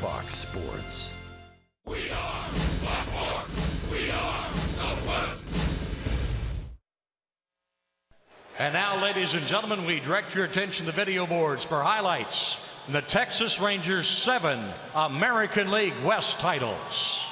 Fox Sports. We are Baltimore. We are Southwest. And now, ladies and gentlemen, we direct your attention to the video boards for highlights in the Texas Rangers' 7 American League West titles.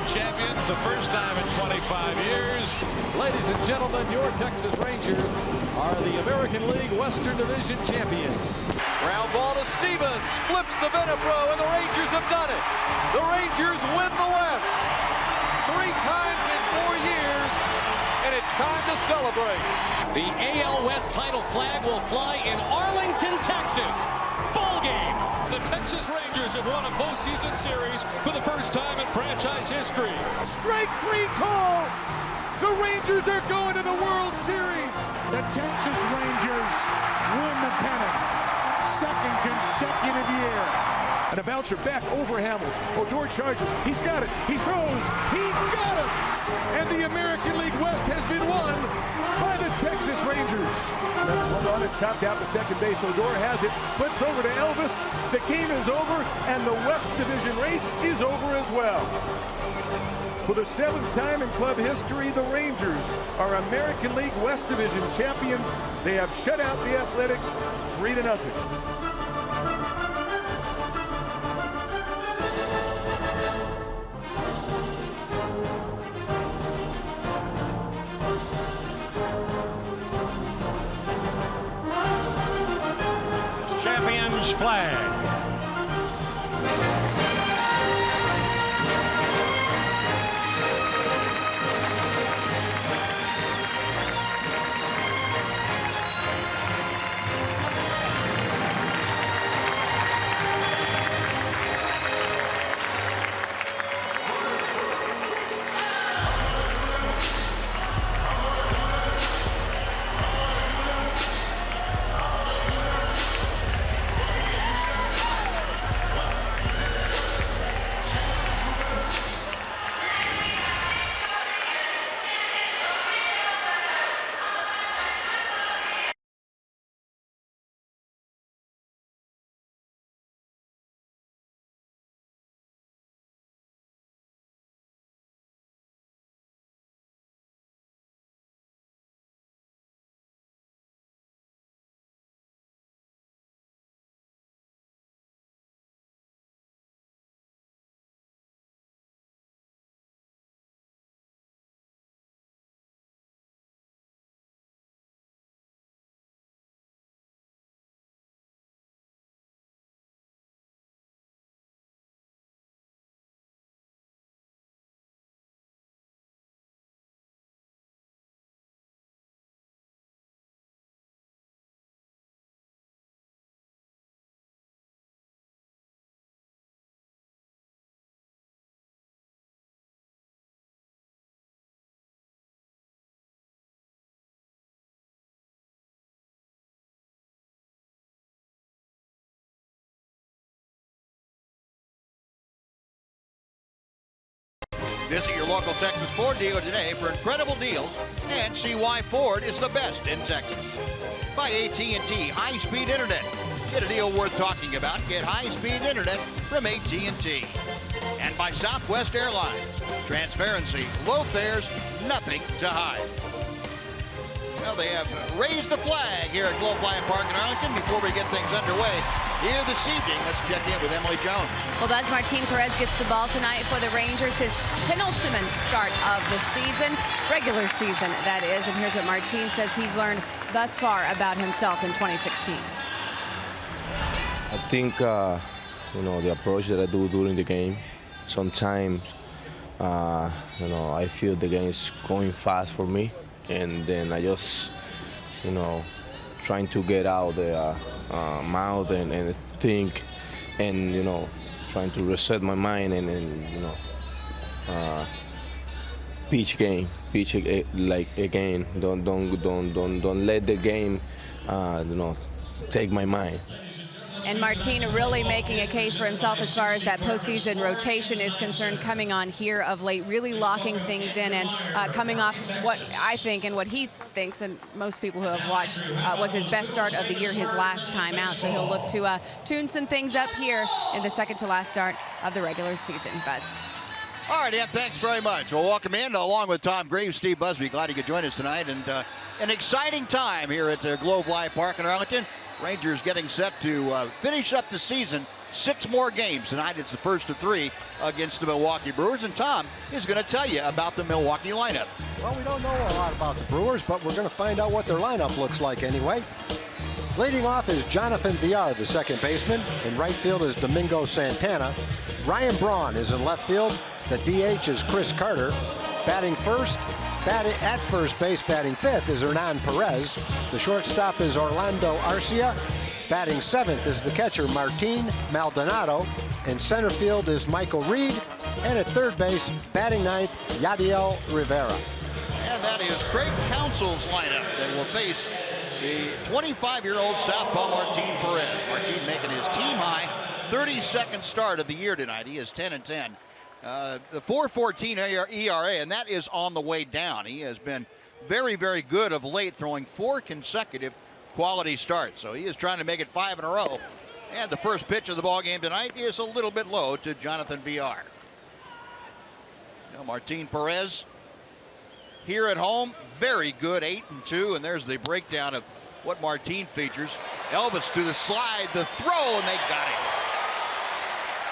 Champions, the first time in 25 years. Ladies and gentlemen, your Texas Rangers are the American League Western Division champions. Ground ball to Stevens, flips to Venepro, and the Rangers have done it. The Rangers win the West 3 times in 4 years, and it's time to celebrate. The AL West title flag will fly in Arlington, Texas. Ball game. The Texas Rangers have won a postseason series for the first time in franchise history. Strike 3 call. The Rangers are going to the World Series. The Texas Rangers win the pennant. 2nd consecutive year. And a bouncer back over Hamels. Odor charges. He's got it. He throws. He got it. And the American League West has been won by the Texas Rangers. That's one on it, chopped out to second base. Odor has it, flips over to Elvis. The game is over, and the West Division race is over as well. For the 7th time in club history, the Rangers are American League West Division champions. They have shut out the Athletics 3-0. Champions flag. Visit your local Texas Ford dealer today for incredible deals and see why Ford is the best in Texas. By AT&T high-speed internet. Get a deal worth talking about. Get high-speed internet from AT&T. And by Southwest Airlines. Transparency, low fares, nothing to hide. Well, they have raised the flag here at Globe Life Park in Arlington. Before we get things underway here this evening, let's check in with Emily Jones. Well, Buzz, Martin Perez gets the ball tonight for the Rangers, his penultimate start of the season, regular season, that is. And here's what Martin says he's learned thus far about himself in 2016. I think, the approach that I do during the game, sometimes, I feel the game is going fast for me. And then I just, trying to get out the mouth and think and, trying to reset my mind and pitch like again. Don't let the game, take my mind. And Martin really making a case for himself as far as that postseason rotation is concerned, coming on here of late, really locking things in and coming off what I think and what he thinks, and most people who have watched, was his best start of the year, his last time out. So he'll look to tune some things up here in the second to last start of the regular season. Buzz. All right, Em, thanks very much. Well, welcome in, along with Tom Graves, Steve Busby. Glad you could join us tonight. And an exciting time here at Globe Life Park in Arlington. Rangers getting set to finish up the season. 6 more games tonight. It's the first of 3 against the Milwaukee Brewers. And Tom is going to tell you about the Milwaukee lineup. Well, we don't know a lot about the Brewers, but we're going to find out what their lineup looks like anyway. Leading off is Jonathan Villar, the second baseman. In right field is Domingo Santana. Ryan Braun is in left field. The DH is Chris Carter. Batting first, at first base, batting fifth is Hernan Perez. The shortstop is Orlando Arcia. Batting seventh is the catcher Martin Maldonado. In center field is Michael Reed. And at third base, batting ninth, Yadiel Rivera. And that is Craig Counsell's lineup that will face the 25-year-old southpaw Martin Perez. Martin making his team-high 32nd start of the year tonight. He is 10-10. The 4.14 ERA, and that is on the way down. He has been very, very good of late, throwing 4 consecutive quality starts. So he is trying to make it 5 in a row. And the first pitch of the ball game tonight is a little bit low to Jonathan Villar. Now Martin Perez here at home, very good, 8-2, and there's the breakdown of what Martin features. Elvis to the slide, the throw, and they got him.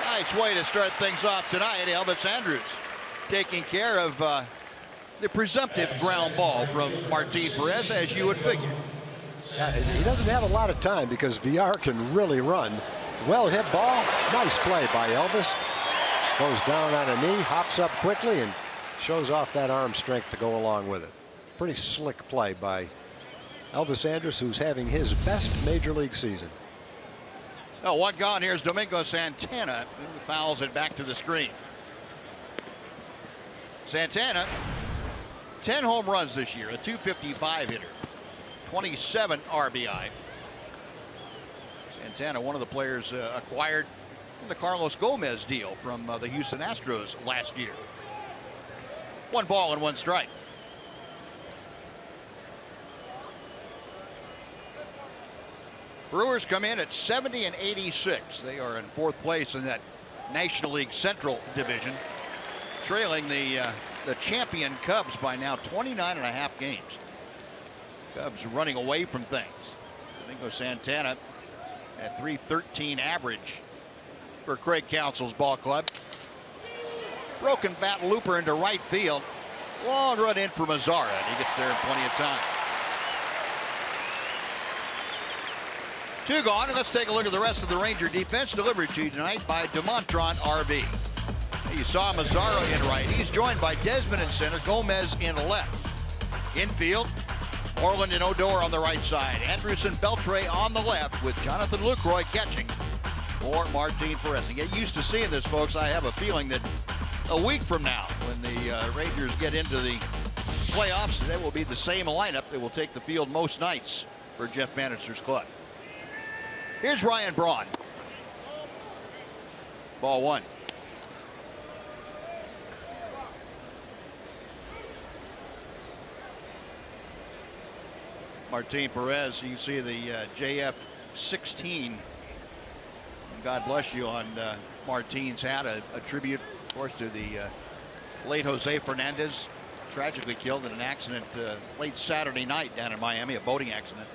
Nice way to start things off tonight. Elvis Andrus taking care of the presumptive ground ball from Martin Perez, as you would figure. Yeah, he doesn't have a lot of time because Villar can really run. Well hit ball. Nice play by Elvis. Goes down on a knee, hops up quickly, and shows off that arm strength to go along with it. Pretty slick play by Elvis Andrus, who's having his best major league season. Oh, one gone. Here's Domingo Santana, who fouls it back to the screen. Santana, 10 home runs this year, a .255 hitter, 27 RBI. Santana, one of the players acquired in the Carlos Gomez deal from the Houston Astros last year. 1 ball and 1 strike. Brewers come in at 70-86. They are in 4th place in that National League Central Division, trailing the champion Cubs by now 29.5 games. Cubs running away from things. Domingo Santana at .313 average for Craig Counsell's ball club. Broken bat looper into right field. Long run in for Mazzara, and he gets there in plenty of time. 2 gone, and let's take a look at the rest of the Ranger defense. Delivered to you tonight by DeMontron RV. You saw Mazzara in right. He's joined by Desmond in center, Gomez in left. Infield, Orland and Odor on the right side. Andrus and Beltre on the left, with Jonathan Lucroy catching for Martin Perez. And get used to seeing this, folks. I have a feeling that a week from now, when the Rangers get into the playoffs, that will be the same lineup that will take the field most nights for Jeff Bannister's club. Here's Ryan Braun. Ball 1. Martin Perez, you see the JF-16. God bless you on Martin's hat, a tribute, of course, to the late Jose Fernandez, tragically killed in an accident late Saturday night down in Miami, a boating accident.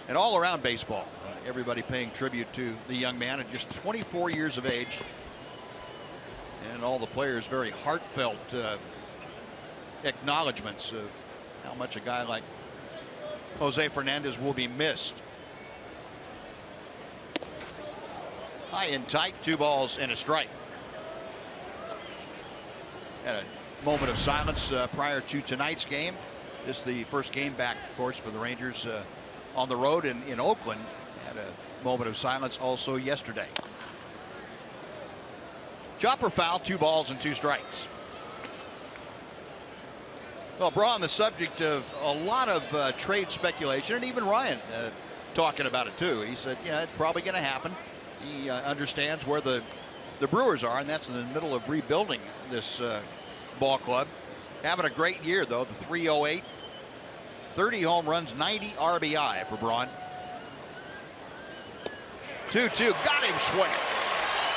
And all around baseball, everybody paying tribute to the young man at just 24 years of age. And all the players very heartfelt acknowledgments of how much a guy like Jose Fernandez will be missed. High and tight, 2 balls and a strike. Had a moment of silence prior to tonight's game. This is the first game back, of course, for the Rangers on the road in Oakland. Had a moment of silence also yesterday. Chopper foul, 2 balls and 2 strikes. Well, Braun, the subject of a lot of trade speculation, and even Ryan talking about it too. He said, it's probably going to happen. He understands where the Brewers are, and that's in the middle of rebuilding this ball club. Having a great year, though. The .308, 30 home runs, 90 RBI for Braun. 2-2, got him swinging.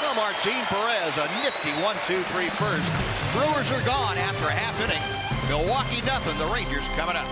Well, Martin Perez, a nifty 1-2-3 first. Brewers are gone after a half inning. Milwaukee nothing. The Rangers coming up.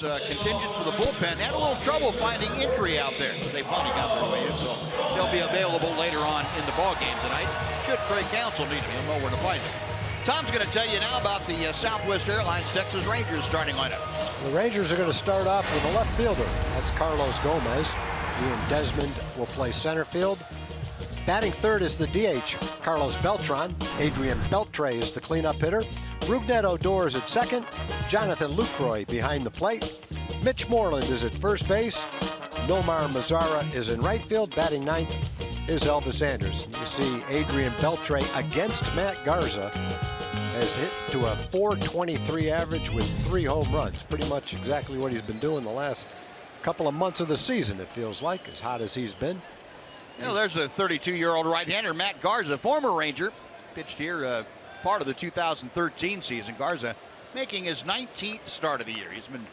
Contingent for the bullpen had a little trouble finding entry out there. They finally got their way in, so they'll be available later on in the ball game tonight. Should Trey Counsell need him, know where to find him. Tom's going to tell you now about the Southwest Airlines Texas Rangers starting lineup. The Rangers are going to start off with a left fielder. That's Carlos Gomez. Ian Desmond will play center field. Batting third is the DH, Carlos Beltran. Adrian Beltre is the cleanup hitter. Rougned Odor is at second. Jonathan Lucroy behind the plate. Mitch Moreland is at first base. Nomar Mazara is in right field. Batting ninth is Elvis Andrus. You see Adrian Beltre against Matt Garza has hit to a .423 average with 3 home runs. Pretty much exactly what he's been doing the last couple of months of the season, it feels like, as hot as he's been. There's a 32-year-old right-hander, Matt Garza, former Ranger, pitched here part of the 2013 season. Garza making his 19th start of the year. He's been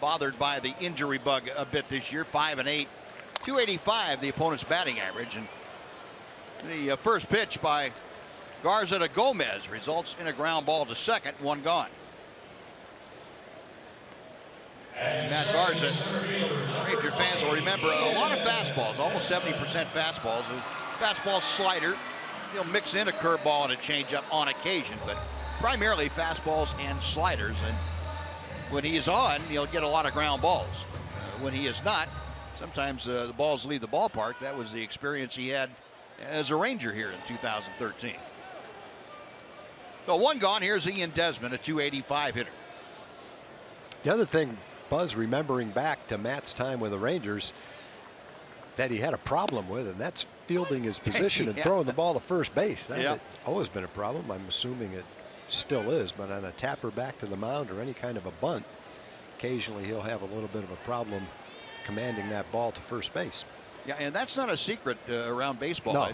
bothered by the injury bug a bit this year. 5-8, 285 the opponent's batting average, and the first pitch by Garza to Gomez results in a ground ball to second, 1 gone. And Matt Garza, Ranger fans will remember a lot of fastballs, almost 70% fastballs. A fastball slider, he'll mix in a curveball and a changeup on occasion, but primarily fastballs and sliders. And when he is on, he'll get a lot of ground balls. When he is not, sometimes the balls leave the ballpark. That was the experience he had as a Ranger here in 2013. So 1 gone. Here's Ian Desmond, a .285 hitter. The other thing Buzz remembering back to Matt's time with the Rangers that he had a problem with, and that's fielding his position and throwing the ball to first base. That had always been a problem. I'm assuming it still is, but on a tapper back to the mound or any kind of a bunt, occasionally he'll have a little bit of a problem commanding that ball to first base. Yeah, and that's not a secret around baseball. No,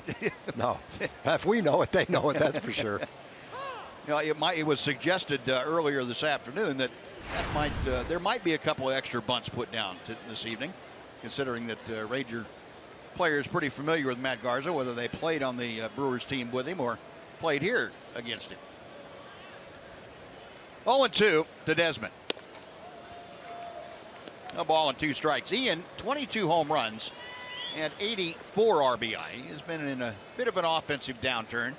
no. If we know it, they know it. That's for sure. You know, it was suggested earlier this afternoon that there might be a couple of extra bunts put down this evening, considering that Ranger player is pretty familiar with Matt Garza, whether they played on the Brewers team with him or played here against him. 0-2 to Desmond. A ball and 2 strikes. Ian, 22 home runs and 84 RBI. He has been in a bit of an offensive downturn.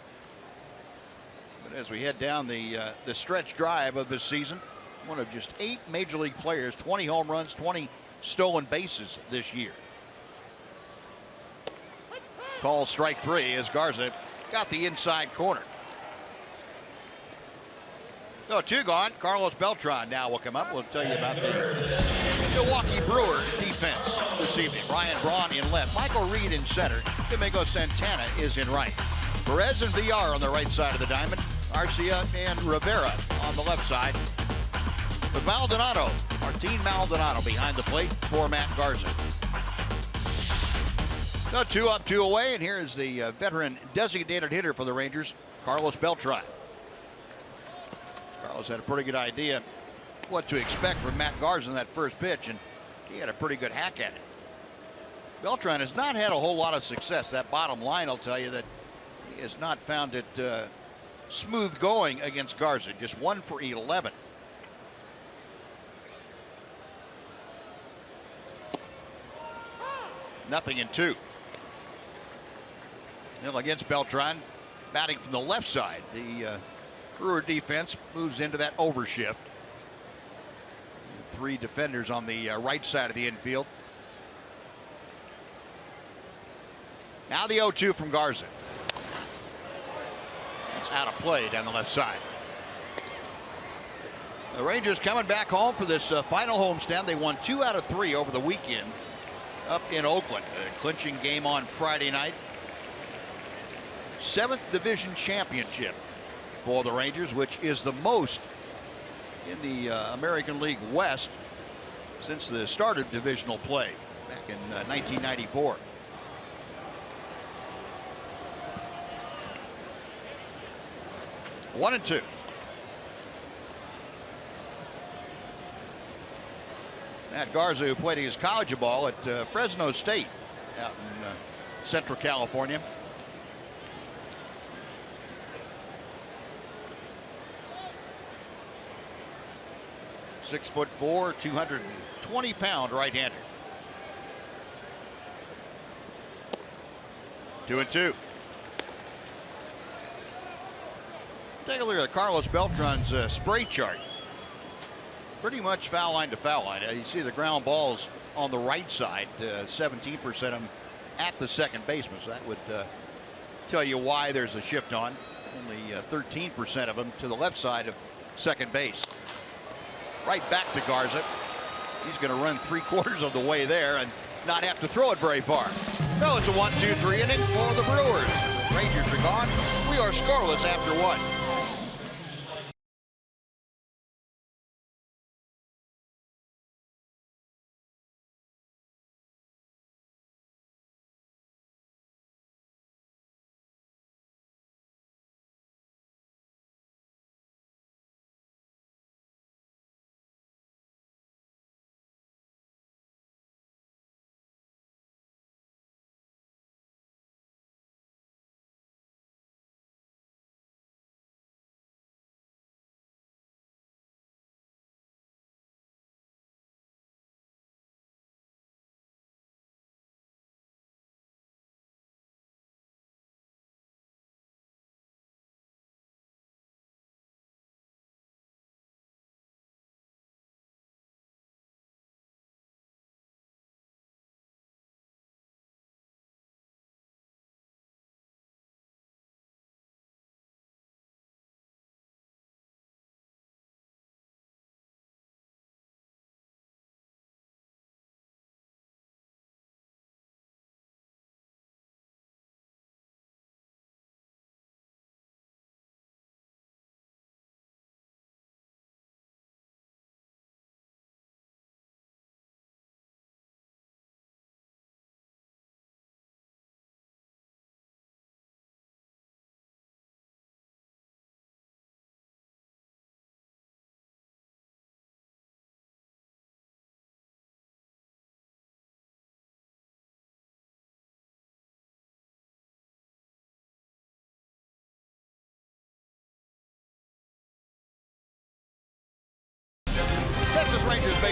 But as we head down the stretch drive of this season, one of just 8 major league players, 20 home runs, 20 stolen bases this year. Call strike 3 as Garza got the inside corner. So 2 gone. Carlos Beltran now will come up. We'll tell you about the Milwaukee Brewer defense this evening. Ryan Braun in left. Michael Reed in center. Domingo Santana is in right. Perez and Villar on the right side of the diamond. Arcia and Rivera on the left side. With Maldonado, Martin Maldonado behind the plate for Matt Garza. So 2 up, 2 away, and here is the veteran designated hitter for the Rangers, Carlos Beltran. Carlos had a pretty good idea what to expect from Matt Garza in that first pitch, and he had a pretty good hack at it. Beltran has not had a whole lot of success. That bottom line will tell you that he has not found it smooth going against Garza. Just 1 for 11. Nothing in 2. Hill against Beltran, batting from the left side. The Brewer defense moves into that overshift. 3 defenders on the right side of the infield. Now the 0-2 from Garza. It's out of play down the left side. The Rangers coming back home for this final homestand. They won 2 out of 3 over the weekend up in Oakland. A clinching game on Friday night. 7th division championship for the Rangers, which is the most in the American League West since the start of divisional play back in 1994. One and 2. Matt Garza, who played his college ball at Fresno State out in Central California. .6'4", 220-pound right-hander. 2-2. Take a look at Carlos Beltran's spray chart. Pretty much foul line to foul line. You see the ground balls on the right side, 17% of them at the second baseman. So that would tell you why there's a shift on. Only 13% of them to the left side of second base. Right back to Garza. He's going to run 3/4 of the way there and not have to throw it very far. So it's a 1-2-3 inning for the Brewers. Rangers are gone. We are scoreless after 1.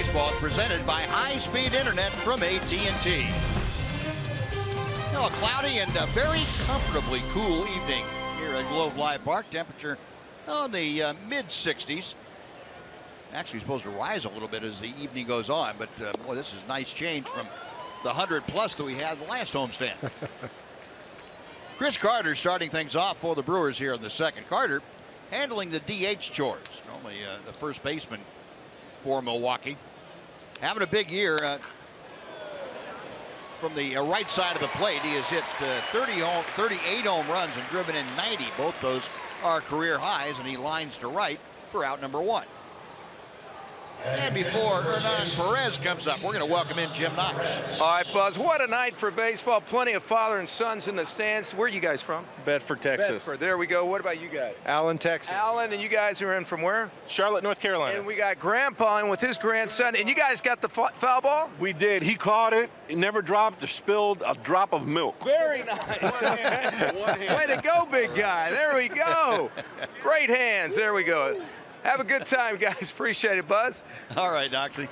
Baseball is presented by high-speed internet from AT&T. Now, a cloudy and a very comfortably cool evening here at Globe Live Park. Temperature on the mid-60s. Actually supposed to rise a little bit as the evening goes on, but boy, this is a nice change from the 100+ that we had the last homestand. Chris Carter starting things off for the Brewers here in the second. Carter handling the DH chores. Normally the first baseman for Milwaukee. Having a big year from the right side of the plate. He has hit 38 home runs and driven in 90. Both those are career highs, and he lines to right for out number 1. And before Hernan Perez comes up, we're going to welcome in Jim Knox. All right, Buzz, what a night for baseball. Plenty of father and sons in the stands. Where are you guys from? Bedford, Texas. Bedford, there we go. What about you guys? Allen, Texas. Allen, and you guys are in from where? Charlotte, North Carolina. And we got Grandpa in with his grandson. And you guys got the foul ball? We did. He caught it. It never dropped or spilled a drop of milk. Very nice. Way to go, big guy. There we go. Great hands. There we go. Have a good time, guys. Appreciate it, Buzz. All right, Doxy.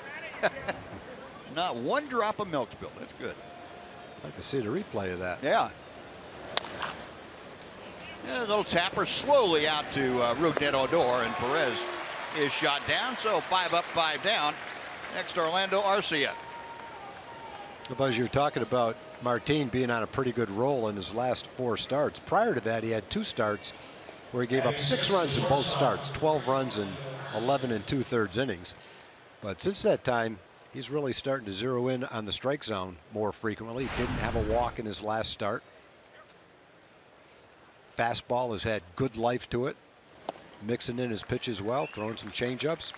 Not one drop of milk spilled. That's good. I'd like to see the replay of that. Yeah. A little tapper slowly out to Rougned Odor, and Perez is shot down. So 5 up, 5 down. Next, Orlando Arcia. Buzz, you're talking about Martin being on a pretty good roll in his last 4 starts. Prior to that, he had 2 starts where he gave up 6 runs in both starts, 12 runs in 11 2/3 innings. But since that time, he's really starting to zero in on the strike zone more frequently. He didn't have a walk in his last start. Fastball has had good life to it, mixing in his pitches well, throwing some changeups,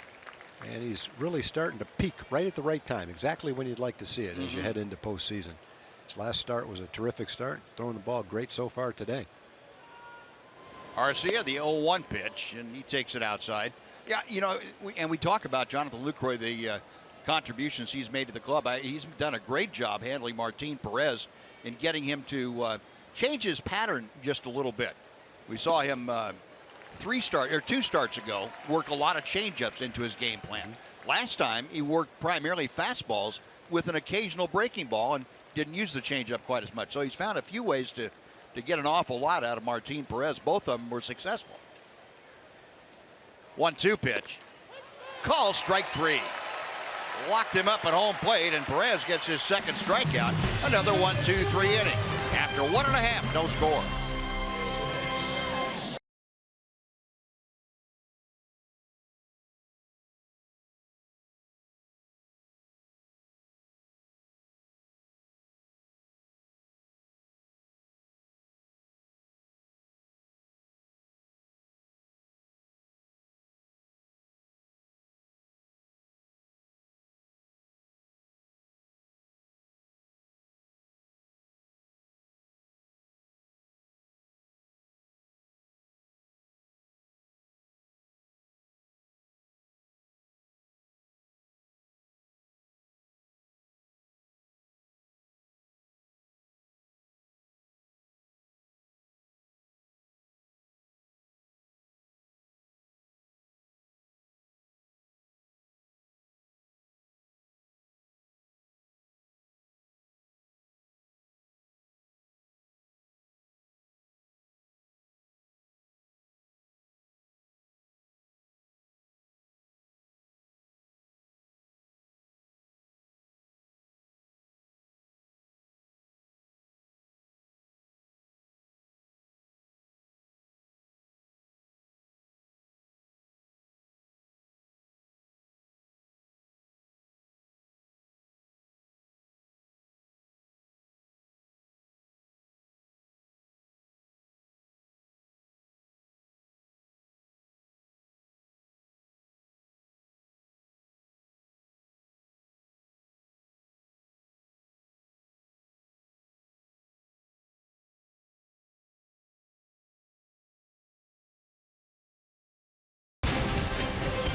and he's really starting to peak right at the right time, exactly when you'd like to see it as you head into postseason. His last start was a terrific start, throwing the ball great so far today. Arcia, the 0-1 pitch, and he takes it outside. Yeah, you know, we talk about Jonathan Lucroy, the contributions he's made to the club. He's done a great job handling Martin Perez and getting him to change his pattern just a little bit. We saw him 2 starts ago work a lot of changeups into his game plan. Last time he worked primarily fastballs with an occasional breaking ball and didn't use the changeup quite as much. So he's found a few ways to get an awful lot out of Martin Perez. Both of them were successful. 1-2 pitch. Call strike 3. Locked him up at home plate, and Perez gets his second strikeout. Another 1-2-3 inning. After 1.5, no score.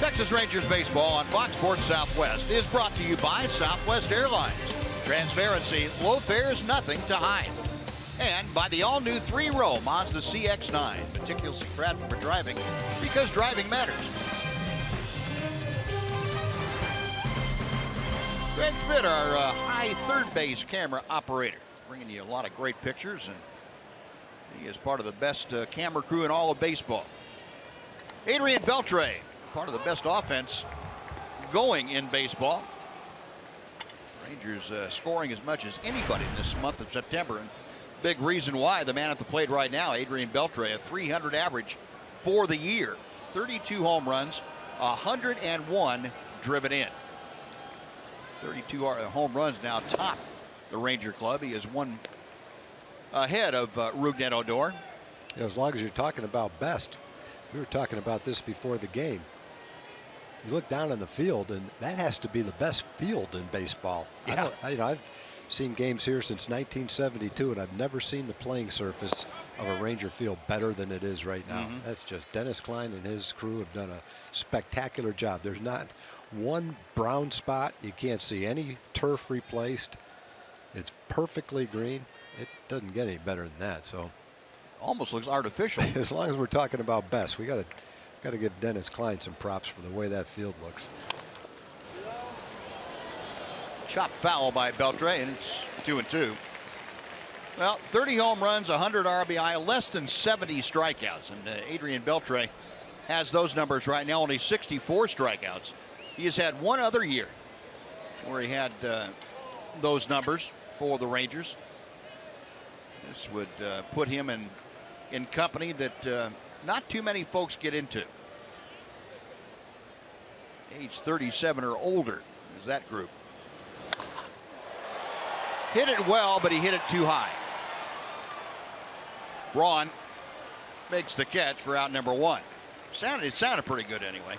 Texas Rangers baseball on Fox Sports Southwest is brought to you by Southwest Airlines. Transparency, low fares, nothing to hide. And by the all-new 3-row Mazda CX-9, meticulously crafted for driving because driving matters. Greg Fitt, our high third base camera operator, bringing you a lot of great pictures, and he is part of the best camera crew in all of baseball. Adrian Beltre, part of the best offense going in baseball. Rangers scoring as much as anybody in this month of September, and big reason why the man at the plate right now, Adrian Beltre, a 300 average for the year, 32 home runs, 101 driven in. 32 home runs now top the Ranger club. He is one ahead of Rougned Odor. Yeah, as long as you're talking about best, we were talking about this before the game. You look down on the field, and that has to be the best field in baseball. Yeah. I've seen games here since 1972, and I've never seen the playing surface of a Ranger field better than it is right now. That's just Dennis Klein and his crew have done a spectacular job. There's not one brown spot. You can't see any turf replaced. It's perfectly green. It doesn't get any better than that. So almost looks artificial. As long as we're talking about best, we got to give Dennis Klein some props for the way that field looks. Chop foul by Beltre, and it's 2-2. Well, 30 home runs, 100 RBI, less than 70 strikeouts, and Adrian Beltre has those numbers right now. Only 64 strikeouts. He has had one other year where he had those numbers for the Rangers. This would put him in company that not too many folks get into. Age 37 or older is that group. Hit it well, but he hit it too high. Braun makes the catch for out number one. It sounded pretty good anyway.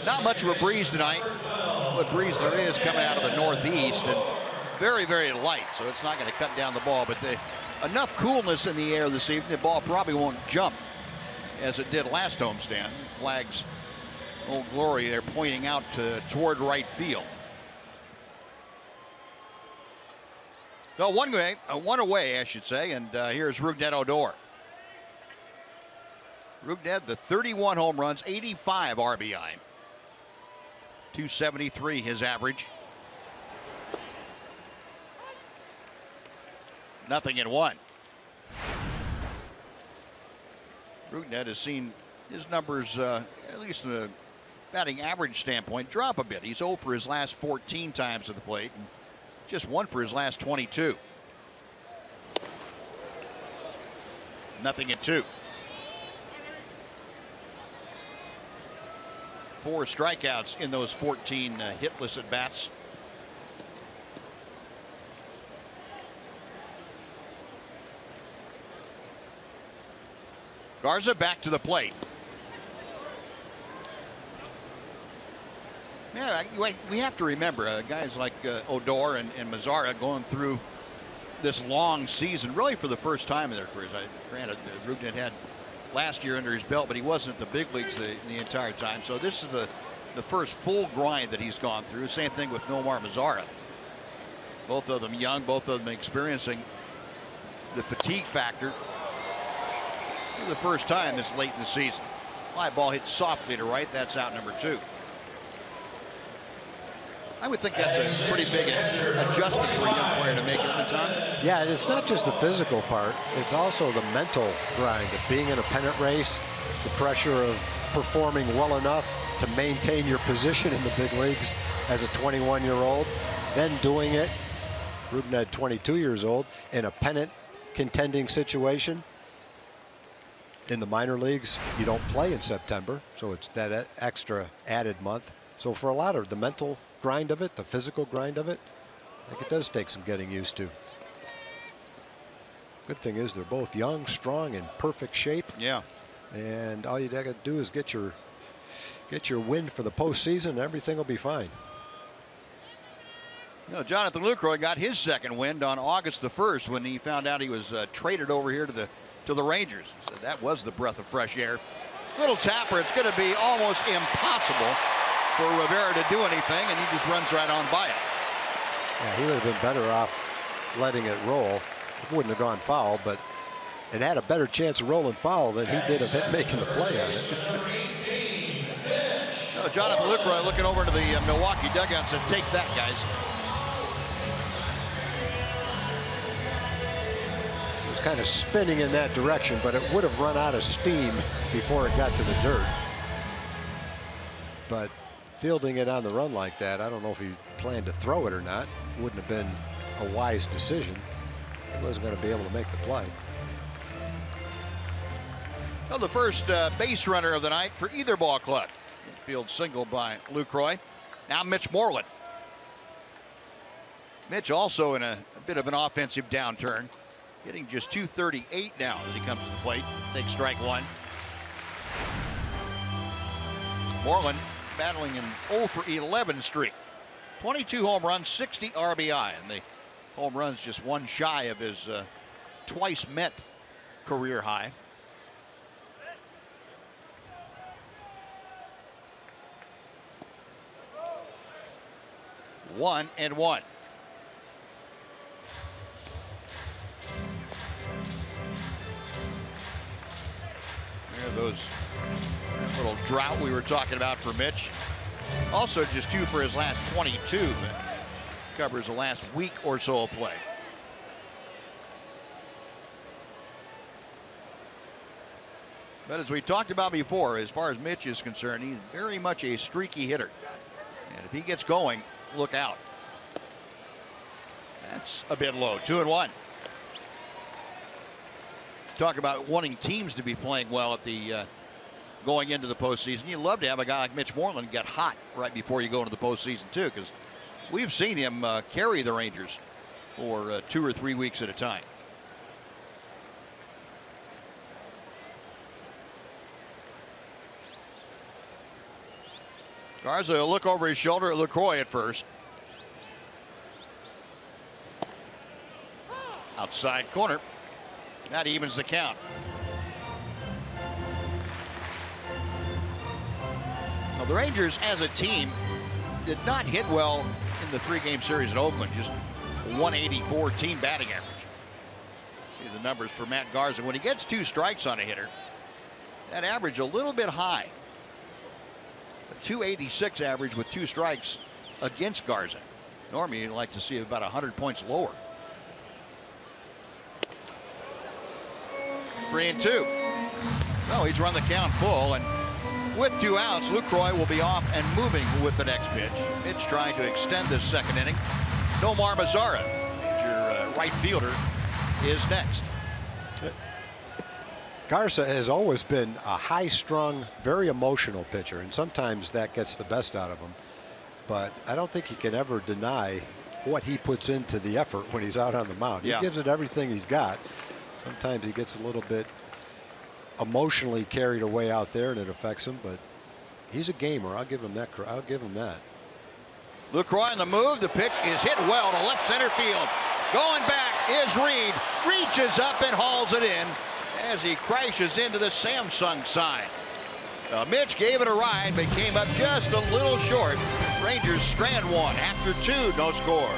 Not much of a breeze tonight. What breeze there is coming out of the northeast, and very, very light, so it's not going to cut down the ball. But enough coolness in the air this evening, the ball probably won't jump as it did last homestand. Flags, Old Glory, they're pointing out toward right field. So one away, I should say, and here's Rougned Odor. Rougned, the 31 home runs, 85 RBI. 273 his average. 0-1. Rougned has seen his numbers, at least in a batting average standpoint, drop a bit. He's 0 for his last 14 times at the plate, and just 1 for his last 22. 0-2. 4 strikeouts in those 14 hitless at bats. Garza back to the plate. Yeah, we have to remember guys like Odor and Mazara going through this long season, really for the first time in their careers. Granted, Rougned had last year under his belt, but he wasn't at the big leagues the entire time. So this is the first full grind that he's gone through. Same thing with Nomar Mazara. Both of them young, both of them experiencing the fatigue factor for the first time this late in the season. Fly ball hit softly to right. That's out number 2. I would think that's a pretty big adjustment for a young player to make at the time. Yeah, it's not just the physical part. It's also the mental grind of being in a pennant race, the pressure of performing well enough to maintain your position in the big leagues as a 21-year-old, then doing it, Rougned 22 years old, in a pennant contending situation. In the minor leagues, you don't play in September, so it's that extra added month. So for a lot of the mental grind of it, the physical grind of it, I think it does take some getting used to. Good thing is they're both young, strong, in perfect shape. Yeah. And all you got to do is get your win for the postseason, and everything will be fine. You know, Jonathan Lucroy got his second win on August the 1st when he found out he was traded over here to the Rangers. So that was the breath of fresh air. Little tapper. It's going to be almost impossible for Rivera to do anything, and he just runs right on by it. Yeah, he would have been better off letting it roll. It wouldn't have gone foul, but it had a better chance of rolling foul than he did of making the play on it. So Jonathan Lucroy looking over to the Milwaukee dugout and said, "Take that, guys." It was kind of spinning in that direction, but it would have run out of steam before it got to the dirt. But fielding it on the run like that, I don't know if he planned to throw it or not. Wouldn't have been a wise decision. He wasn't going to be able to make the play. Well, the first base runner of the night for either ball club. Infield single by Lucroy. Now Mitch Moreland. Mitch also in a bit of an offensive downturn. Hitting just .238 now as he comes to the plate. Takes strike one. Moreland battling an 0 for 11 streak. 22 home runs, 60 RBI, and the home runs just one shy of his twice met career high. One and one. Those little drought we were talking about for Mitch. Also just 2 for his last 22. But covers the last week or so of play. But as we talked about before, as far as Mitch is concerned, he's very much a streaky hitter. And if he gets going, look out. That's a bit low. 2-1. Talk about wanting teams to be playing well at the going into the postseason. You'd love to have a guy like Mitch Moreland get hot right before you go into the postseason too, because we've seen him carry the Rangers for 2 or 3 weeks at a time. Garza will look over his shoulder at Lucroy at first. Outside corner. That evens the count. Now, the Rangers as a team did not hit well in the 3-game series in Oakland. Just 184 team batting average. See the numbers for Matt Garza. When he gets 2 strikes on a hitter, that average a little bit high. A 286 average with 2 strikes against Garza. Normally, you'd like to see about 100 points lower. 3-2. So he's run the count full, and with 2 outs, Lucroy will be off and moving with the next pitch. Mitch trying to extend this 2nd inning. Nomar Mazara, your right fielder, is next. Garza has always been a high-strung, very emotional pitcher, and sometimes that gets the best out of him. But I don't think you can ever deny what he puts into the effort when he's out on the mound. Yeah. He gives it everything he's got. Sometimes he gets a little bit emotionally carried away out there, and it affects him. But he's a gamer. I'll give him that. I'll give him that. Lucroy on the move. The pitch is hit well to left center field. Going back is Reed. Reaches up and hauls it in as he crashes into the Samsung sign. Mitch gave it a ride, but came up just a little short. Rangers strand one after 2, no score.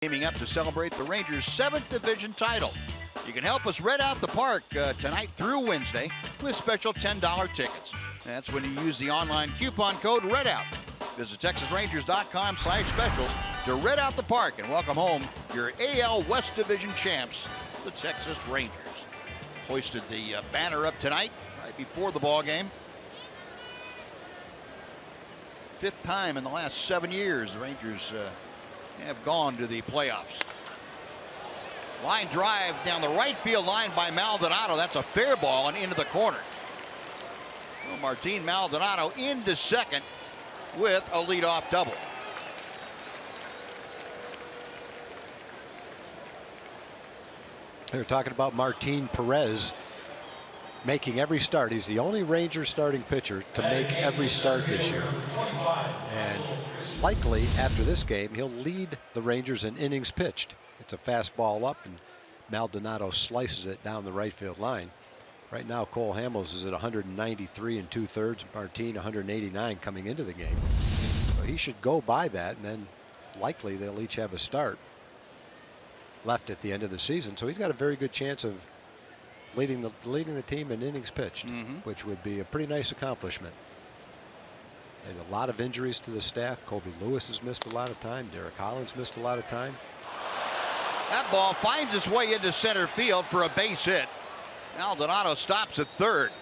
Teaming up to celebrate the Rangers' 7th division title. You can help us red out the park tonight through Wednesday with special $10 tickets. That's when you use the online coupon code REDOUT. Visit TexasRangers.com/specials to red out the park and welcome home your AL West Division champs, the Texas Rangers. Hoisted the banner up tonight, right before the ball game. 5th time in the last 7 years the Rangers have gone to the playoffs. Line drive down the right field line by Maldonado. That's a fair ball and into the corner. Well, Martin Maldonado into second with a leadoff double. They're talking about Martin Perez making every start. He's the only Ranger starting pitcher to make every start this year. And likely after this game, he'll lead the Rangers in innings pitched. It's a fastball up, and Maldonado slices it down the right field line. Right now, Cole Hamels is at 193 2/3. Martin 189 coming into the game. So he should go by that, and then likely they'll each have a start left at the end of the season. So he's got a very good chance of leading the team in innings pitched, which would be a pretty nice accomplishment. And a lot of injuries to the staff. Kobe Lewis has missed a lot of time. Derek Collins missed a lot of time. That ball finds its way into center field for a base hit. Maldonado stops at third.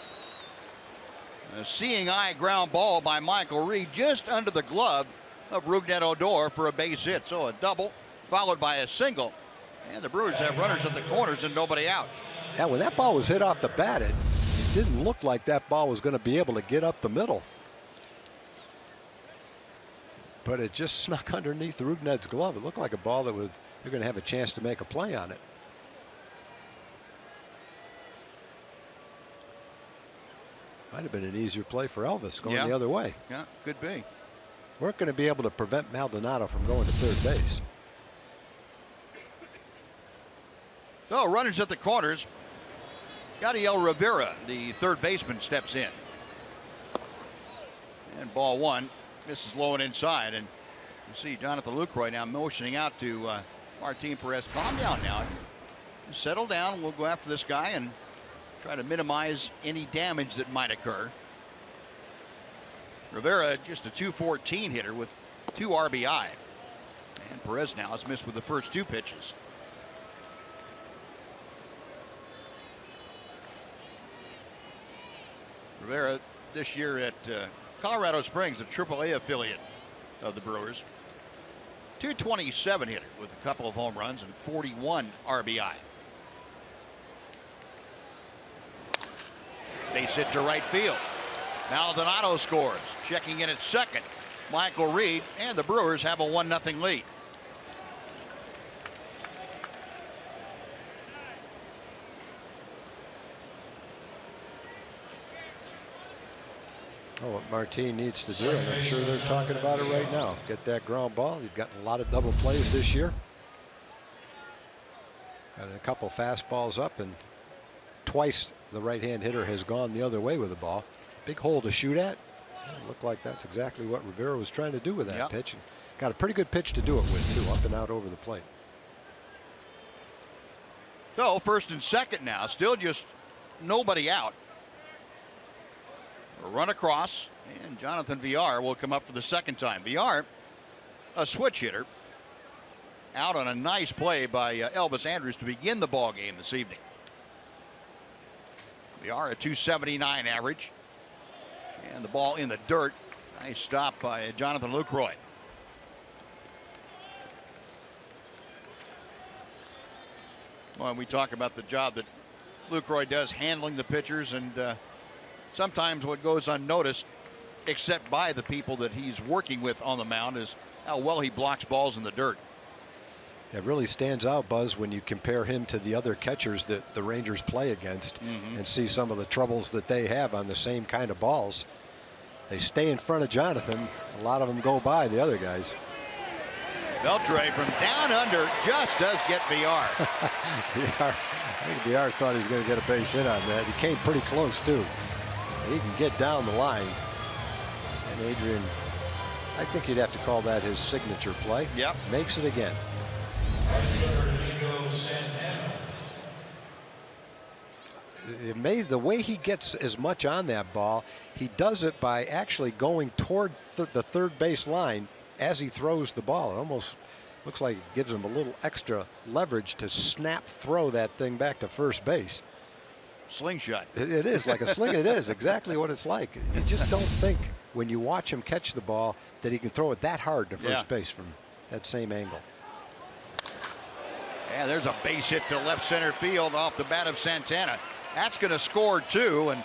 A seeing eye ground ball by Michael Reed just under the glove of Rougned Odor for a base hit. So a double followed by a single. And the Brewers have runners at the corners and nobody out. Yeah, when that ball was hit off the bat, it didn't look like that ball was going to be able to get up the middle. But it just snuck underneath Rougned's glove. It looked like a ball that they're going to have a chance to make a play on it. Might have been an easier play for Elvis going the other way. Yeah, could be. Weren't going to be able to prevent Maldonado from going to third base. So runners at the corners. Yadiel Rivera, the third baseman, steps in. And ball one. This is low and inside, and you see Jonathan Lucroy now motioning out to Martin Perez. Calm down now. Settle down. We'll go after this guy and try to minimize any damage that might occur. Rivera just a .214 hitter with 2 RBI. And Perez now has missed with the first 2 pitches. Rivera this year at Colorado Springs, a AAA affiliate of the Brewers. .227 hitter with a couple of home runs and 41 RBI. Base hit to right field. Maldonado scores. Checking in at second, Michael Reed, and the Brewers have a 1-0 lead. Oh, what Martin needs to do, and I'm sure they're talking about it right now. Get that ground ball. He's gotten a lot of double plays this year. Got a couple fastballs up, and twice the right-hand hitter has gone the other way with the ball. Big hole to shoot at. It looked like that's exactly what Rivera was trying to do with that pitch. And got a pretty good pitch to do it with, too, up and out over the plate. So first and second now, still just nobody out. A run across, and Jonathan Villar will come up for the second time. Villar, a switch hitter, out on a nice play by Elvis Andrus to begin the ball game this evening. Villar a .279 average, and the ball in the dirt. Nice stop by Jonathan Lucroy. Well, we talk about the job that Lucroy does handling the pitchers, and sometimes what goes unnoticed, except by the people that he's working with on the mound, is how well he blocks balls in the dirt. It really stands out, Buzz, when you compare him to the other catchers that the Rangers play against and see some of the troubles that they have on the same kind of balls. They stay in front of Jonathan. A lot of them go by the other guys. Beltre from down under just does get Villar. I think Villar thought he was going to get a base hit on that. He came pretty close, too. He can get down the line. And Adrian, I think you'd have to call that his signature play. Yep. Makes it again. Amazing the way he gets as much on that ball. He does it by actually going toward the third base line as he throws the ball. It almost looks like it gives him a little extra leverage to snap throw that thing back to first base. Slingshot. It is like a sling. It is exactly what it's like. You just don't think when you watch him catch the ball that he can throw it that hard to first base from that same angle. And there's a base hit to left center field off the bat of Santana. That's going to score two, and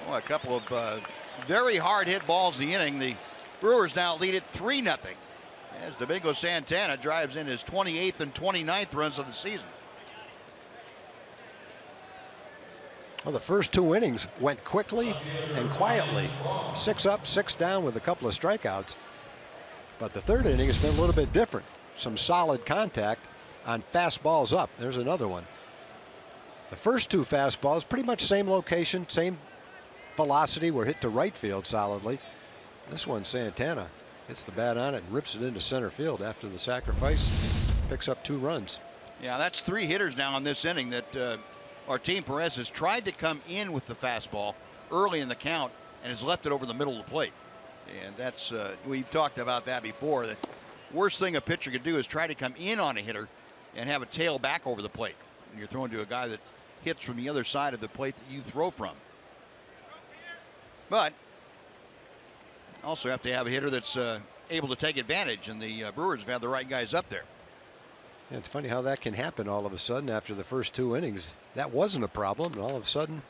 a couple of very hard hit balls in the inning. The Brewers now lead it 3-0 as Domingo Santana drives in his 28th and 29th runs of the season. Well, the first 2 innings went quickly and quietly. 6 up, 6 down with a couple of strikeouts. But the third inning has been a little bit different. Some solid contact on fastballs up. There's another one. The first 2 fastballs, pretty much same location, same velocity, were hit to right field solidly. This one, Santana hits the bat on it and rips it into center field after the sacrifice. Picks up 2 runs. Yeah, that's 3 hitters now in this inning that Martin Perez has tried to come in with the fastball early in the count and has left it over the middle of the plate. And that's we've talked about that before. The worst thing a pitcher could do is try to come in on a hitter and have a tail back over the plate. And you're throwing to a guy that hits from the other side of the plate that you throw from. But also have to have a hitter that's able to take advantage, and the Brewers have had the right guys up there. Yeah, it's funny how that can happen all of a sudden after the first 2 innings. That wasn't a problem, and all of a sudden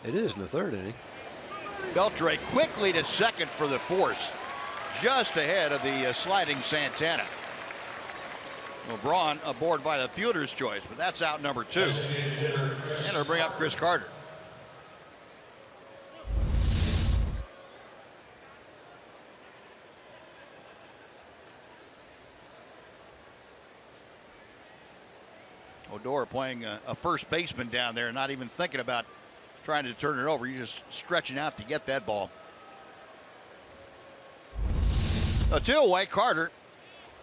it is in the third inning. Beltre quickly to second for the force, just ahead of the sliding Santana. LeBron aboard by the fielder's choice, but that's out number 2. And it'll bring up Chris Carter. Odor playing a first baseman down there, not even thinking about trying to turn it over. You're just stretching out to get that ball. A 2 away. Carter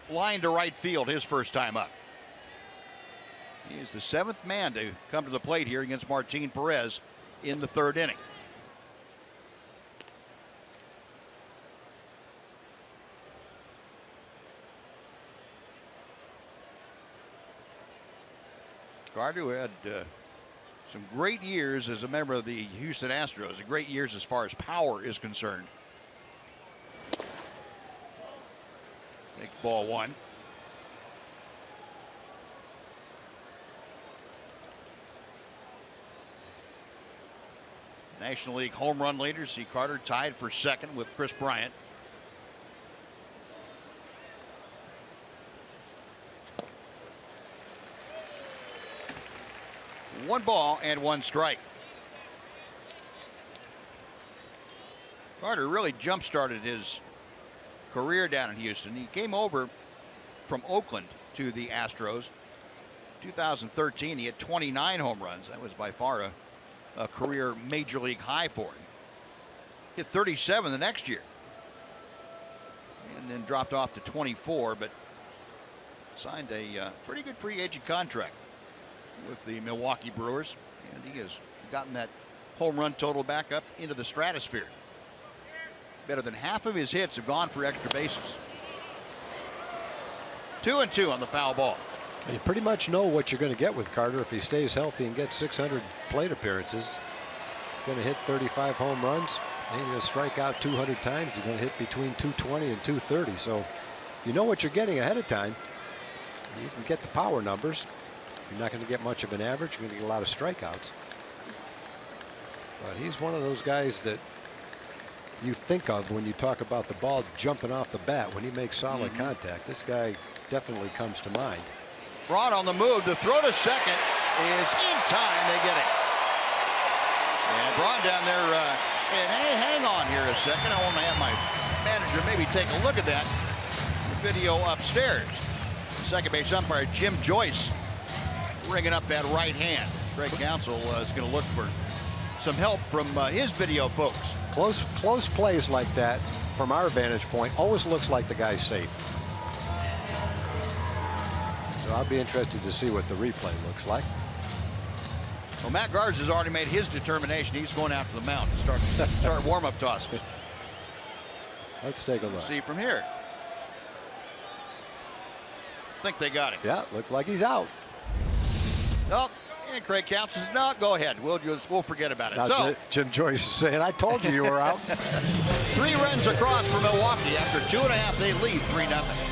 line to right field his first time up. He is the 7th man to come to the plate here against Martin Perez in the third inning. Carter, who had some great years as a member of the Houston Astros, great years as far as power is concerned. Take ball 1. National League home run leaders see Carter tied for second with Chris Bryant. One ball and 1 strike. Carter really jump-started his career down in Houston. He came over from Oakland to the Astros. 2013, he had 29 home runs. That was by far a career major league high for him. Hit 37 the next year. And then dropped off to 24, but signed a pretty good free agent contract with the Milwaukee Brewers, and he has gotten that home run total back up into the stratosphere. Better than half of his hits have gone for extra bases. 2-2 on the foul ball. You pretty much know what you're going to get with Carter if he stays healthy and gets 600 plate appearances. He's going to hit 35 home runs. He's going to strike out 200 times. He's going to hit between 220 and 230. So you know what you're getting ahead of time. You can get the power numbers. You're not going to get much of an average. You're going to get a lot of strikeouts. But he's one of those guys that you think of when you talk about the ball jumping off the bat when he makes solid contact. This guy definitely comes to mind. Braun on the move. The throw to second is in time. They get it. And Braun down there. And hey, hang on here a second. I want to have my manager maybe take a look at that video upstairs. Second base umpire Jim Joyce bringing up that right hand. Greg Counsell is going to look for some help from his video folks. Close plays like that from our vantage point always looks like the guy's safe. So Well, I'll be interested to see what the replay looks like. Well, Matt Garza's already made his determination. He's going out to the mound to start warm-up tosses. Let's take a look. See from here. Think they got him. Yeah, looks like he's out. Nope. And Craig Couch says, no, go ahead. We'll forget about it. Now, So Jim Joyce is saying, I told you were out. 3 runs across for Milwaukee. After 2.5, they lead 3-0.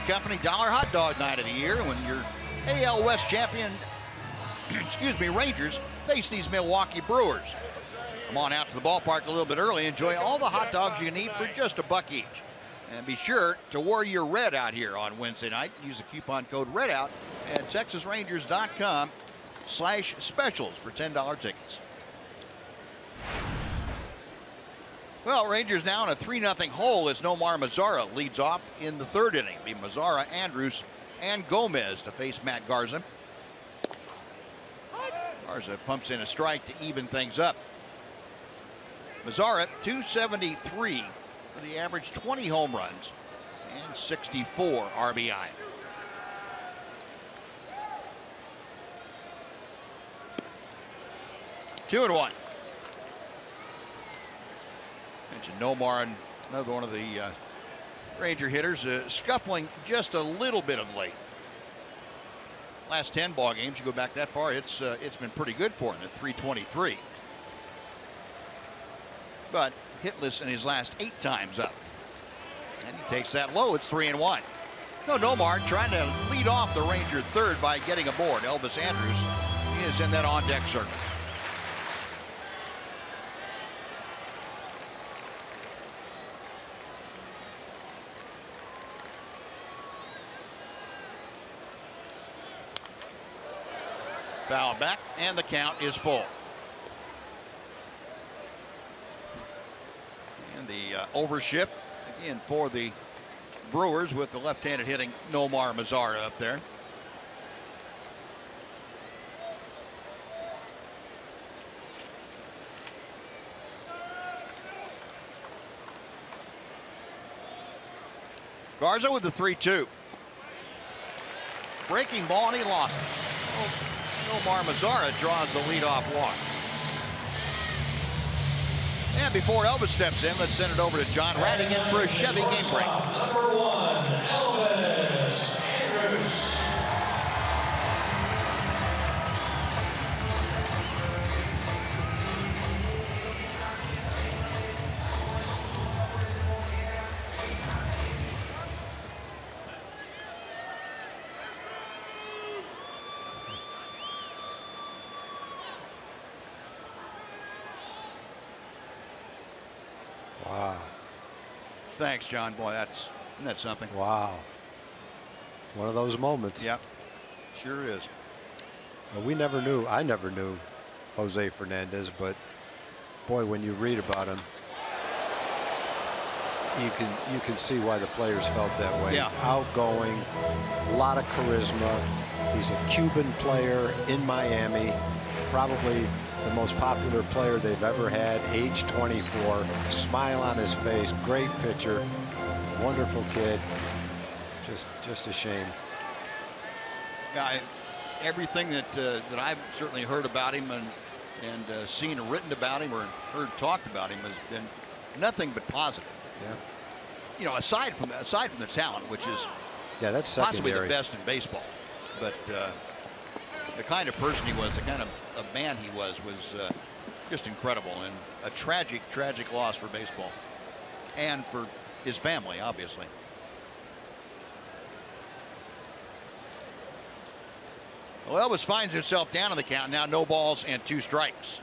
Company dollar hot dog night of the year when your AL West champion, Rangers face these Milwaukee Brewers. Come on out to the ballpark a little bit early. Enjoy all the hot dogs you can eat for just $1 each. And be sure to wear your red out here on Wednesday night. Use the coupon code REDOUT at TexasRangers.com/specials for $10 tickets. Well, Rangers now in a 3-0 hole as Nomar Mazara leads off in the 3rd inning. It'll be Mazara, Andrus, and Gomez to face Matt Garza. Garza pumps in a strike to even things up. Mazara, 273, with the average 20 home runs and 64 RBI. Two and one. Mentioned Nomar, and another one of the Ranger hitters, scuffling just a little bit of late. Last 10 ball games, you go back that far, it's been pretty good for him at 323. But hitless in his last 8 times up. And he takes that low. It's 3-1. No, Nomar trying to lead off the Ranger 3rd by getting aboard. Elvis Andrus is in that on-deck circle. Foul back, and the count is full. And the overshift again for the Brewers with the left-handed hitting Nomar Mazara up there. Garza with the 3-2. Breaking ball, and he lost it. Nomar Mazara draws the leadoff walk. And before Elvis steps in, let's send it over to John Radigan for a Chevy game break. Number 1, Elvis Andrus. Wow. Thanks, John. Boy, that's something. Wow. One of those moments. Yep, sure is. I never knew Jose Fernandez, but boy, when you read about him, you can see why the players felt that way. Yeah. Outgoing, a lot of charisma. He's a Cuban player in Miami, probably the most popular player they've ever had, age 24, smile on his face, great pitcher, wonderful kid. Just a shame. Yeah, everything that I've certainly heard about him and seen or written about him or heard talked about him has been nothing but positive. Yeah. You know, aside from the talent, which is that's possibly the secondary. best in baseball, but the kind of person he was, the kind of man he was just incredible, and a tragic loss for baseball and for his family, obviously. Well, Elvis finds himself down on the count now, no balls and 2 strikes.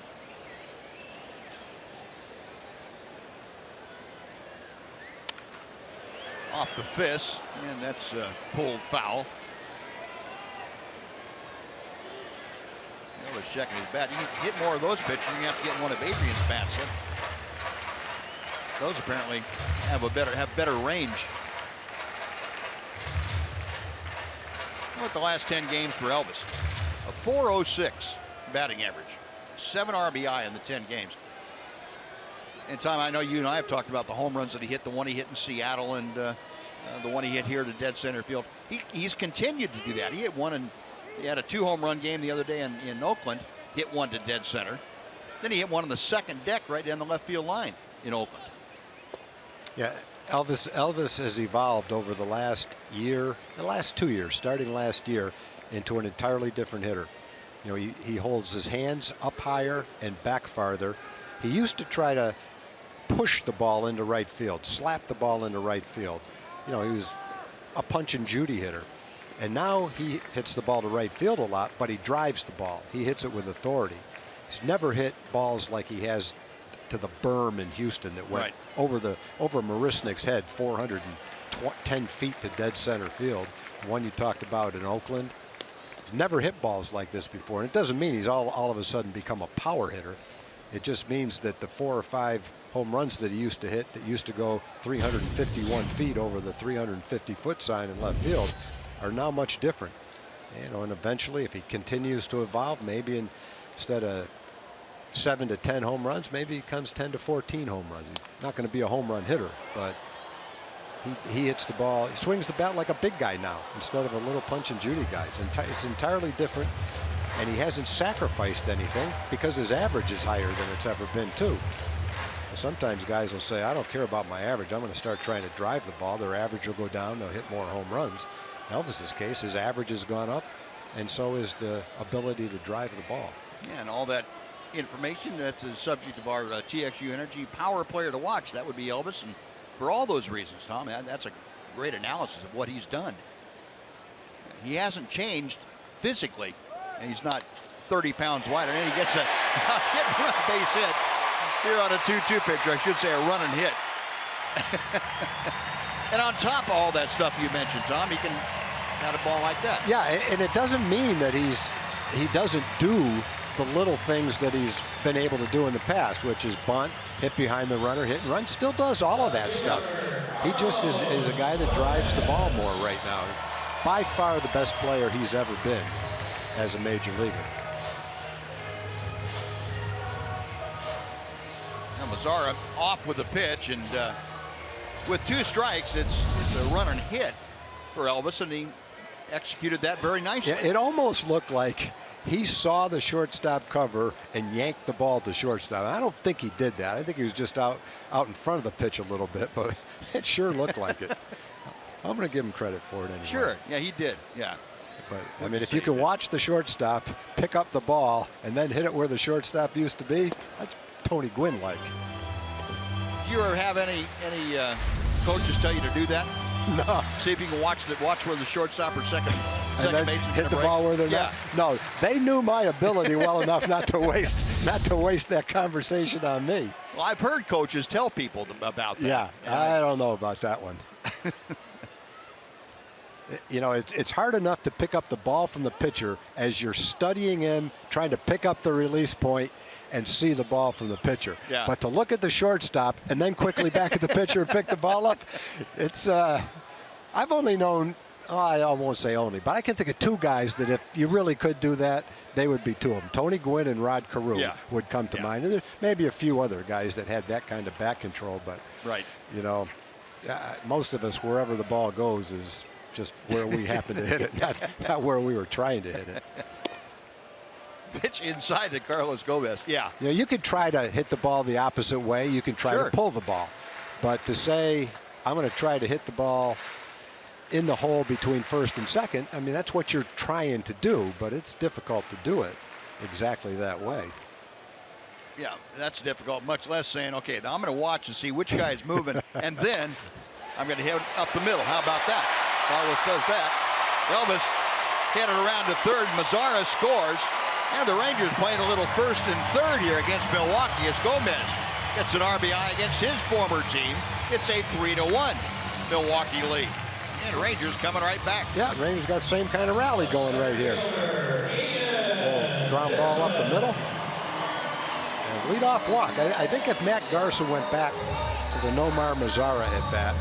Off the fist, and that's pulled foul. Elvis checking his bat. You can hit more of those pitches. You're gonna have to get one of Adrian's bats. Those apparently have better range. Look at the last 10 games for Elvis. A .406 batting average, 7 RBI in the 10 games. And Tom, I know you and I have talked about the home runs that he hit, the one he hit in Seattle and the one he hit here to dead center field. He's continued to do that. He hit one, and he had a 2 home run game the other day in Oakland, hit one to dead center. Then he hit one on the second deck right down the left field line in Oakland. Yeah, Elvis has evolved over the last 2 years, starting last year, into an entirely different hitter. You know, he holds his hands up higher and back farther. He used to try to push the ball into right field, slap the ball into right field. You know, he was a punch and Judy hitter. And now he hits the ball to right field a lot, but he drives the ball. He hits it with authority. He's never hit balls like he has to the berm in Houston that went over Marisnik's head, 410 feet to dead center field. The one you talked about in Oakland. He's never hit balls like this before. And it doesn't mean he's all of a sudden become a power hitter. It just means that the 4 or 5 home runs that he used to hit, that used to go 351 feet over the 350-foot sign in left field, are now much different. You know, and eventually, if he continues to evolve, maybe instead of 7 to 10 home runs, maybe he comes 10 to 14 home runs. He's not going to be a home run hitter, but he hits the ball. He swings the bat like a big guy now instead of a little punch and Judy guy. It's entirely different, and he hasn't sacrificed anything because his average is higher than it's ever been too. Sometimes guys will say, I don't care about my average. I'm going to start trying to drive the ball. Their average will go down. They'll hit more home runs. In Elvis's case, his average has gone up, and so is the ability to drive the ball. Yeah, and all that information, that's the subject of our TXU Energy Power Player to Watch. That would be Elvis, and for all those reasons, Tom, that's a great analysis of what he's done. He hasn't changed physically, and he's not 30 pounds lighter, and he gets a base hit here on a 2-2 pitch, or I should say a run and hit. And on top of all that stuff you mentioned, Tom, he can have a ball like that. Yeah, and it doesn't mean that he doesn't do the little things that he's been able to do in the past, which is bunt, hit behind the runner, hit and run. Still does all of that stuff. He just is a guy that drives the ball more right now. By far the best player he's ever been as a major leaguer. Now Mazara off with the pitch, and with 2 strikes, it's a run and hit for Elvis, and he executed that very nicely. Yeah, it almost looked like he saw the shortstop cover and yanked the ball to shortstop. I don't think he did that. I think he was just out in front of the pitch a little bit, but it sure looked like it. I'm going to give him credit for it anyway. Sure, yeah, he did, yeah. But, I mean, if you can watch the shortstop pick up the ball and then hit it where the shortstop used to be, that's Tony Gwynn-like. Do you ever have any coaches tell you to do that? No. See if you can watch where the shortstop or second base hit the ball where they're not. No, they knew my ability well enough not to waste that conversation on me. Well, I've heard coaches tell people about that. Yeah, I don't know about that one. You know, it's hard enough to pick up the ball from the pitcher as you're studying him, trying to pick up the release point and see the ball from the pitcher. Yeah. But to look at the shortstop and then quickly back at the pitcher and pick the ball up, it's I've only known, I won't say only, but I can think of 2 guys that if you really could do that, they would be 2 of them. Tony Gwynn and Rod Carew would come to mind. And there's maybe a few other guys that had that kind of back control, but you know, most of us, wherever the ball goes is just where we happen to hit it, not where we were trying to hit it. Pitch inside to Carlos Gomez. Yeah. You know, you could try to hit the ball the opposite way. You can try to pull the ball. But to say, I'm going to try to hit the ball in the hole between first and second, I mean, that's what you're trying to do, but it's difficult to do it exactly that way. Yeah, that's difficult, much less saying, okay, now I'm going to watch and see which guy's moving, and then I'm going to hit up the middle. How about that? Carlos does that. Elvis hit it around to third. Mazzara scores. And the Rangers playing a little first and third here against Milwaukee as Gomez gets an RBI against his former team. It's a 3-1 Milwaukee lead. And Rangers coming right back. Yeah, Rangers got the same kind of rally going right here. Ground ball up the middle. And leadoff walk. I think if Matt Garza went back to the Nomar Mazzara at bat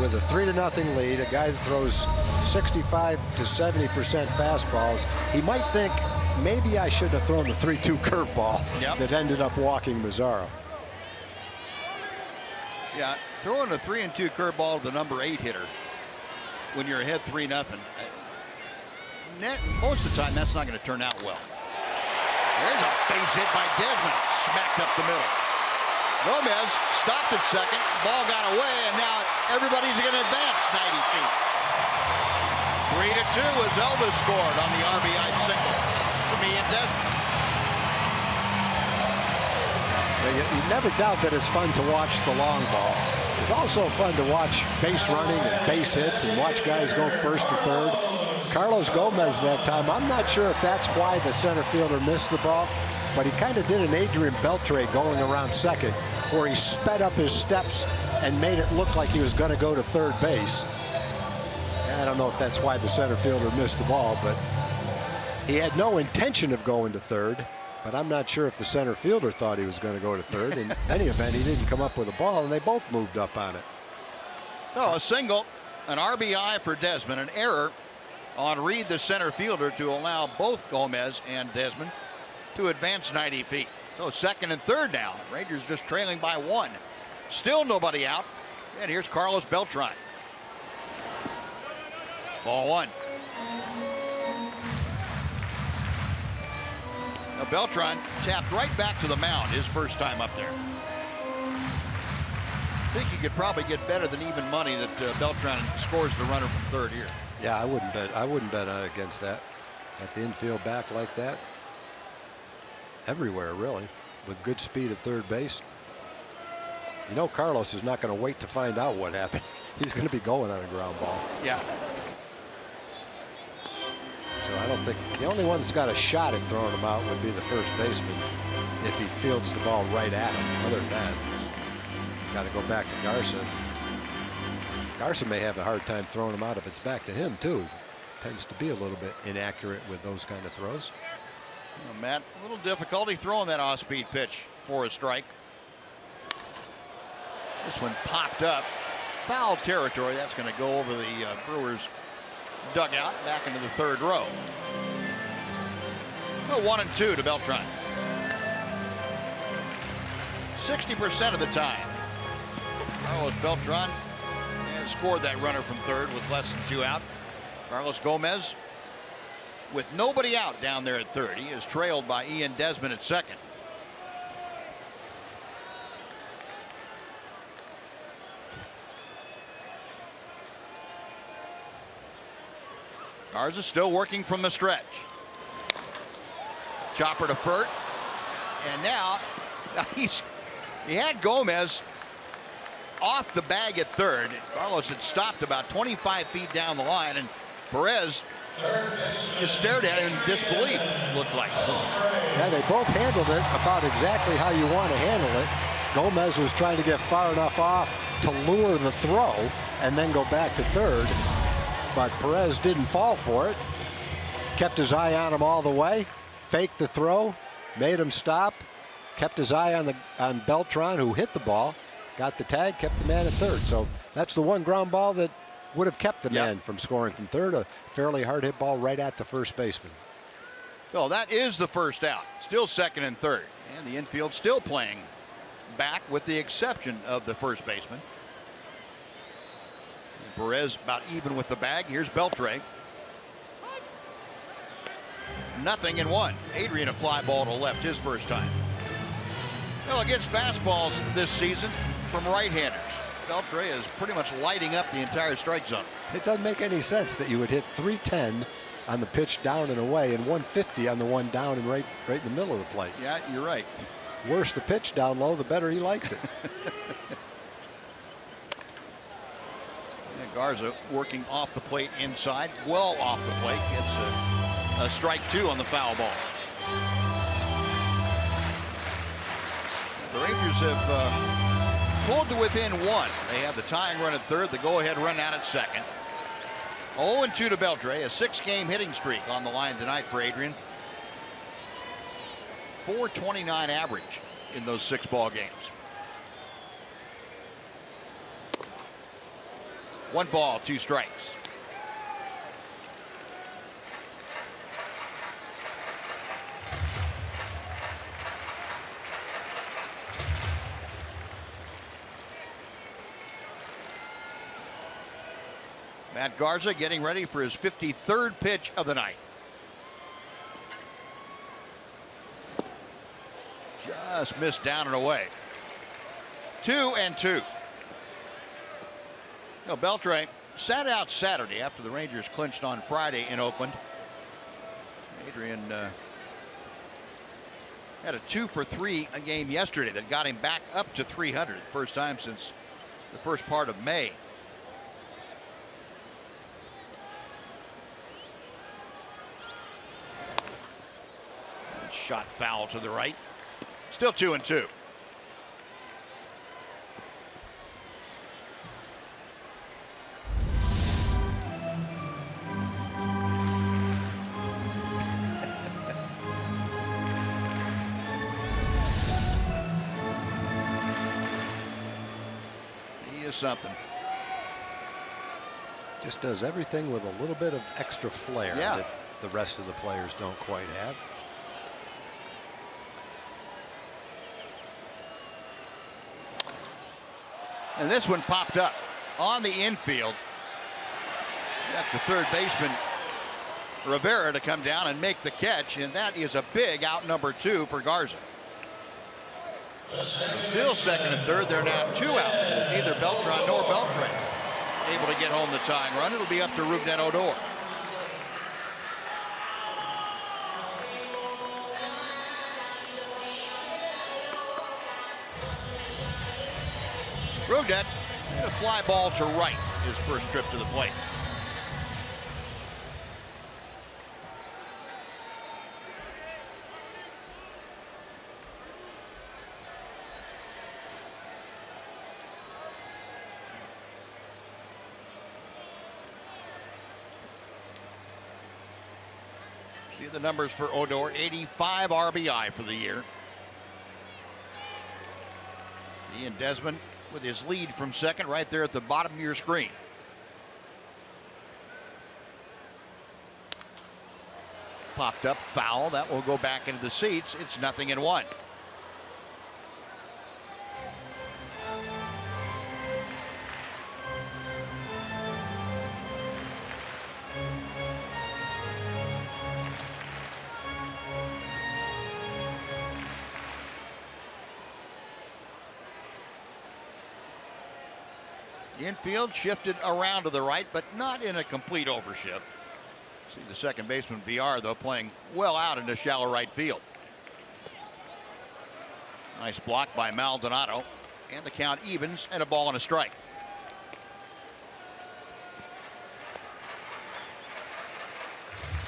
with a 3-0 lead, a guy that throws 65 to 70% fastballs, he might think, maybe I should have thrown the 3-2 curveball that ended up walking Mazzara. Yeah, throwing a 3-2 curveball to the number 8 hitter when you're ahead 3-0. Most of the time, that's not going to turn out well. There's a base hit by Desmond, smacked up the middle. Gomez stopped at second, ball got away, and now everybody's going to advance 90 feet. 3-2 as Elvis scored on the RBI single. Me and Desmond. You never doubt that it's fun to watch the long ball. It's also fun to watch base running and base hits and watch guys go first to third. Carlos Gomez that time, I'm not sure if that's why the center fielder missed the ball, but he kind of did an Adrian Beltre going around second, where he sped up his steps and made it look like he was going to go to third base. I don't know if that's why the center fielder missed the ball, but he had no intention of going to third, but I'm not sure if the center fielder thought he was going to go to third. In any event, he didn't come up with a ball, and they both moved up on it. No, a single, an RBI for Desmond, an error on Reed, the center fielder, to allow both Gomez and Desmond to advance 90 feet. So second and third now. Rangers just trailing by 1. Still nobody out. And here's Carlos Beltran. Ball 1. Now Beltran tapped right back to the mound his first time up there. I think you could probably get better than even money that Beltran scores the runner from third here. Yeah, I wouldn't bet against that. At the infield back like that. Everywhere, really, with good speed at third base. You know, Carlos is not going to wait to find out what happened. He's going to be going on a ground ball. Yeah. So I don't think the only one that's got a shot at throwing him out would be the first baseman if he fields the ball right at him. Other than that, got to go back to Garza. Garza may have a hard time throwing him out if it's back to him too. Tends to be a little bit inaccurate with those kind of throws. Well, Matt, a little difficulty throwing that off-speed pitch for a strike. This one popped up. Foul territory. That's going to go over the Brewers dugout back into the third row. Oh, 1-2 to Beltran. 60% of the time, Carlos Beltran has scored that runner from third with less than 2 out. Carlos Gomez, with nobody out down there at third, he is trailed by Ian Desmond at second. Garza still working from the stretch. Chopper to Furt. And now he had Gomez off the bag at third. Carlos had stopped about 25 feet down the line, and Perez just stared at him in disbelief, looked like. Yeah, they both handled it about exactly how you want to handle it. Gomez was trying to get far enough off to lure the throw and then go back to third. but Perez didn't fall for it. Kept his eye on him all the way, faked the throw, made him stop, kept his eye on Beltran, who hit the ball, got the tag, kept the man at third. So that's the one ground ball that would have kept the man from scoring from third. A fairly hard hit ball right at the first baseman. Well, that is the first out. Still second and third. And the infield still playing back with the exception of the first baseman. Perez about even with the bag. Here's Beltre. 0-1. Adrian a fly ball to left his first time. Well, against fastballs this season from right-handers, Beltre is pretty much lighting up the entire strike zone. It doesn't make any sense that you would hit 310 on the pitch down and away and 150 on the one down and right in the middle of the plate. Yeah, you're right. Worse the pitch down low, the better he likes it. Garza working off the plate inside, well off the plate, gets a strike 2 on the foul ball. The Rangers have pulled to within 1. They have the tying run at third, the go-ahead run out at second. 0-2 to Beltre, a 6-game hitting streak on the line tonight for Adrian. .429 average in those 6 ball games. 1 ball, 2 strikes. Matt Garza getting ready for his 53rd pitch of the night. Just missed down and away. 2-2. No, Beltre sat out Saturday after the Rangers clinched on Friday in Oakland. Adrian had a 2-for-3 a game yesterday that got him back up to 300, first time since the first part of May. Shot foul to the right. Still 2-2. He is something. Just does everything with a little bit of extra flair that the rest of the players don't quite have. And this one popped up on the infield. Got the third baseman Rivera to come down and make the catch, and that is a big out number 2 for Garza. Still second and third. They're now 2 outs. Neither Beltran nor Beltre able to get home the tying run. It'll be up to Rougned Odor. Rougned hit a fly ball to right his first trip to the plate. See the numbers for Odor, 85 RBI for the year. Ian Desmond with his lead from second right there at the bottom of your screen. Popped up, foul. That will go back into the seats. It's 0-1. Infield shifted around to the right, but not in a complete overshift. See the second baseman VR though playing well out into shallow right field. Nice block by Maldonado, and the count evens and a ball and a strike.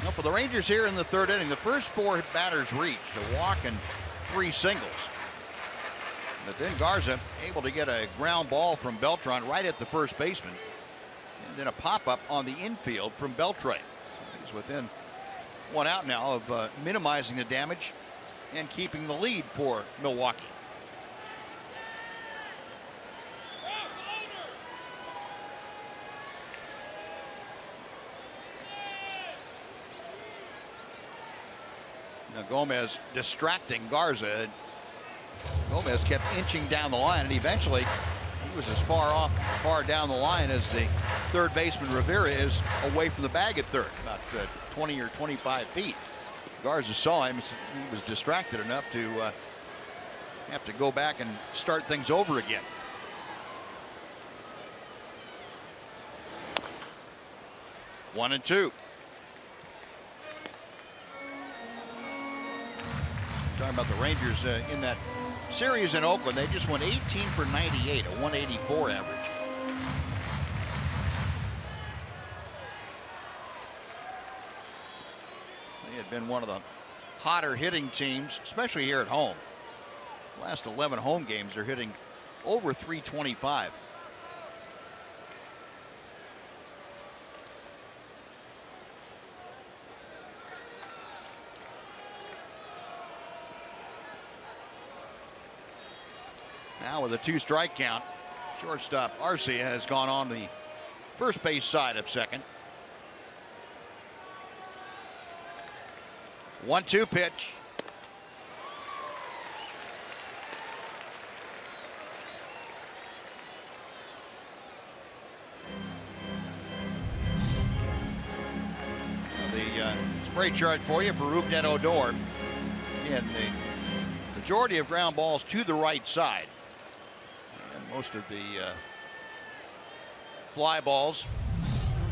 Now for the Rangers here in the third inning, the first 4 batters reached, a walk and 3 singles. But then Garza able to get a ground ball from Beltran right at the first baseman. And then a pop-up on the infield from Beltre. So he's within 1 out now of minimizing the damage and keeping the lead for Milwaukee. Now Gomez distracting Garza. Gomez kept inching down the line, and eventually he was as far down the line as the third baseman Rivera is away from the bag at third, about 20 or 25 feet. Garza saw him. He was distracted enough to have to go back and start things over again. One and two. Talking about the Rangers in that series in Oakland, they just went 18 for 98, a 184 average. They had been one of the hotter hitting teams, especially here at home. The last 11 home games, they're hitting over 325. Now with a 2-strike count, shortstop Arcia has gone on the first base side of second. 1-2 pitch. The spray chart for you for Rougned Odor. Again, the majority of ground balls to the right side. Most of the fly balls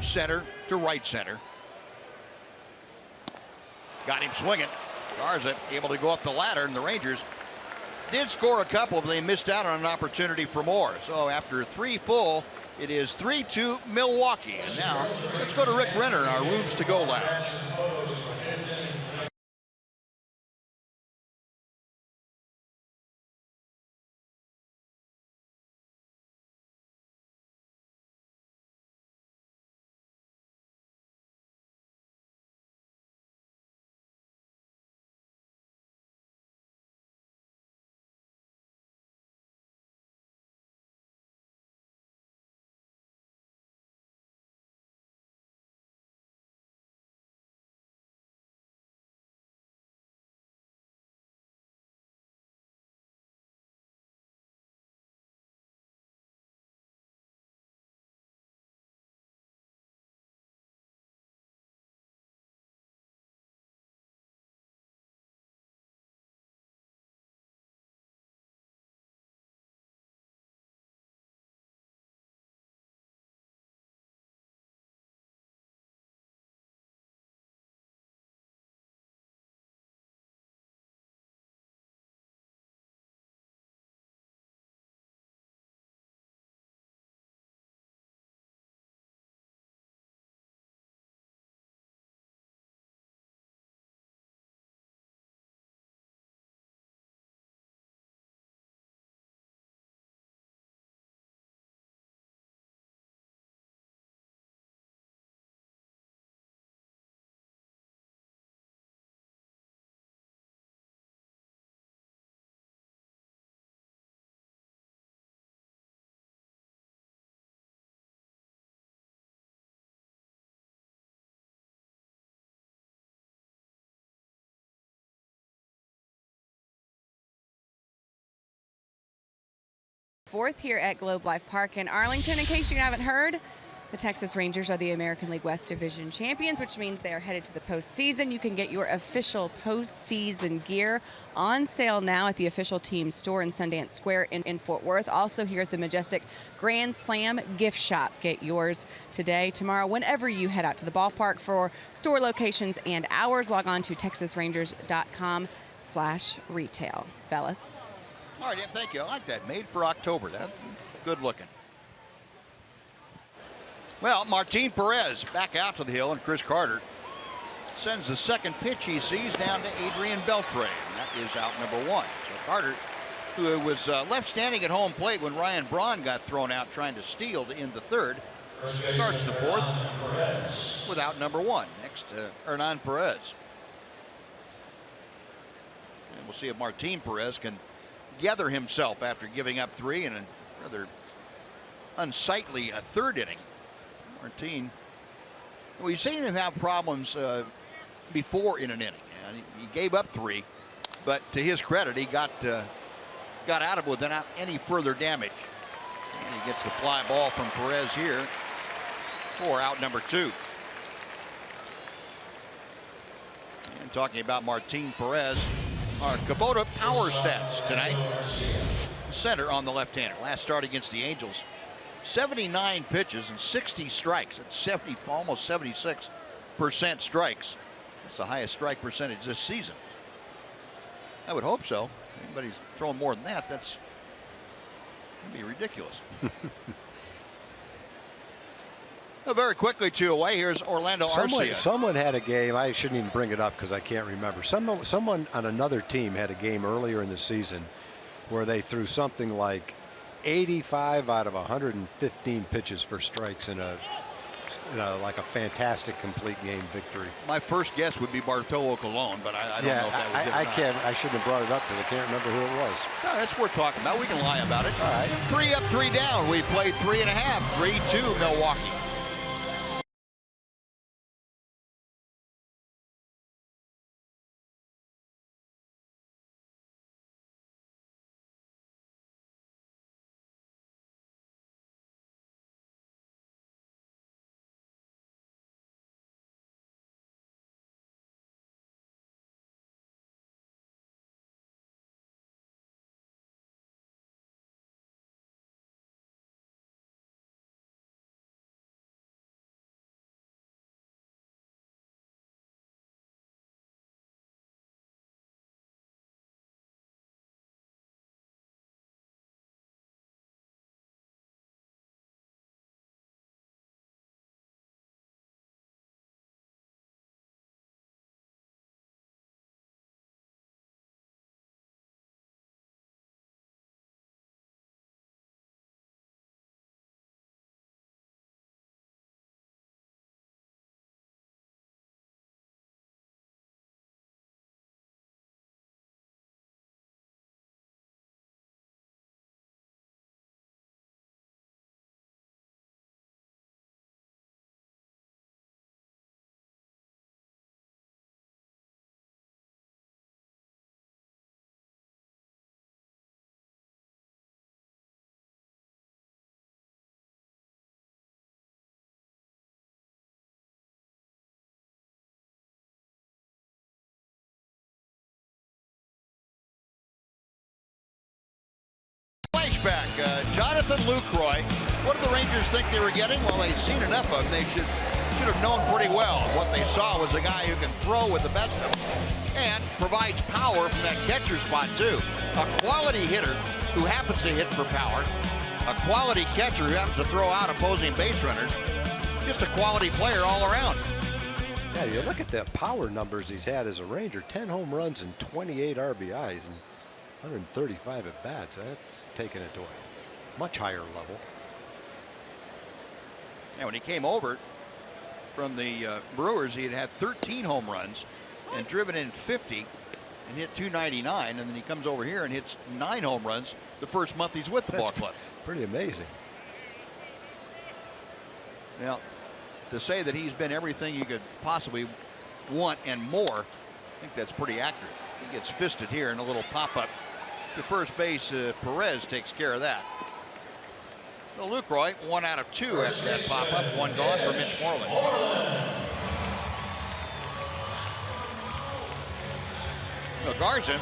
center to right center. Got him swinging. Garza able to go up the ladder, and the Rangers did score a couple, but they missed out on an opportunity for more. So after 3 full, it is 3-2 Milwaukee. And now let's go to Rick Renner in our Rooms to Go lounge. Fourth here at Globe Life Park in Arlington. In case you haven't heard, the Texas Rangers are the American League West Division champions, which means they are headed to the postseason. You can get your official postseason gear on sale now at the official team store in Sundance Square in Fort Worth. Also here at the majestic Grand Slam gift shop. Get yours today, tomorrow, whenever you head out to the ballpark. For store locations and hours, log on to texasrangers.com/retail. Fellas. All right, yeah, thank you. I like that. Made for October. That's good looking. Well, Martin Perez back out to the hill, and Chris Carter sends the second pitch he sees down to Adrian Beltre. And that is out number 1. So Carter, who was left standing at home plate when Ryan Braun got thrown out trying to steal in the third starts the fourth without number 1. Next, Hernan Perez. And we'll see if Martin Perez can gather himself after giving up 3 in a rather unsightly third inning. Martin, we've seen him have problems before in an inning. And he gave up 3, but to his credit, he got out of it without any further damage. And he gets the fly ball from Perez here for out number 2. And talking about Martin Perez, our Kubota power stats tonight. Center on the left-hander. Last start against the Angels, 79 pitches and 60 strikes. That's almost 76% strikes. That's the highest strike percentage this season. I would hope so. Anybody's throwing more than that, that'd be ridiculous. Very quickly, 2 away. Here's Orlando Arcia. Someone had a game. I shouldn't even bring it up because I can't remember. Someone on another team had a game earlier in the season where they threw something like 85 out of 115 pitches for strikes in like a fantastic complete game victory. My first guess would be Bartolo Colon, but I don't know if that was I shouldn't have brought it up because I can't remember who it was. No, that's worth talking about. We can lie about it. All right. 3 up, 3 down. We played 3.5. 3-2 Milwaukee. Flashback, Jonathan Lucroy. What did the Rangers think they were getting? Well, they'd seen enough of him. They should have known pretty well. What they saw was a guy who can throw with the best of them and provides power from that catcher spot, too. A quality hitter who happens to hit for power. A quality catcher who happens to throw out opposing base runners. Just a quality player all around. Yeah, you look at the power numbers he's had as a Ranger. 10 home runs and 28 RBIs and 135 at bats. That's taking it to a much higher level. And when he came over from the Brewers, he had 13 home runs and driven in 50 and hit 299. And then he comes over here and hits 9 home runs the first month he's with the ball club. Pretty amazing. Now, to say that he's been everything you could possibly want and more, I think that's pretty accurate. He gets fisted here in a little pop-up to first base. Perez takes care of that. So Lucroy, 1 out of 2 after that pop-up, 1 gone for Mitch Moreland. So Garza,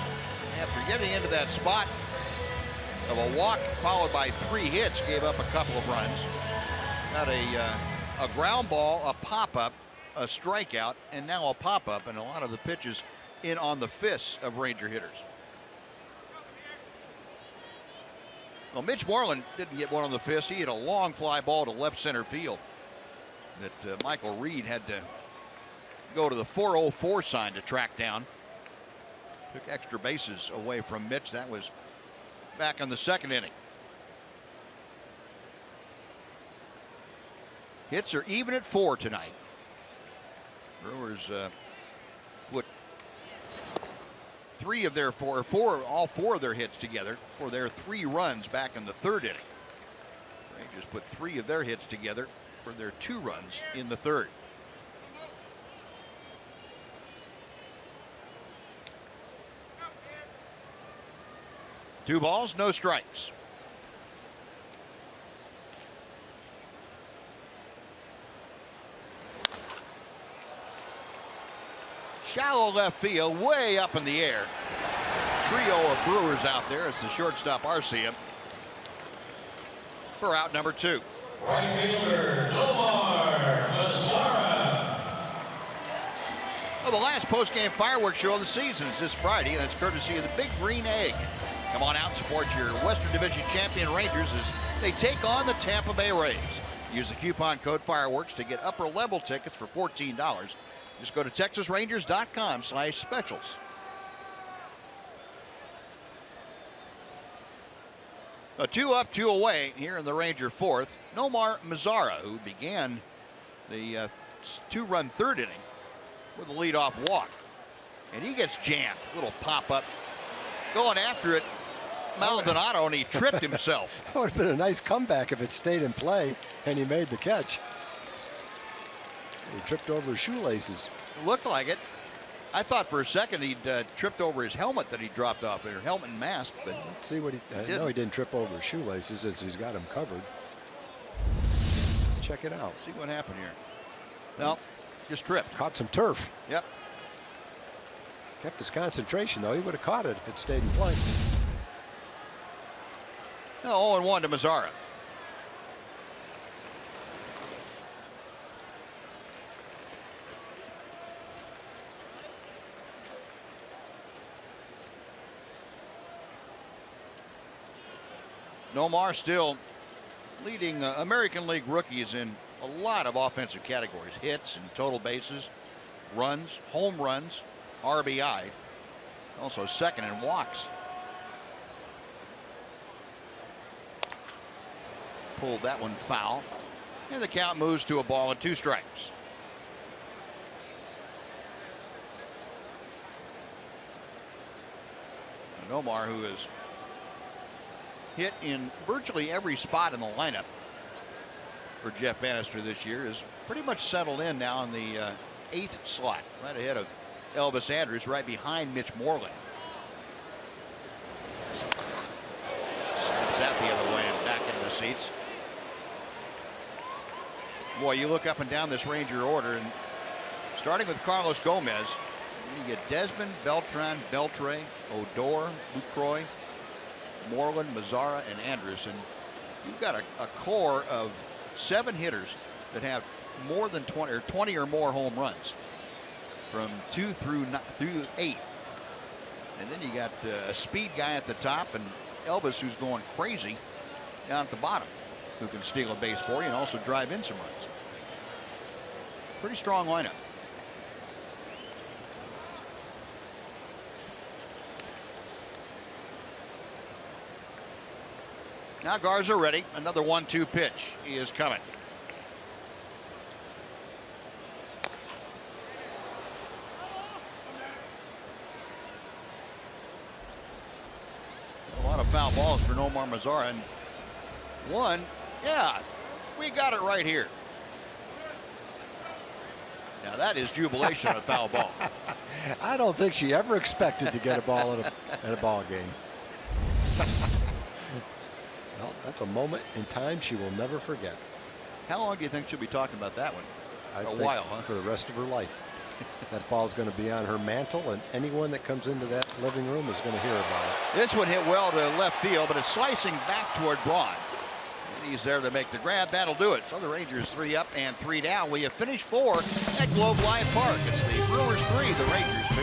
after getting into that spot of a walk followed by 3 hits, gave up a couple of runs. Got a ground ball, a pop-up, a strikeout, and now a pop-up, and a lot of the pitches in on the fists of Ranger hitters. Well, Mitch Moreland didn't get one on the fist. He hit a long fly ball to left center field that Michael Reed had to go to the 404 sign to track down. Took extra bases away from Mitch. That was back in the 2nd inning. Hits are even at 4 tonight. Brewers put all four of their hits together for their 3 runs back in the 3rd inning. Rangers put 3 of their hits together for their 2 runs in the 3rd. Two balls, no strikes. Shallow left field, way up in the air. Trio of Brewers out there as the shortstop Arcia for out number 2. Right fielder, Nomar Mazara. Well, the last post-game fireworks show of the season is this Friday, and that's courtesy of the Big Green Egg. Come on out and support your Western Division champion Rangers as they take on the Tampa Bay Rays. Use the coupon code FIREWORKS to get upper level tickets for $14. Just go to TexasRangers.com/specials. A 2 up, 2 away here in the Ranger 4th. Nomar Mazara, who began the 2-run 3rd inning with a leadoff walk. And he gets jammed. A little pop-up. Going after it, Maldonado, and he tripped himself. That would have been a nice comeback if it stayed in play and he made the catch. He tripped over his shoelaces. Looked like it. I thought for a second he'd tripped over his helmet that he dropped off, or helmet and mask. But let's see what I know he didn't trip over his shoelaces since he's got him covered. Let's check it out. See what happened here. No, just tripped. Caught some turf. Yep. Kept his concentration though. He would have caught it if it stayed in play. No, 0-1 to Mazara. Nomar still leading American League rookies in a lot of offensive categories. Hits and total bases, runs, home runs, RBI. Also 2nd in walks. Pulled that one foul. And the count moves to a ball and 2 strikes. And Nomar, who is hit in virtually every spot in the lineup for Jeff Bannister this year, is pretty much settled in now in the 8th slot, right ahead of Elvis Andrus, right behind Mitch Moreland. Snaps that the other way and back into the seats. Boy, you look up and down this Ranger order, and starting with Carlos Gomez, you get Desmond, Beltran, Beltre, Odor, Lucroy, Moreland, Mazara, and Andrus. You've got a core of 7 hitters that have more than 20 or more home runs from 2 through 8. And then you got a speed guy at the top and Elvis, who's going crazy down at the bottom, who can steal a base for you and also drive in some runs. Pretty strong lineup. Now Garza ready. Another 1-2 pitch. He is coming. A lot of foul balls for Nomar Mazara. And one, yeah, we got it right here. Now that is jubilation on a foul ball. I don't think she ever expected to get a ball at a ball game. Well, that's a moment in time she will never forget. How long do you think she'll be talking about that one? A while, huh? For the rest of her life. That ball's going to be on her mantle, and anyone that comes into that living room is going to hear about it. This one hit well to left field, but it's slicing back toward Braun. And he's there to make the grab. That'll do it. So the Rangers 3 up and 3 down. We have finished 4 at Globe Life Park. It's the Brewers 3, the Rangers 2.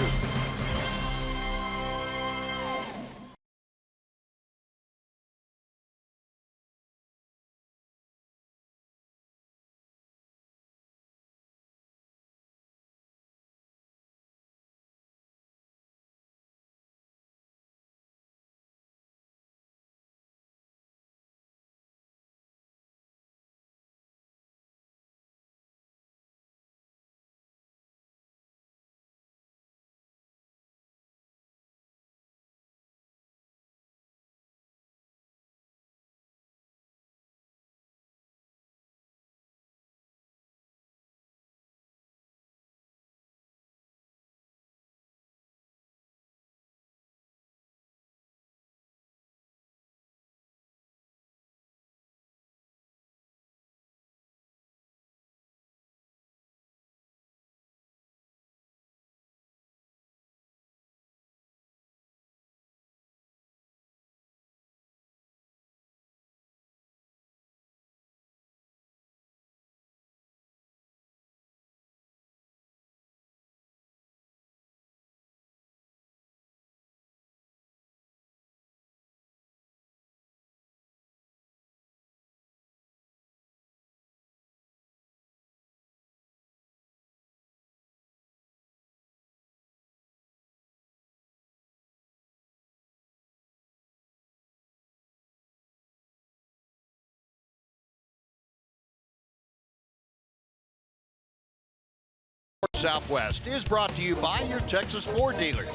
Southwest is brought to you by your Texas Ford dealers.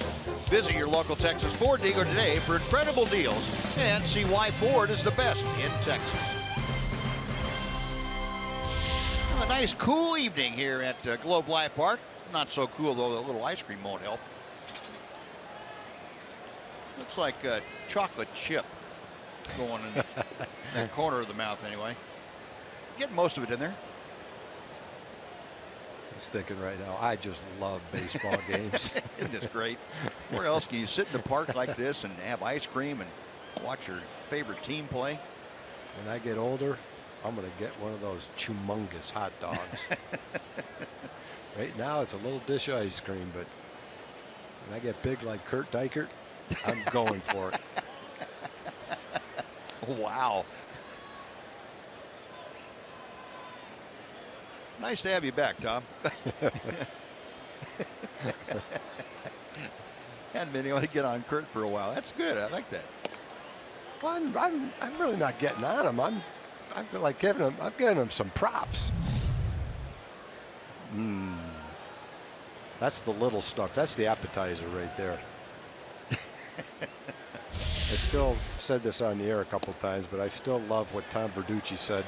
Visit your local Texas Ford dealer today for incredible deals and see why Ford is the best in Texas. A nice cool evening here at Globe Life Park. Not so cool though, the little ice cream won't help. Looks like a chocolate chip going in that corner of the mouth anyway. Getting most of it in there. He's thinking right now, I just love baseball games. Isn't this great? Where else can you sit in the park like this and have ice cream and watch your favorite team play? When I get older, I'm going to get one of those humongous hot dogs. Right now, it's a little dish of ice cream, but when I get big like Kurt Dykert, I'm going for it. Wow. Nice to have you back, Tom. Hadn't been able to get on Kurt for a while. That's good. I like that. Well, I'm really not getting on him. I feel like giving him. I'm giving him some props. That's the little stuff. That's the appetizer right there. I still said this on the air a couple times, but I still love what Tom Verducci said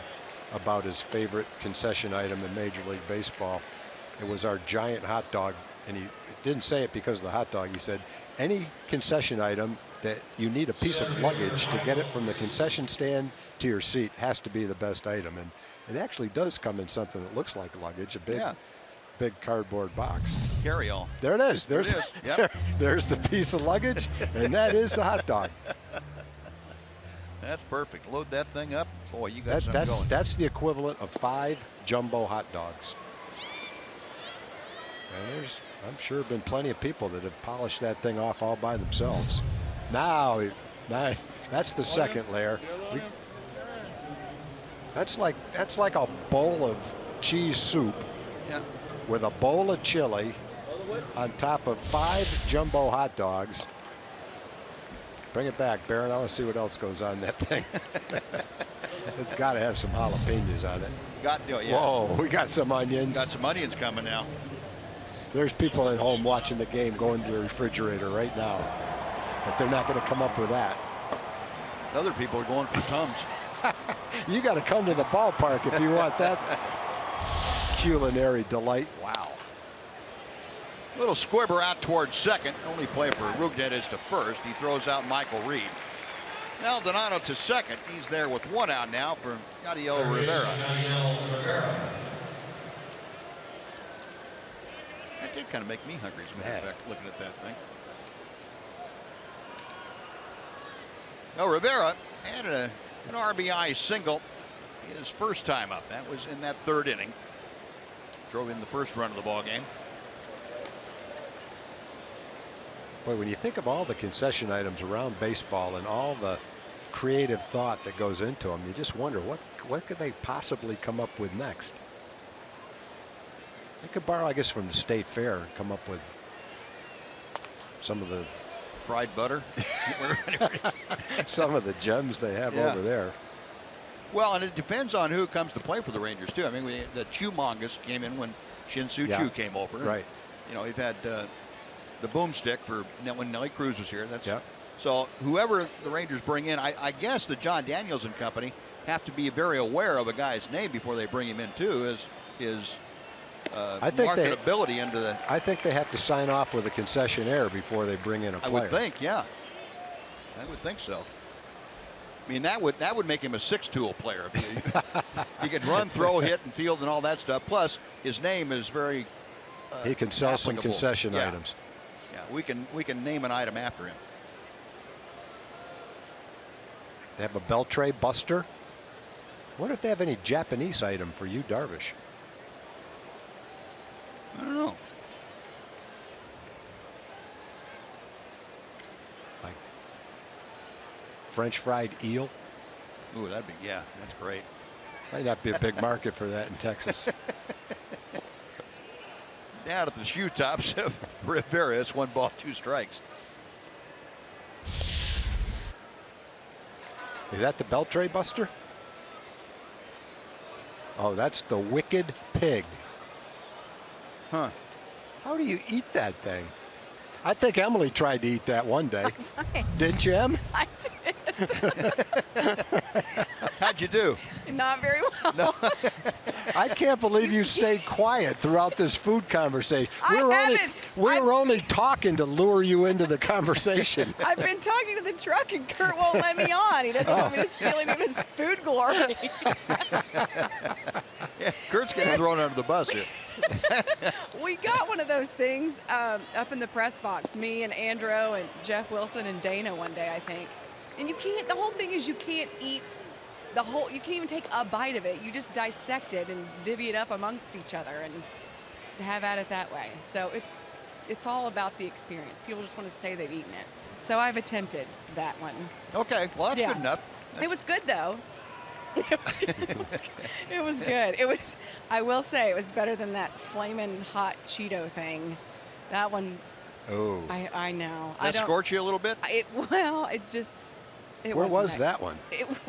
about his favorite concession item in Major League Baseball. It was our giant hot dog, and he didn't say it because of the hot dog. He said any concession item that you need a piece of luggage to get it from the concession stand to your seat has to be the best item. And it actually does come in something that looks like luggage, a big cardboard box. Carry all. There it is. There's it is. Yep. There's the piece of luggage, and that is the hot dog. That's perfect. Load that thing up. Boy, you got something going. That's the equivalent of 5 jumbo hot dogs. And there's, I'm sure, been plenty of people that have polished that thing off all by themselves. Now that's the second layer. That's like a bowl of cheese soup with a bowl of chili on top of 5 jumbo hot dogs. Bring it back, Barron. I want to see what else goes on that thing. It's got to have some jalapenos on it. Whoa, we got some onions. Got some onions coming now. There's people at home watching the game going to the refrigerator right now, but they're not going to come up with that. Other people are going for Tums. You got to come to the ballpark if you want that culinary delight. Wow. Little squibber out towards second. Only play for Rugdedes to first. He throws out Michael Reed. Maldonado to second. He's there with 1 out now for Yadiel Rivera. That did kind of make me hungry, as a matter of fact, looking at that thing. No, Rivera had an RBI single his first time up. That was in that 3rd inning. Drove in the first run of the ball game. Boy, when you think of all the concession items around baseball and all the creative thought that goes into them, you just wonder what could they possibly come up with next. They could borrow, I guess, from the state fair and come up with some of the fried butter. Some of the gems they have over there. Well, and it depends on who comes to play for the Rangers too. I mean, the Chumongous came in when Shin-Soo Choo came over. Right. You know, we've had the boomstick for when Nelly Cruz was here. That's so whoever the Rangers bring in, I guess the John Daniels and company have to be very aware of a guy's name before they bring him in too. Is marketability into the. I think they have to sign off with a concessionaire before they bring in a player. I would think, yeah. I would think so. I mean, that would make him a 6-tool player. He can run, throw, hit, and field, and all that stuff. Plus, his name is very. He can sell some applicable. concession items. Yeah, we can name an item after him. They have a Beltray Buster. I wonder if they have any Japanese item for you, Darvish. I don't know. Like French fried eel. Ooh, that'd be, that's great. Might not be a big market for that in Texas. Down at the shoe tops of Rivera, it's 1 ball, 2 strikes. Is that the Beltray Buster? Oh, that's the Wicked Pig. Huh. How do you eat that thing? I think Emily tried to eat that one day. Didn't you, Em? I did. How'd you do? Not very well. No. I can't believe you stayed quiet throughout this food conversation. I haven't. We were only talking to lure you into the conversation. I've been talking to the truck, and Kurt won't let me on. He doesn't want me to steal any of his food glory. Yeah, Kurt's getting thrown under the bus here. We got one of those things up in the press box, me and Andrew and Jeff Wilson and Dana one day, I think. And you can't, the whole thing is you can't eat you can't even take a bite of it. You just dissect it and divvy it up amongst each other and have at it that way. So it's all about the experience. People just want to say they've eaten it. So I've attempted that one. Okay, well, that's good enough. It was good, though. It was good. It was, I will say, it was better than that flamin' hot Cheeto thing. That one, oh, I know. That scorch you a little bit? Where was that one?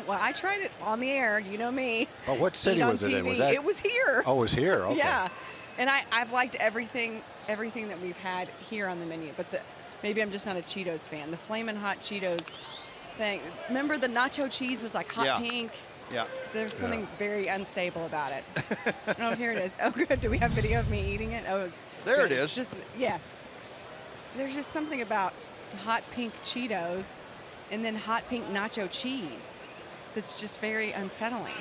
Well, I tried it on the air. You know me. Oh, what city was it in? Was that? It was here. Oh, it was here. Okay. Yeah, and I've liked everything that we've had here on the menu. But maybe I'm just not a Cheetos fan. The flamin' hot Cheetos thing. Remember the nacho cheese was like hot pink. Yeah. There's something very unstable about it. Oh, here it is. Oh, good. Do we have video of me eating it? Oh, there good. it is. It's just, yes. There's just something about hot pink Cheetos and then hot pink nacho cheese that's just very unsettling.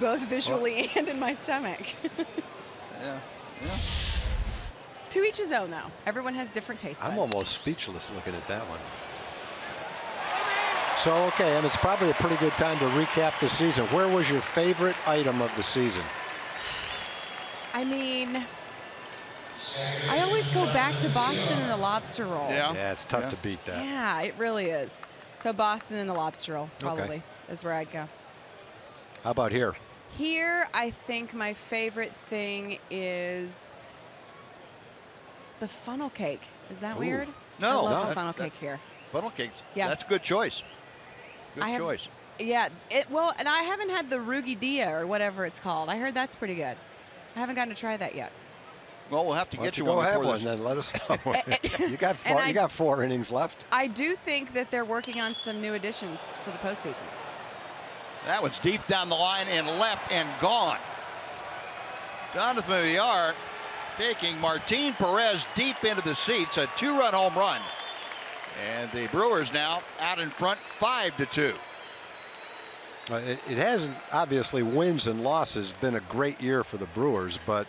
Both visually and in my stomach. Yeah. To each his own, though. Everyone has different taste buds. I'm almost speechless looking at that one. So, okay, and it's probably a pretty good time to recap the season. Where was your favorite item of the season? I mean, I always go back to Boston and the lobster roll. Yeah, it's tough to beat that. Yeah, it really is. So Boston and the lobster roll probably is where I'd go. How about here? Here, I think my favorite thing is the funnel cake. Is that weird? No. I love the funnel cake here. Funnel cakes. Yeah. That's a good choice. Good choice. Yeah. Well, and I haven't had the Rugidia or whatever it's called. I heard that's pretty good. I haven't gotten to try that yet. Well, we'll have to get you one before before this. then let us know. You got 4 innings left. I do think that they're working on some new additions for the postseason. That one's deep down the line and left and gone. Jonathan Villar taking Martin Perez deep into the seats, a 2-run home run. And the Brewers now out in front 5-2. It hasn't, obviously, wins and losses been a great year for the Brewers, but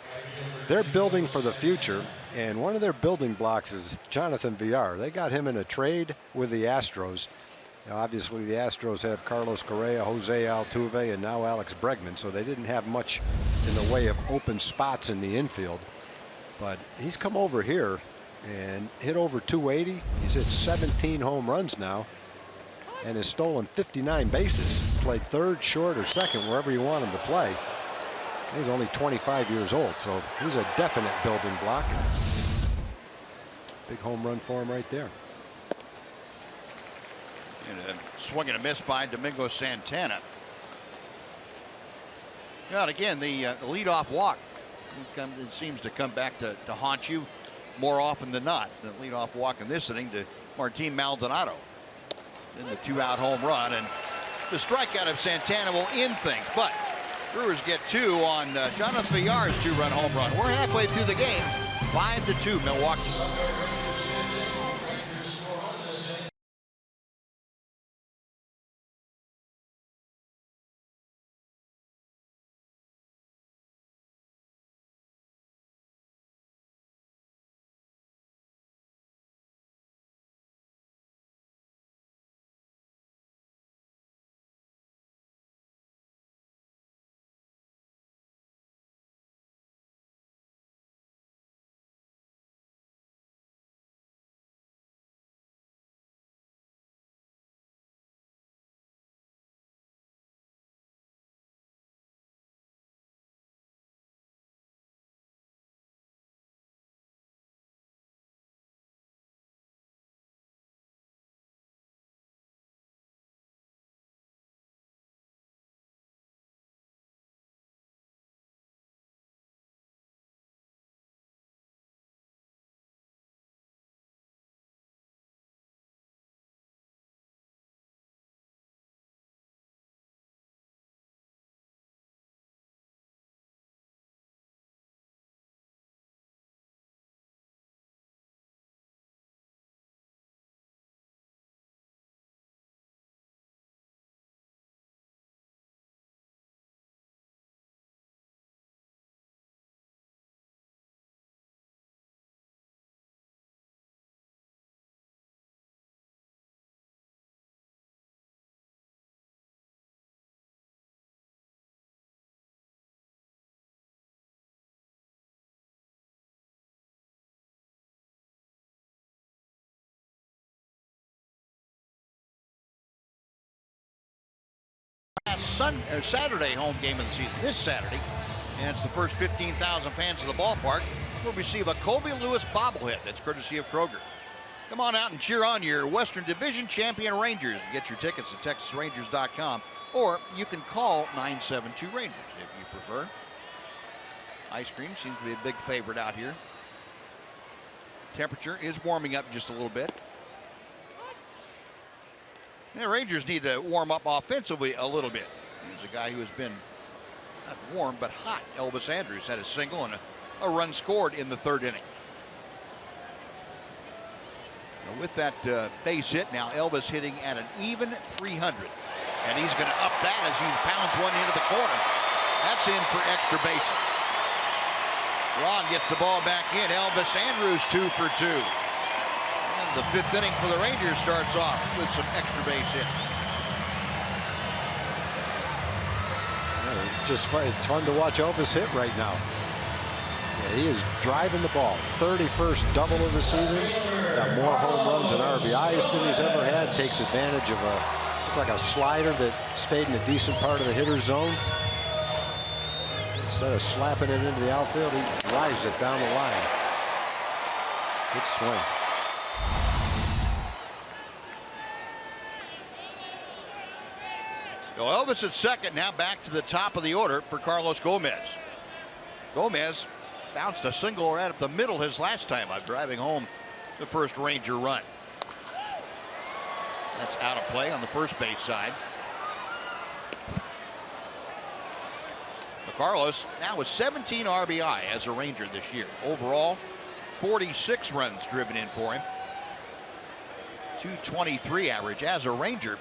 they're building for the future, and one of their building blocks is Jonathan Villar. They got him in a trade with the Astros. Now, obviously, the Astros have Carlos Correa, Jose Altuve, and now Alex Bregman, so they didn't have much in the way of open spots in the infield. But he's come over here and hit over 280. He's hit 17 home runs now and has stolen 59 bases. Played third, short, or second, wherever you want him to play. He's only 25 years old, so he's a definite building block. Big home run for him right there. And a swing and a miss by Domingo Santana. Yeah, and again, the leadoff walk it seems to come back to haunt you more often than not. The leadoff walk in this inning to Martin Maldonado. Then the 2-out home run, and the strikeout of Santana will end things. But Brewers get 2 on Jonathan Villar's 2-run home run. We're halfway through the game, 5-2 Milwaukee. Saturday home game of the season, this Saturday, and it's the first 15,000 fans of the ballpark will receive a Kobe Lewis bobblehead. That's courtesy of Kroger. Come on out and cheer on your Western Division champion Rangers. Get your tickets at TexasRangers.com, or you can call 972 Rangers if you prefer. Ice cream seems to be a big favorite out here. Temperature is warming up just a little bit. The Rangers need to warm up offensively a little bit. He's a guy who has been not warm but hot. Elvis Andrus had a single and a run scored in the third inning. Now with that base hit, now Elvis hitting at an even 300. And he's going to up that as he pounds one into the corner. That's in for extra bases. Ron gets the ball back in. Elvis Andrus 2 for 2. And the fifth inning for the Rangers starts off with some extra base hits. Just fun. It's fun to watch Elvis hit right now. Yeah, he is driving the ball. 31st double of the season. Got more home runs and RBIs than he's ever had. Takes advantage of like a slider that stayed in a decent part of the hitter's zone. Instead of slapping it into the outfield, he drives it down the line. Good swing. So Elvis at second, now back to the top of the order for Carlos Gomez. Gomez bounced a single right up the middle his last time out, driving home the first Ranger run. That's out of play on the first base side. Carlos now with 17 RBI as a Ranger this year. Overall, 46 runs driven in for him. 223 average as a Ranger.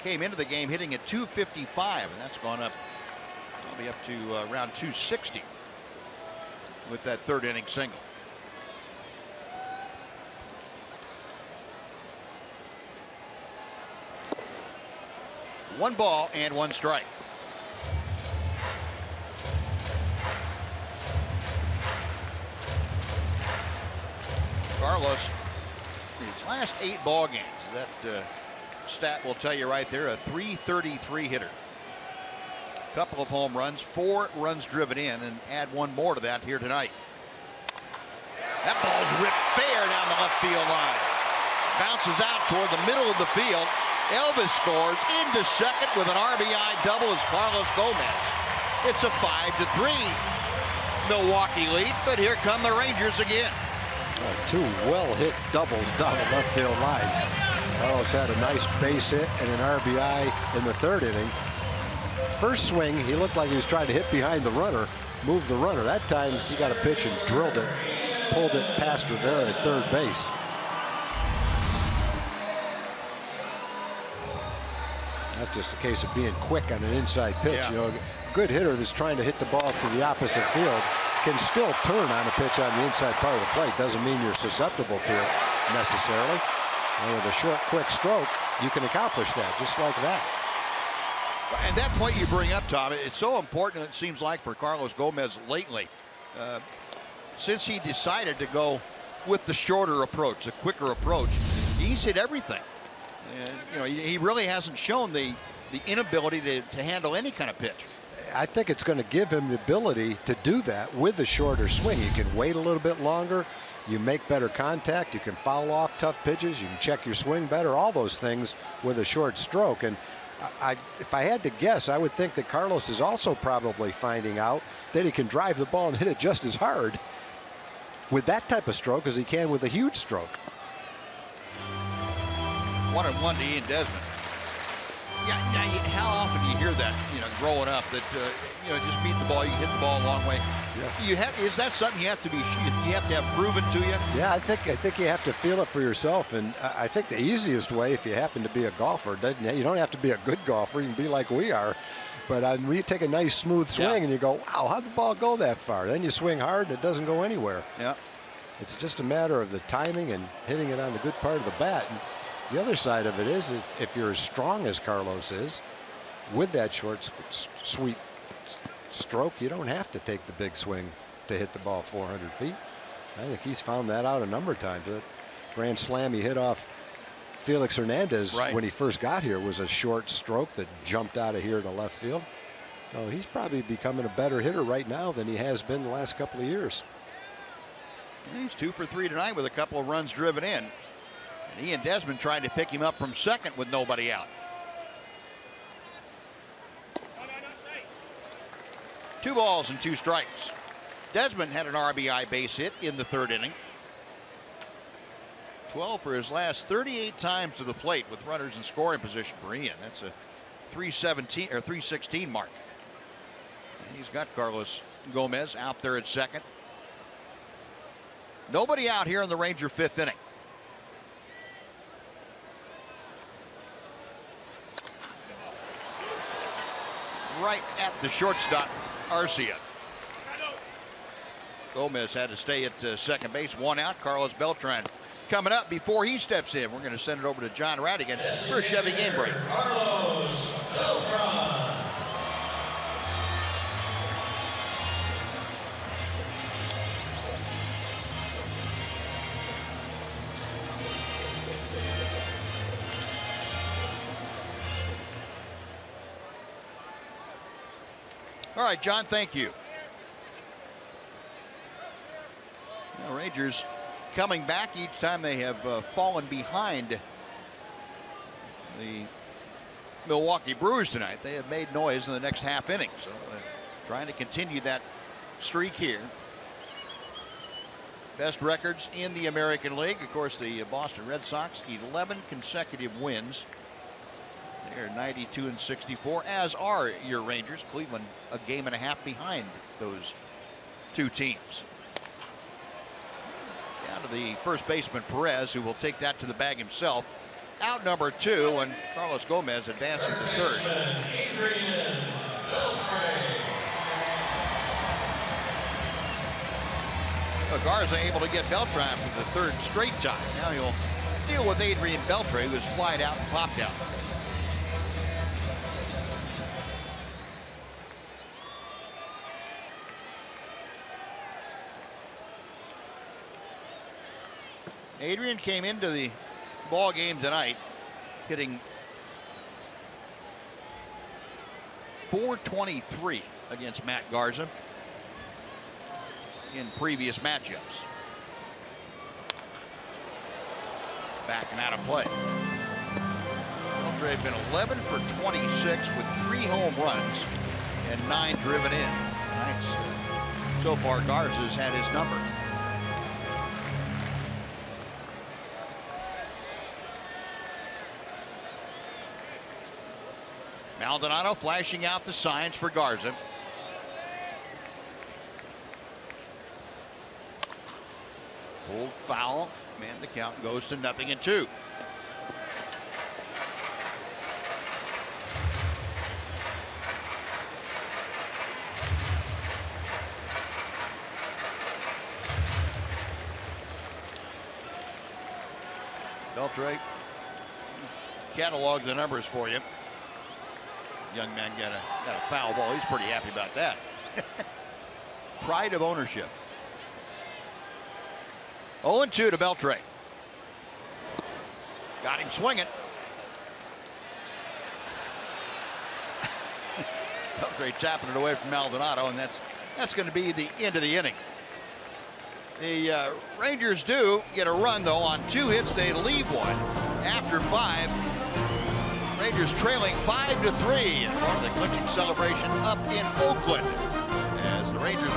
Came into the game hitting at 255, and that's gone up probably up to around 260 with that third inning single. One ball and one strike. Carlos, his last 8 ball games, that stat will tell you right there, a .333 hitter. Couple of home runs, 4 runs driven in, and add one more to that here tonight. That ball's ripped fair down the left field line. Bounces out toward the middle of the field. Elvis scores into second with an RBI double as Carlos Gomez. It's a 5-3 Milwaukee lead, but here come the Rangers again. 2 well-hit doubles down the left field line. Carlos had a nice base hit and an RBI in the third inning. First swing, he looked like he was trying to hit behind the runner, move the runner. That time, he got a pitch and drilled it, pulled it past Rivera at third base. That's just a case of being quick on an inside pitch. Yeah. You know, a good hitter that's trying to hit the ball to the opposite field can still turn on a pitch on the inside part of the plate. Doesn't mean you're susceptible to it necessarily. And with a short, quick stroke, you can accomplish that just like that. And that point you bring up, Tom, it's so important, it seems like, for Carlos Gomez lately. Since he decided to go with the shorter approach, the quicker approach, he's hit everything. And, you know, he really hasn't shown the inability to handle any kind of pitch. I think it's going to give him the ability to do that with the shorter swing. You can wait a little bit longer. You make better contact. You can foul off tough pitches. You can check your swing better. All those things with a short stroke. And if I had to guess, I would think that Carlos is also probably finding out that he can drive the ball and hit it just as hard with that type of stroke as he can with a huge stroke. 1-1 to Ian Desmond. Yeah, now how often do you hear that, you know, growing up, that you know, just beat the ball, you hit the ball a long way. Yeah. Is that something you have to have proven to you? Yeah, I think you have to feel it for yourself, and I think the easiest way, if you happen to be a golfer, you don't have to be a good golfer, you can be like we are, but when you take a nice smooth swing and you go, wow, how'd the ball go that far? Then you swing hard and it doesn't go anywhere. Yeah, it's just a matter of the timing and hitting it on the good part of the bat. And the other side of it is, if you're as strong as Carlos is, with that short, sweet stroke, you don't have to take the big swing to hit the ball 400 feet. I think he's found that out a number of times. That grand slam he hit off Felix Hernandez, when he first got here, was a short stroke that jumped out of here to left field. Oh, he's probably becoming a better hitter right now than he has been the last couple of years. He's 2 for 3 tonight with a couple of runs driven in. And Ian Desmond trying to pick him up from second with nobody out. 2 balls and 2 strikes. Desmond had an RBI base hit in the 3rd inning. 12 for his last 38 times to the plate with runners in scoring position for Ian. That's a 317 or 316 mark. And he's got Carlos Gomez out there at second. Nobody out here in the Ranger 5th inning. Right at the shortstop, Arcia. Gomez had to stay at second base. 1 out. Carlos Beltran coming up before he steps in. We're going to send it over to John Radigan for a Chevy game break. Carlos Beltran. All right, John, thank you. The Rangers coming back each time they have fallen behind the Milwaukee Brewers tonight. They have made noise in the next half inning, so trying to continue that streak here. Best records in the American League, of course, the Boston Red Sox, 11 consecutive wins. They're 92-64, as are your Rangers. Cleveland a game and a half behind those 2 teams. Down to the first baseman, Perez, who will take that to the bag himself. Out number 2, and Carlos Gomez advancing to 3rd. Garza able to get Beltran for the 3rd straight time. Now he'll deal with Adrian Beltre, who was flied out and popped out. Adrian came into the ball game tonight hitting .423 against Matt Garza in previous matchups. Back and out of play. Beltre had been 11 for 26 with 3 home runs and 9 driven in. Tonight's so far Garza's had his number. Maldonado flashing out the signs for Garza. Pulled foul, and the count goes to 0-2. Beltre catalog the numbers for you. Young man got a foul ball. He's pretty happy about that. Pride of ownership. 0-2 to Beltre. Got him swinging. Beltre tapping it away from Maldonado, and that's going to be the end of the inning. The Rangers do get a run, though, on 2 hits. They leave 1 after 5. Rangers trailing 5-3 in part of the clinching celebration up in Oakland as the Rangers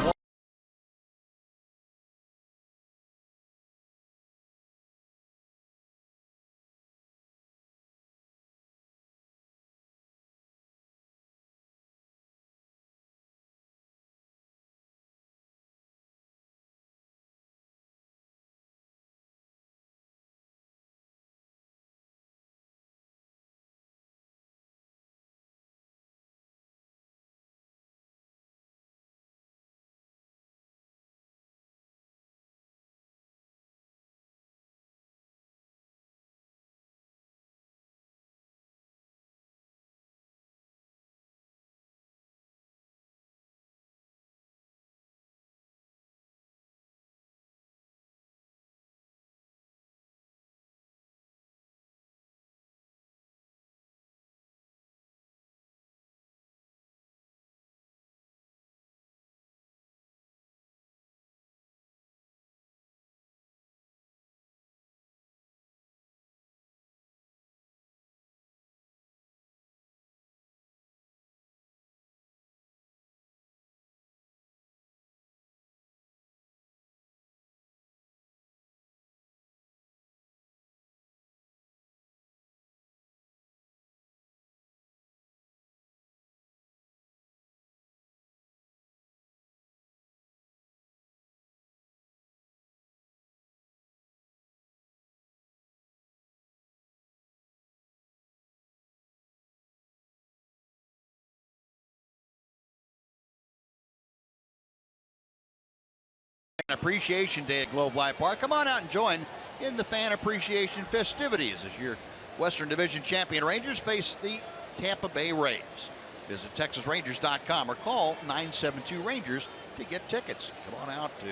Appreciation Day at Globe Life Park. Come on out and join in the fan appreciation festivities as your Western Division champion Rangers face the Tampa Bay Rays. Visit TexasRangers.com or call 972-RANGERS to get tickets. Come on out to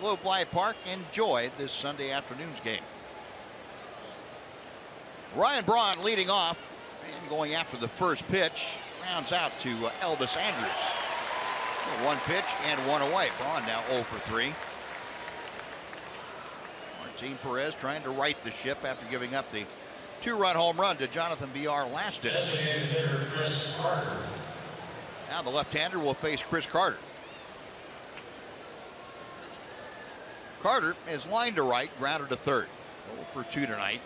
Globe Life Park and enjoy this Sunday afternoon's game. Ryan Braun leading off and going after the first pitch. Rounds out to Elvis Andrus. One pitch and one away. Braun now 0 for 3. Martin Perez trying to right the ship after giving up the 2-run home run to Jonathan Villar last inning. Now the left-hander will face Chris Carter. Carter is lined to right, grounded to third. 0 for 2 tonight.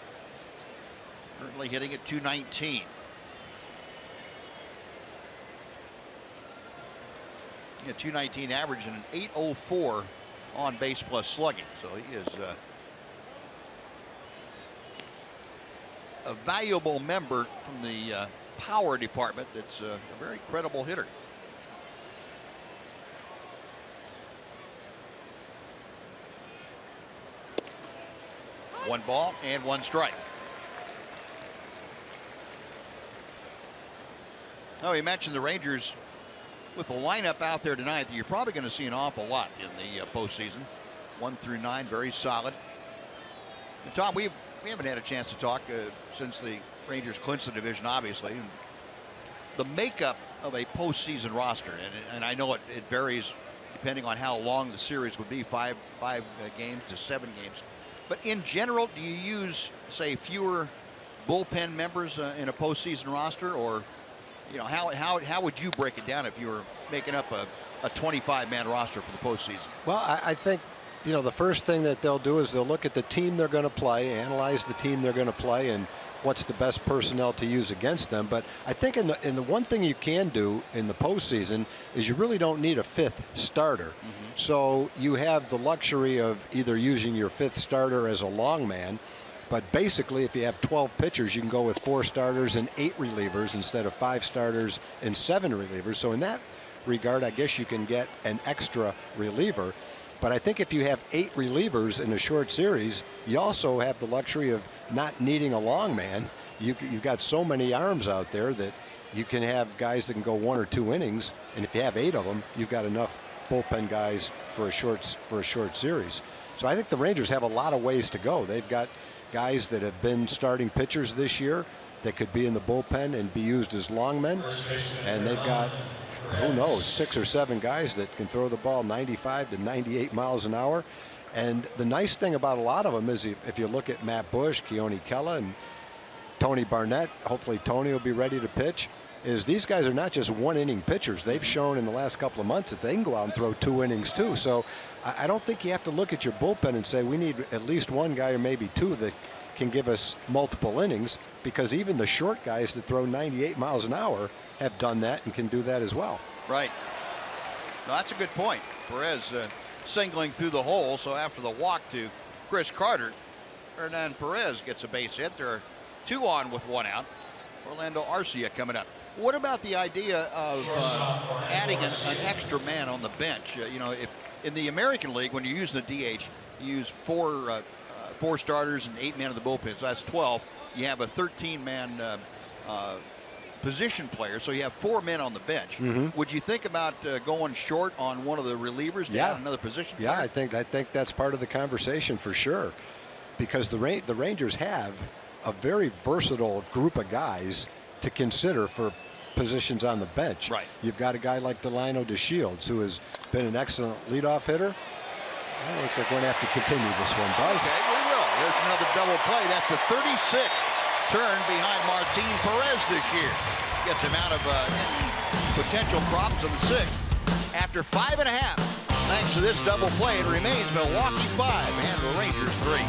Currently hitting at .219. A .219 average and an .804 on base plus slugging. So he is a valuable member from the power department. That's a very credible hitter. One ball and one strike. Oh, he mentioned the Rangers with the lineup out there tonight that you're probably going to see an awful lot in the postseason. 1 through 9, very solid. And Tom, we haven't had a chance to talk since the Rangers clinched the division, obviously. And the makeup of a postseason roster, and I know it varies depending on how long the series would be, five games to 7 games. But in general, do you use, say, fewer bullpen members in a postseason roster, or you know, how would you break it down if you were making up a 25-man roster for the postseason? Well, I think, you know, the first thing that they'll do is they'll look at the team they're going to play, analyze the team they're going to play, and what's the best personnel to use against them. But I think in the one thing you can do in the postseason is you really don't need a 5th starter. Mm-hmm. So you have the luxury of either using your 5th starter as a long man. But basically, if you have 12 pitchers, you can go with 4 starters and 8 relievers instead of 5 starters and 7 relievers. So in that regard, I guess you can get an extra reliever. But I think if you have 8 relievers in a short series, you also have the luxury of not needing a long man. You've got so many arms out there that you can have guys that can go 1 or 2 innings. And if you have 8 of them, you've got enough bullpen guys for a short series. So I think the Rangers have a lot of ways to go. They've got guys that have been starting pitchers this year that could be in the bullpen and be used as long men, and they've got, who knows, 6 or 7 guys that can throw the ball 95 to 98 miles an hour. And the nice thing about a lot of them is if you look at Matt Bush, Keone Kela, and Tony Barnett, hopefully Tony will be ready to pitch, is these guys are not just 1-inning pitchers. They've shown in the last couple of months that they can go out and throw 2 innings too. So I don't think you have to look at your bullpen and say we need at least 1 guy or maybe 2 that can give us multiple innings, because even the short guys that throw 98 miles an hour have done that and can do that as well. Right. No, that's a good point. Perez singling through the hole, so after the walk to Chris Carter, Hernan Perez gets a base hit. There are 2 on with 1 out. Orlando Arcia coming up. What about the idea of adding an extra man on the bench? You know, if in the American League, when you're using the DH, you use 4 starters and 8 men in the bullpen. So that's 12. You have a 13-man position player, so you have 4 men on the bench. Mm-hmm. Would you think about going short on one of the relievers to add another position player? Yeah, I think that's part of the conversation for sure, because the Rangers have a very versatile group of guys to consider for positions on the bench. Right. You've got a guy like Delino DeShields, who has been an excellent leadoff hitter. It looks like we're going to have to continue this one, Buzz. Okay, we will. There's another double play. That's the 36th turn behind Martin Perez this year. Gets him out of potential problems in the 6th. After 5.5, thanks to this double play, it remains Milwaukee 5 and the Rangers 3.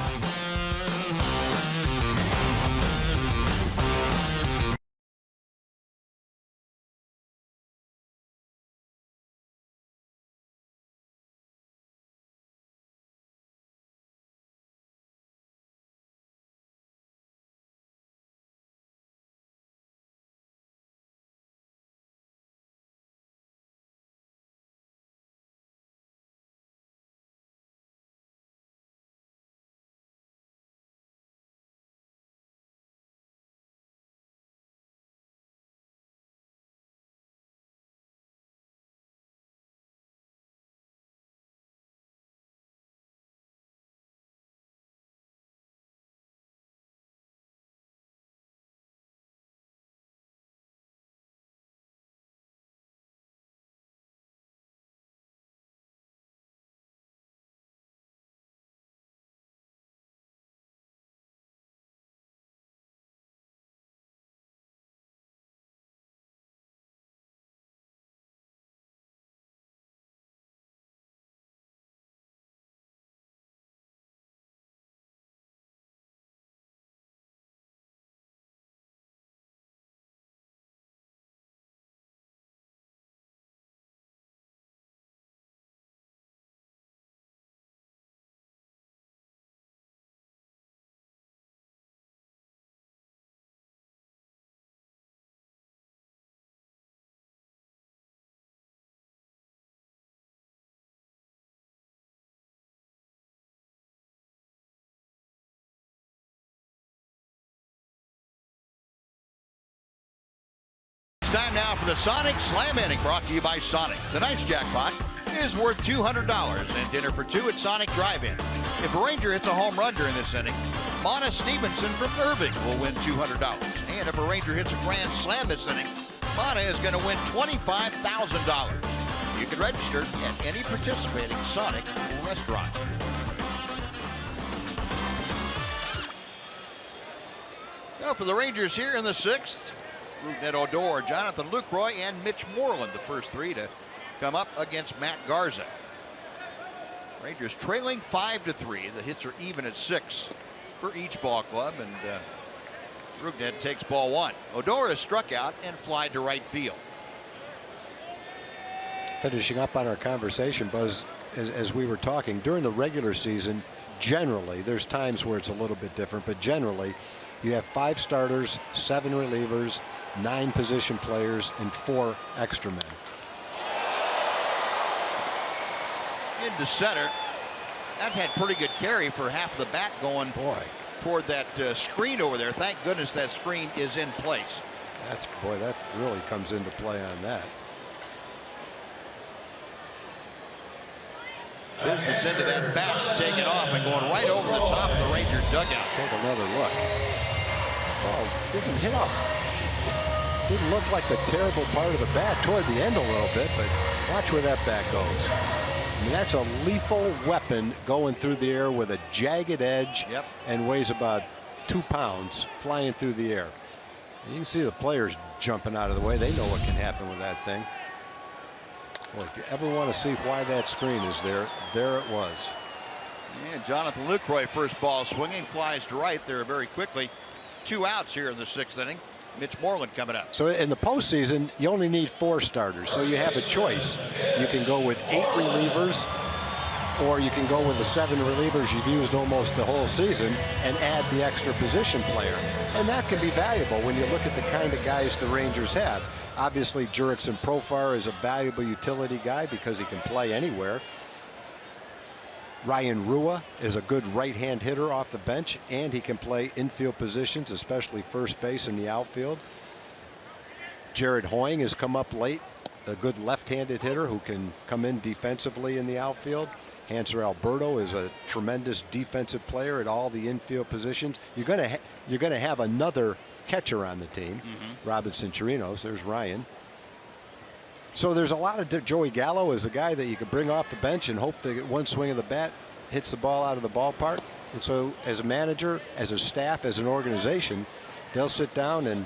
time now for the Sonic Slam Inning, brought to you by Sonic. Tonight's jackpot is worth $200 and dinner for two at Sonic Drive-In. If a Ranger hits a home run during this inning, Mona Stevenson from Irving will win $200. And if a Ranger hits a grand slam this inning, Mona is going to win $25,000. You can register at any participating Sonic restaurant. Now for the Rangers here in the sixth, Rougned Odor, Jonathan Lucroy, and Mitch Moreland, the first three to come up against Matt Garza. Rangers trailing 5-3. The hits are even at 6 for each ball club, and Rougned takes ball one. Odor is struck out and fly to right field. Finishing up on our conversation, Buzz, as we were talking, during the regular season, generally, there's times where it's a little bit different, but generally, you have 5 starters, 7 relievers, 9 position players, and 4 extra men. Into center. That had pretty good carry for half of the bat going toward that screen over there. Thank goodness that screen is in place. That really comes into play on that. Business into that bat, taking off and going right over the top of the Rangers dugout. Take another look. Oh, didn't hit off. Didn't look like the terrible part of the bat toward the end a little bit, but watch where that bat goes. I mean, that's a lethal weapon going through the air with a jagged edge and weighs about 2 pounds flying through the air. And you can see the players jumping out of the way. They know what can happen with that thing. Well, if you ever want to see why that screen is there, there it was. And Jonathan Lucroy, first ball swinging, flies to right there very quickly. 2 outs here in the 6th inning. Mitch Moreland coming up. So in the postseason, you only need 4 starters, so you have a choice. You can go with 8 relievers, or you can go with the 7 relievers you've used almost the whole season and add the extra position player. And that can be valuable when you look at the kind of guys the Rangers have. Obviously, Jurickson Profar is a valuable utility guy because he can play anywhere. Ryan Rua is a good right-hand hitter off the bench, and he can play infield positions, especially first base in the outfield. Jared Hoying has come up late, a good left-handed hitter who can come in defensively in the outfield. Hanser Alberto is a tremendous defensive player at all the infield positions. You're going to have another catcher on the team, Robinson Chirinos. There's Ryan. So there's a lot of Joey Gallo is a guy that you can bring off the bench and hope that one swing of the bat hits the ball out of the ballpark. And so as a manager, as a staff, as an organization, they'll sit down and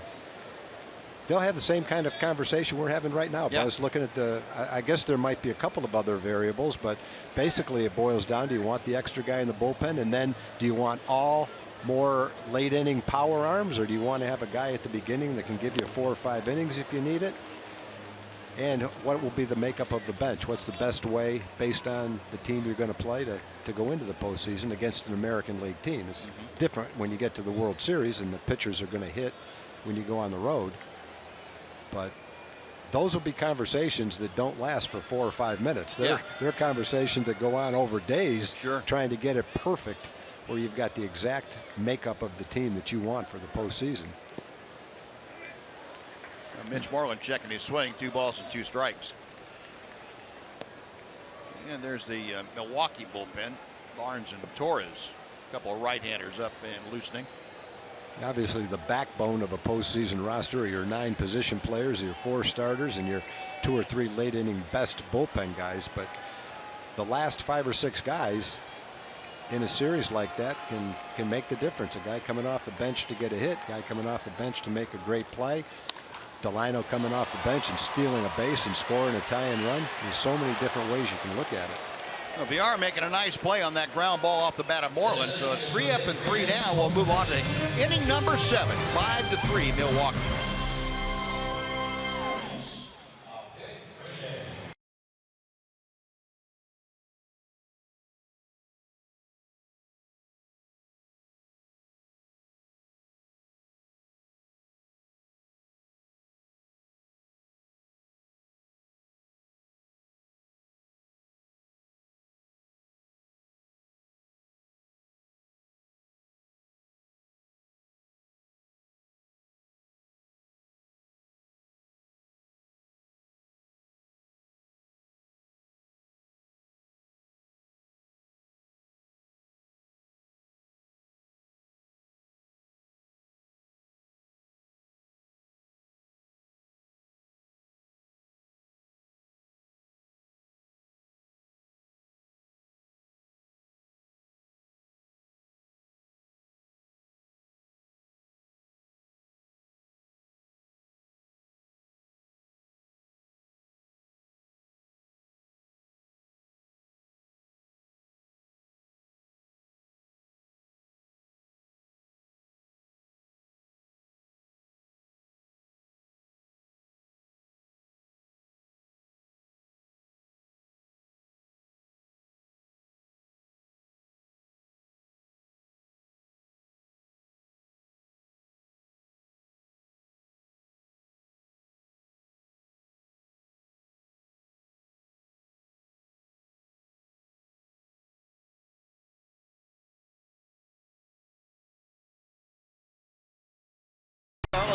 they'll have the same kind of conversation we're having right now. Buzz, looking at I guess there might be a couple of other variables, but basically it boils down, do you want the extra guy in the bullpen, and then do you want all more late inning power arms, or do you want to have a guy at the beginning that can give you 4 or 5 innings if you need it? And what will be the makeup of the bench? What's the best way, based on the team you're going to play, to go into the postseason against an American League team? It's different when you get to the World Series and the pitchers are going to hit when you go on the road. But those will be conversations that don't last for 4 or 5 minutes. They're conversations that go on over days, trying to get it perfect, where you've got the exact makeup of the team that you want for the postseason. Mitch Moreland checking his swing, 2 balls and 2 strikes. And there's the Milwaukee bullpen, Barnes and Torres, a couple of right-handers up and loosening. Obviously, the backbone of a postseason roster are your 9 position players, your 4 starters, and your 2 or 3 late inning best bullpen guys. But the last 5 or 6 guys in a series like that can make the difference. A guy coming off the bench to get a hit, guy coming off the bench to make a great play. Delino coming off the bench and stealing a base and scoring a tie-in run. There's so many different ways you can look at it. Well, VR making a nice play on that ground ball off the bat of Moreland. So it's 3 up and 3 down. We'll move on to inning number 7, 5-3 Milwaukee.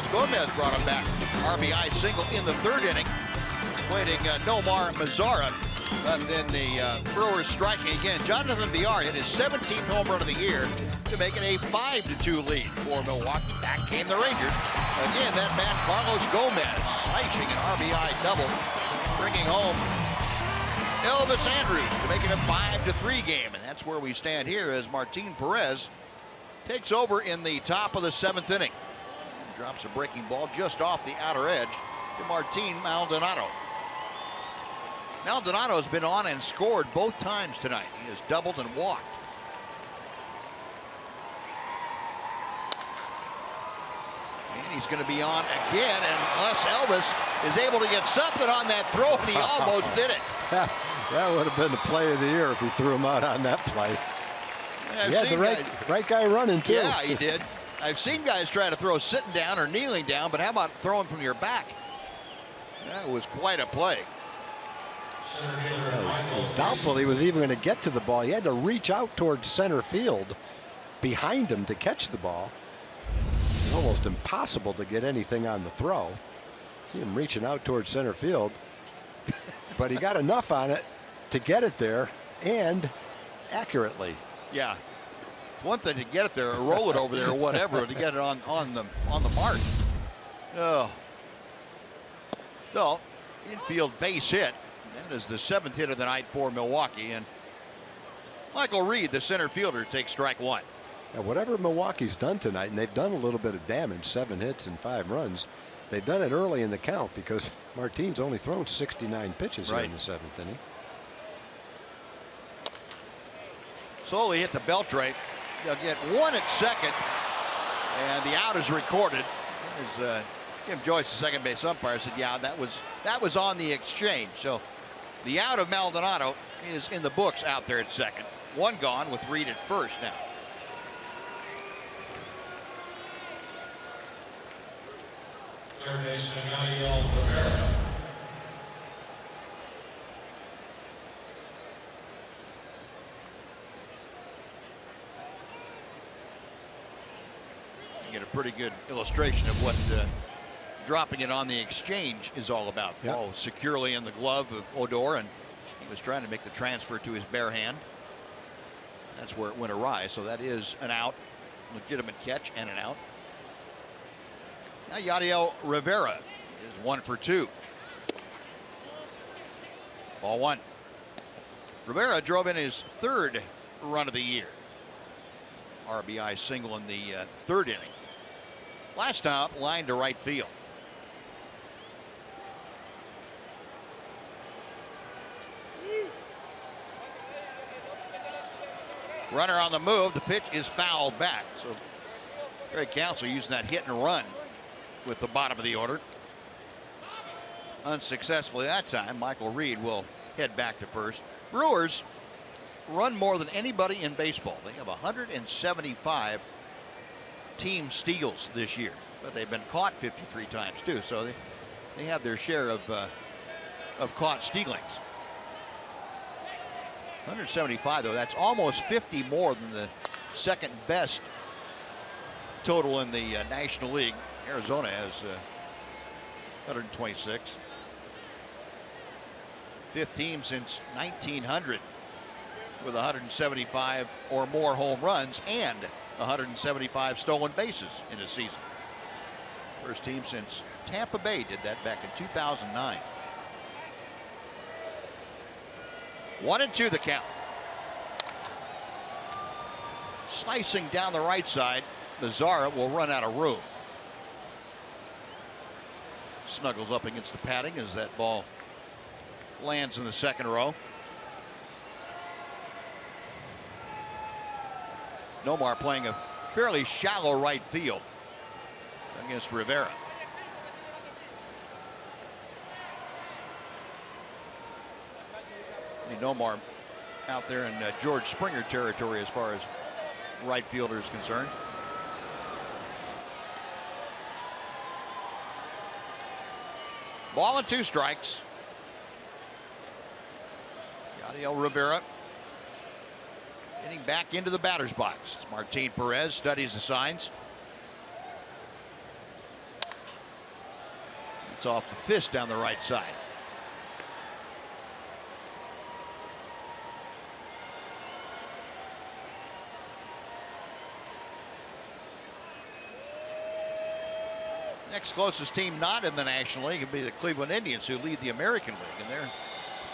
Carlos Gomez brought him back. RBI single in the 3rd inning, waiting Nomar Mazara. But then the Brewers striking again. Jonathan Villar hit his 17th home run of the year to make it a 5-2 lead for Milwaukee. Back came the Rangers. Again, that man Carlos Gomez slashing an RBI double, bringing home Elvis Andrus to make it a 5-3 game. And that's where we stand here as Martin Perez takes over in the top of the 7th inning. Drops a breaking ball just off the outer edge to Martin Maldonado. Maldonado has been on and scored both times tonight. He has doubled and walked. And he's going to be on again unless Elvis is able to get something on that throw, and he almost did it. That would have been the play of the year if we threw him out on that play. He had the right guy running, too. Yeah, he did. I've seen guys try to throw sitting down or kneeling down, but how about throwing from your back? That was quite a play. It was doubtful he was even going to get to the ball. He had to reach out towards center field behind him to catch the ball. It's almost impossible to get anything on the throw. See him reaching out towards center field, but he got enough on it to get it there and accurately. Yeah, it's one thing to get it there or roll it over there or whatever, to get it on the mark. Oh, so infield base hit. That is the 7th hit of the night for Milwaukee, and Michael Reed, the center fielder, takes strike 1. Now, whatever Milwaukee's done tonight, and they've done a little bit of damage, 7 hits and 5 runs, they've done it early in the count because Martin's only thrown 69 pitches here in the 7th inning. Slowly hit the belt rate. They'll get 1 at second, and the out is recorded. As Jim Joyce, the second base umpire, said, yeah, that was on the exchange. So the out of Maldonado is in the books out there at second. 1 gone with Reed at first now. Third baseman Yadiel Rivera. You get a pretty good illustration of what dropping it on the exchange is all about. Yep. Ball securely in the glove of Odor, and he was trying to make the transfer to his bare hand. That's where it went awry. So that is an out, legitimate catch and an out. Now Yadiel Rivera is 1 for 2. Ball 1. Rivera drove in his 3rd run of the year. RBI single in the 3rd inning. Last stop, line to right field. Runner on the move. The pitch is fouled back. So Greg Counsell using that hit and run with the bottom of the order. Unsuccessfully that time. Michael Reed will head back to first. Brewers run more than anybody in baseball. They have 175 team steals this year, but they've been caught 53 times too. So they have their share of caught stealings. 175 though, that's almost 50 more than the second best total in the National League. Arizona has 126. 5th team since 1900 with 175 or more home runs and 175 stolen bases in a season. First team since Tampa Bay did that back in 2009. 1-2 the count. Slicing down the right side, Mazara will run out of room. Snuggles up against the padding as that ball lands in the 2nd row. Nomar playing a fairly shallow right field against Rivera. Nomar out there in George Springer territory as far as right fielder is concerned. Ball and 2 strikes. Yadiel Rivera getting back into the batter's box. Martin Perez studies the signs. Gets off the fist down the right side. Next closest team not in the National League would be the Cleveland Indians, who lead the American League, and they're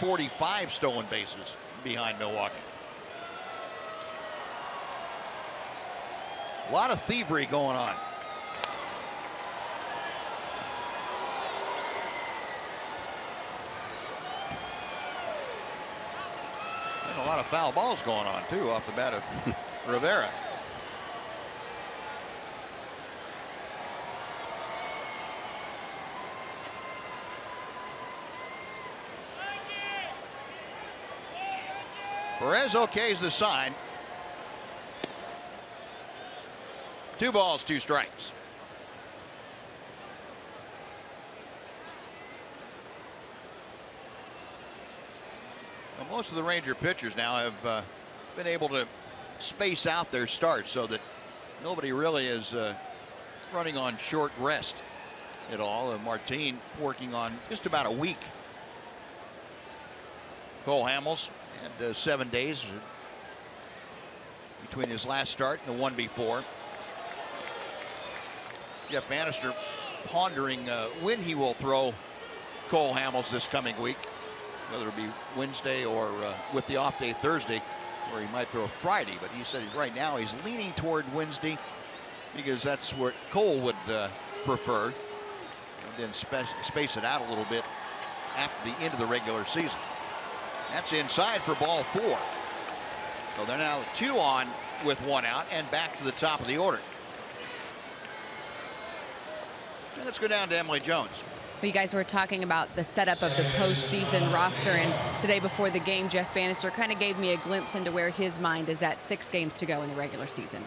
45 stolen bases behind Milwaukee. A lot of thievery going on. And a lot of foul balls going on too off the bat of Rivera. Perez okays the sign. 2 balls, 2 strikes. Well, most of the Ranger pitchers now have been able to space out their starts so that nobody really is running on short rest at all. Martin working on just about a week. Cole Hamels had 7 days between his last start and the one before. Jeff Bannister pondering when he will throw Cole Hamels this coming week, whether it be Wednesday or with the off day Thursday, or he might throw Friday. But he said right now he's leaning toward Wednesday because that's what Cole would prefer, and then space it out a little bit after the end of the regular season. That's inside for ball 4. So they're now 2 on with 1 out and back to the top of the order. And let's go down to Emily Jones. Well, you guys were talking about the setup of the postseason roster, and today before the game, Jeff Bannister kind of gave me a glimpse into where his mind is at. 6 games to go in the regular season.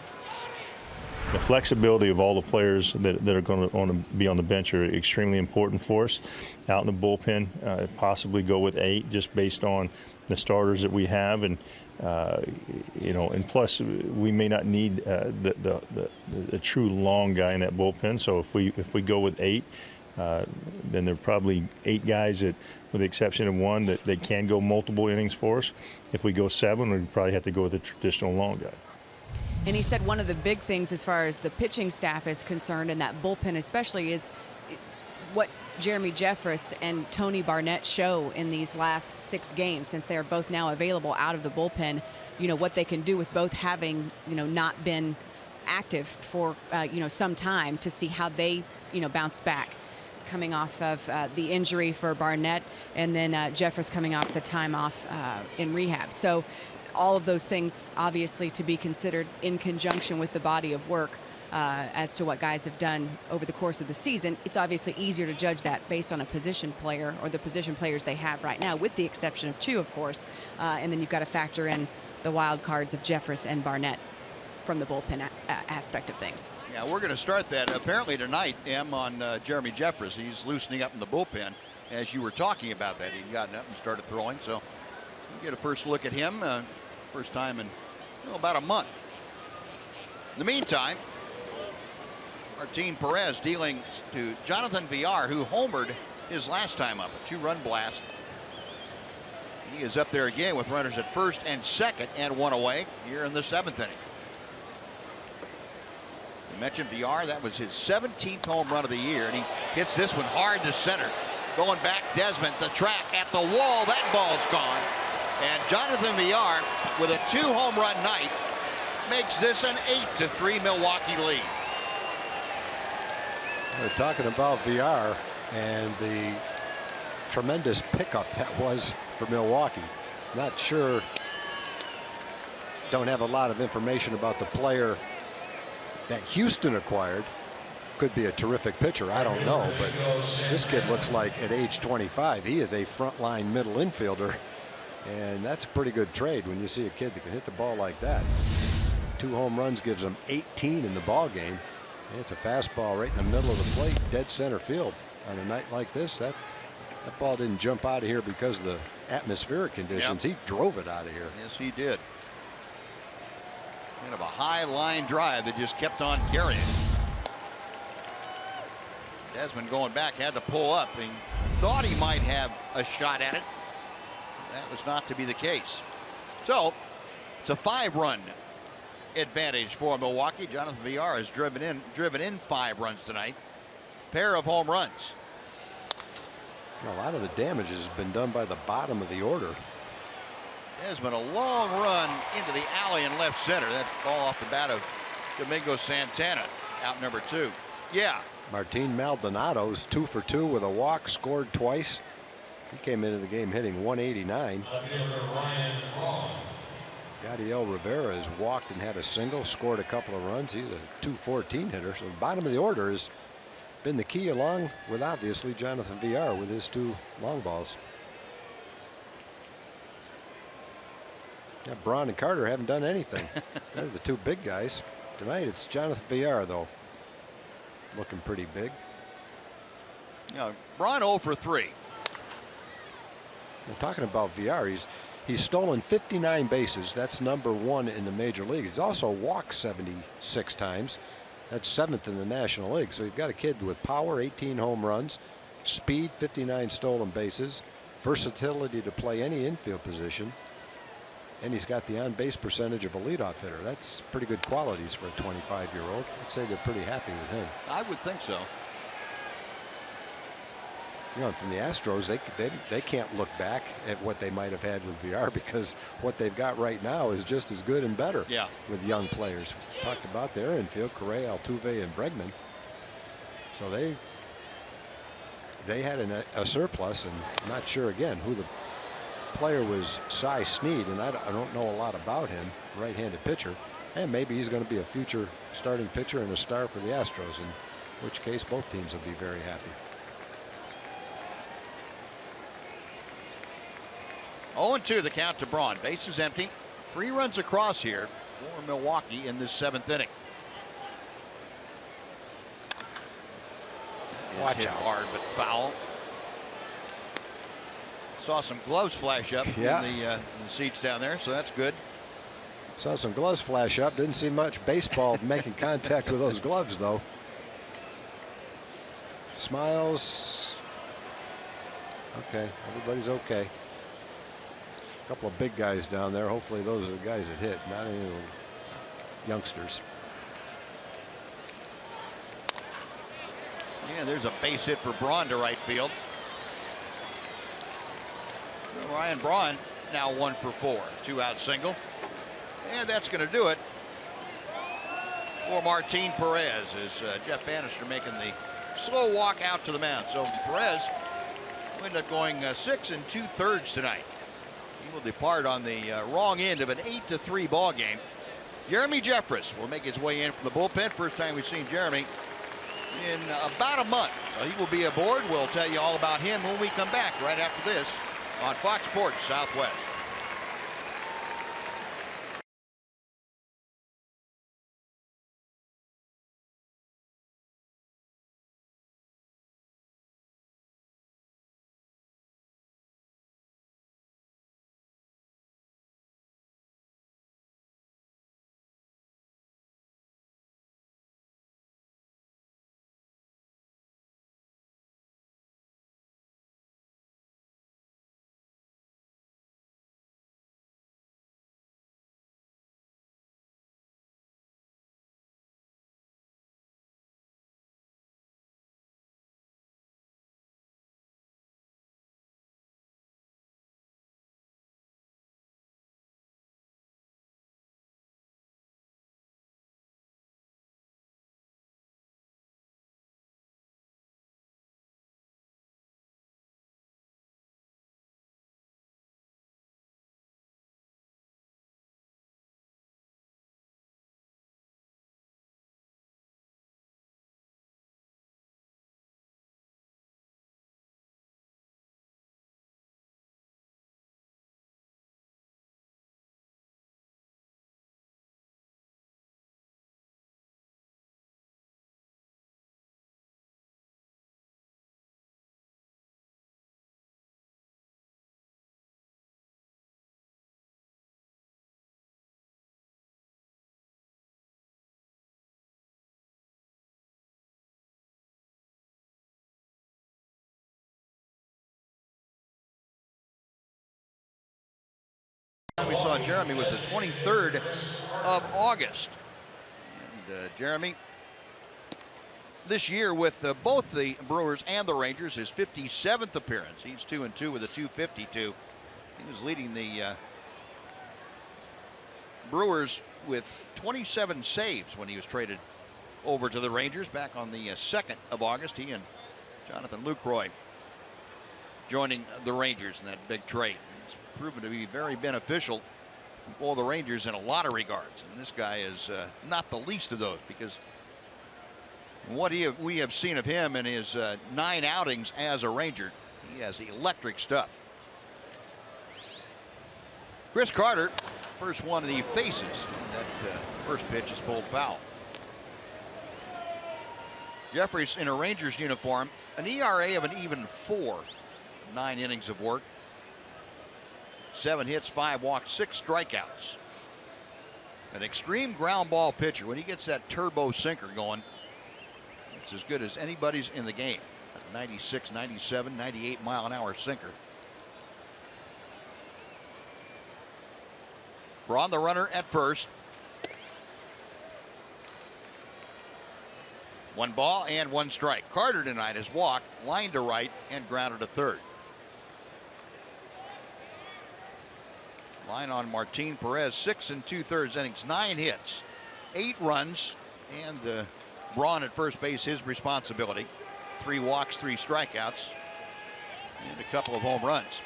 The flexibility of all the players that are going to be on the bench are extremely important for us. Out in the bullpen, possibly go with 8 just based on the starters that we have, and you know, and plus we may not need the true long guy in that bullpen. So if we go with 8, then there are probably 8 guys that, with the exception of one, that they can go multiple innings for us. If we go 7, we'd probably have to go with a traditional long guy. And he said one of the big things as far as the pitching staff is concerned, and that bullpen especially, is what Jeremy Jeffress and Tony Barnett show in these last 6 games, since they are both now available out of the bullpen. You know, what they can do with both having, you know, not been active for, you know, some time, to see how they, you know, bounce back. Coming off of the injury for Barnett, and then Jeffress coming off the time off in rehab. So all of those things obviously to be considered in conjunction with the body of work as to what guys have done over the course of the season. It's obviously easier to judge that based on a position player, or the position players they have right now, with the exception of 2, of course. And then you've got to factor in the wild cards of Jeffress and Barnett from the bullpen aspect of things. Yeah, we're going to start that apparently tonight, on Jeremy Jeffress. He's loosening up in the bullpen as you were talking about that. He'd gotten up and started throwing, so you get a first look at him. First time in about a month. In the meantime, Martin Perez dealing to Jonathan Villar, who homered his last time up, a 2-run blast. He is up there again with runners at first and second and 1 away here in the 7th inning. You mentioned Villar, that was his 17th home run of the year, and he hits this one hard to center. Going back, Desmond, the track at the wall, that ball's gone. And Jonathan Villar, with a 2-home run night, makes this an 8-3 Milwaukee lead. We're talking about Villar and the tremendous pickup that was for Milwaukee. Not sure, don't have a lot of information about the player that Houston acquired. Could be a terrific pitcher, I don't know, but this kid looks like at age 25 he is a frontline middle infielder, and that's a pretty good trade when you see a kid that can hit the ball like that. 2 home runs gives him 18 in the ball game. And it's a fastball right in the middle of the plate, dead center field. On a night like this, that ball didn't jump out of here because of the atmospheric conditions. Yep. He drove it out of here. Yes, he did. Kind of a high line drive that just kept on carrying. Desmond going back, had to pull up. He thought he might have a shot at it. That was not to be the case. So it's a 5-run advantage for Milwaukee. Jonathan Villar has driven in 5 runs tonight. Pair of home runs. A lot of the damage has been done by the bottom of the order. Desmond, a long run into the alley in left center. That ball off the bat of Domingo Santana, out number 2. Yeah. Martin Maldonado's 2 for 2 with a walk, scored twice. He came into the game hitting 189. Yadiel Rivera has walked and had a single, scored a couple of runs. He's a 214 hitter. So the bottom of the order has been the key, along with obviously Jonathan Villar with his 2 long balls. Yeah, Braun and Carter haven't done anything. They're the 2 big guys. Tonight it's Jonathan Villar, though, looking pretty big. Yeah, Braun 0 for 3. We're talking about Villar. He's stolen 59 bases. That's number 1 in the major leagues. He's also walked 76 times. That's 7th in the National League. So you've got a kid with power, 18 home runs, speed, 59 stolen bases, versatility to play any infield position, and he's got the on-base percentage of a leadoff hitter. That's pretty good qualities for a 25-year-old. I'd say they're pretty happy with him. I would think so. You know, from the Astros, they can't look back at what they might have had with Villar, because what they've got right now is just as good and better. Yeah. With young players. We talked about their infield, Correa, Altuve, and Bregman. So they had a surplus, and I'm not sure again who the player was. Cy Snead, and I don't know a lot about him. Right-handed pitcher, and maybe he's going to be a future starting pitcher and a star for the Astros, in which case both teams will be very happy. 0-2 the count to Braun. Bases empty. 3 runs across here for Milwaukee in this 7th inning. Watch out. Hard but foul. Saw some gloves flash up in the seats down there, so that's good. Saw some gloves flash up. Didn't see much baseball making contact with those gloves, though. Smiles. Okay, everybody's okay. A couple of big guys down there. Hopefully those are the guys that hit, not any of the youngsters. Yeah, there's a base hit for Braun to right field. Ryan Braun now 1 for 4. 2-out single. And that's going to do it for Martin Perez, as Jeff Bannister making the slow walk out to the mound. So Perez will end up going 6 2/3 tonight. He will depart on the wrong end of an 8-3 ball game. Jeremy Jeffress will make his way in from the bullpen. First time we've seen Jeremy in about a month. So he will be aboard. We'll tell you all about him when we come back right after this on Fox Sports Southwest. time we saw Jeremy was the 23rd of August. And Jeremy, this year with both the Brewers and the Rangers, his 57th appearance. He's 2-2 with a .252. He was leading the Brewers with 27 saves when he was traded over to the Rangers back on the 2nd of August. He and Jonathan Lucroy joining the Rangers in that big trade. It's proven to be very beneficial for the Rangers in a lot of regards. And this guy is not the least of those, because what we have seen of him in his 9 outings as a Ranger, he has electric stuff. Chris Carter, first one that he faces. That first pitch is pulled foul. Jeffries in a Rangers uniform, an ERA of an even 4. 9 innings of work. 7 hits, 5 walks, 6 strikeouts. An extreme ground ball pitcher. When he gets that turbo sinker going, it's as good as anybody's in the game. 96, 97, 98 mile-an-hour sinker. Braun the runner at first. 1 ball and 1 strike. Carter tonight has walked, lined to right, and grounded to third. Line on Martin Perez, 6 2/3 innings, 9 hits, 8 runs, and Braun at first base, his responsibility. 3 walks, 3 strikeouts, and a couple of home runs.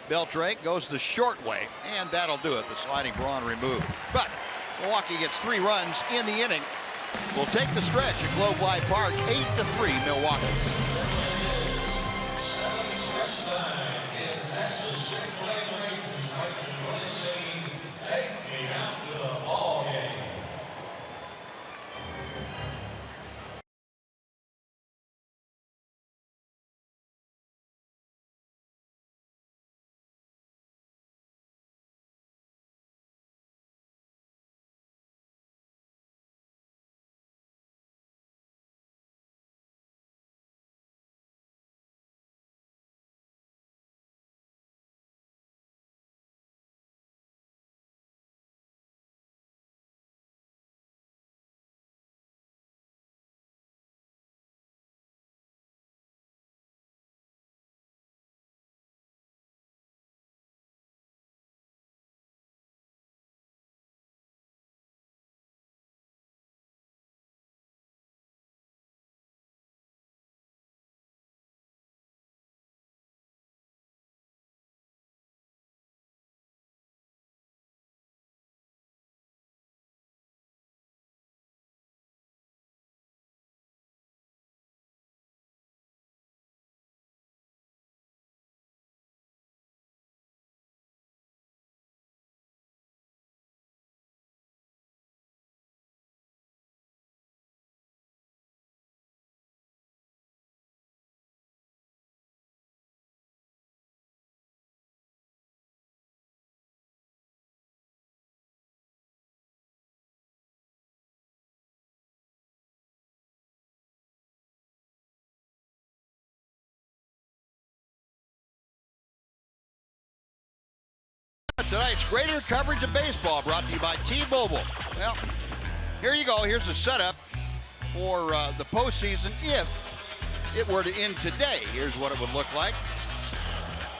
Beltre goes the short way, and that'll do it. The sliding Braun removed. But Milwaukee gets 3 runs in the inning. We'll take the stretch at Globe Life Park, 8-3 Milwaukee. Tonight's greater coverage of baseball brought to you by T-Mobile. Well, here you go. Here's the setup for the postseason if it were to end today. Here's what it would look like.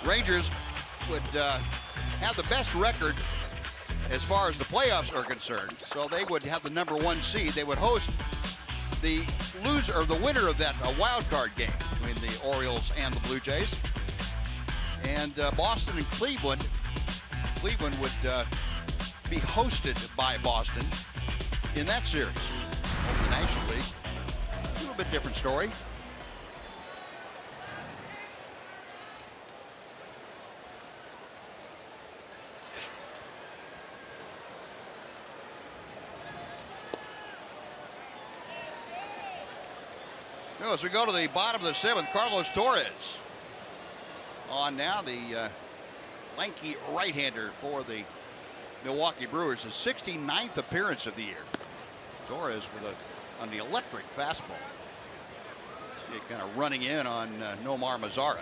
Rangers would have the best record as far as the playoffs are concerned, so they would have the #1 seed. They would host the loser or the winner of that wild card game between the Orioles and the Blue Jays. And Boston and Cleveland. Cleveland would be hosted by Boston in that series. Over the National League, a little bit different story. So as we go to the bottom of the 7th, Carlos Torres on now, the lanky right-hander for the Milwaukee Brewers, his 69th appearance of the year. Torres with on the electric fastball. See it kind of running in on Nomar Mazara.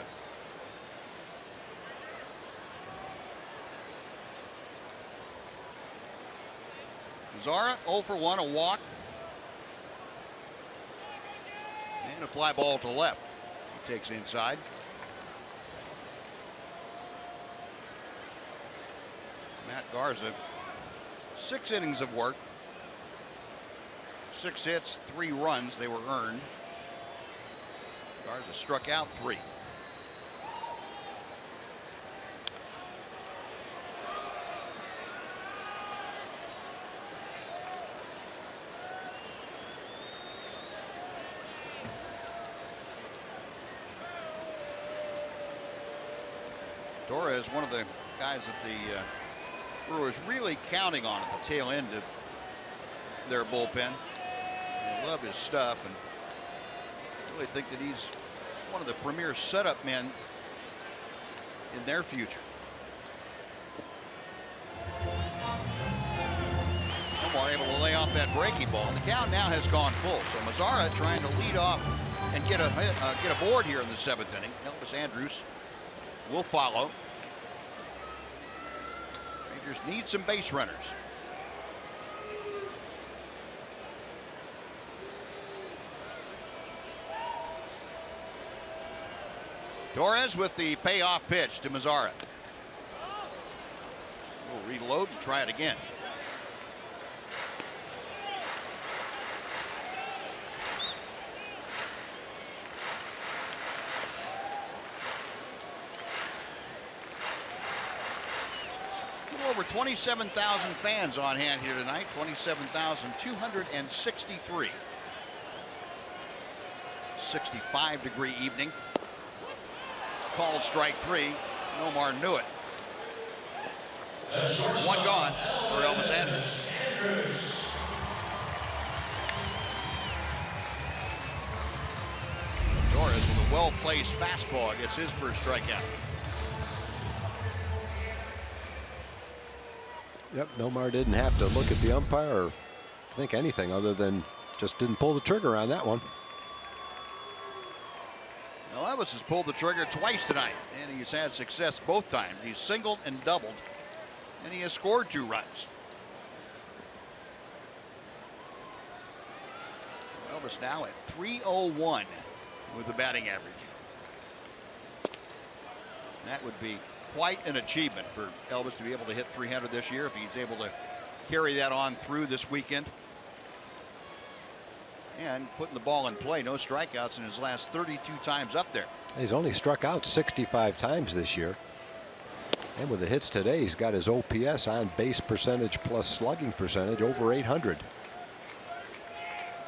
Zara 0 for 1, a walk. And a fly ball to left. He takes inside. Matt Garza, 6 innings of work. 6 hits, 3 runs. They were earned. Garza struck out 3. Torres, one of the guys that the Brewers really counting on at the tail end of their bullpen. They love his stuff and really think that he's one of the premier setup men in their future. Omar able to lay off that breaking ball. And the count now has gone full. So Mazara trying to lead off and get a board here in the 7th inning. Elvis Andrus will follow. Rangers need some base runners. Torres with the payoff pitch to Mazara. We'll reload and try it again. Over 27,000 fans on hand here tonight. 27,263. 65-degree evening. Called strike 3. Nomar knew it. 1 gone for Elvis Andrus. Torres with a well-placed fastball gets his first strikeout. Yep, Nomar didn't have to look at the umpire or think anything other than just didn't pull the trigger on that one. Well, Elvis has pulled the trigger twice tonight, and he's had success both times. He's singled and doubled, and he has scored 2 runs. Elvis now at .301 with the batting average. That would be quite an achievement for Elvis to be able to hit 300 this year if he's able to carry that on through this weekend. And putting the ball in play, no strikeouts in his last 32 times up there. He's only struck out 65 times this year. And with the hits today, he's got his OPS, on base percentage plus slugging percentage, over 800.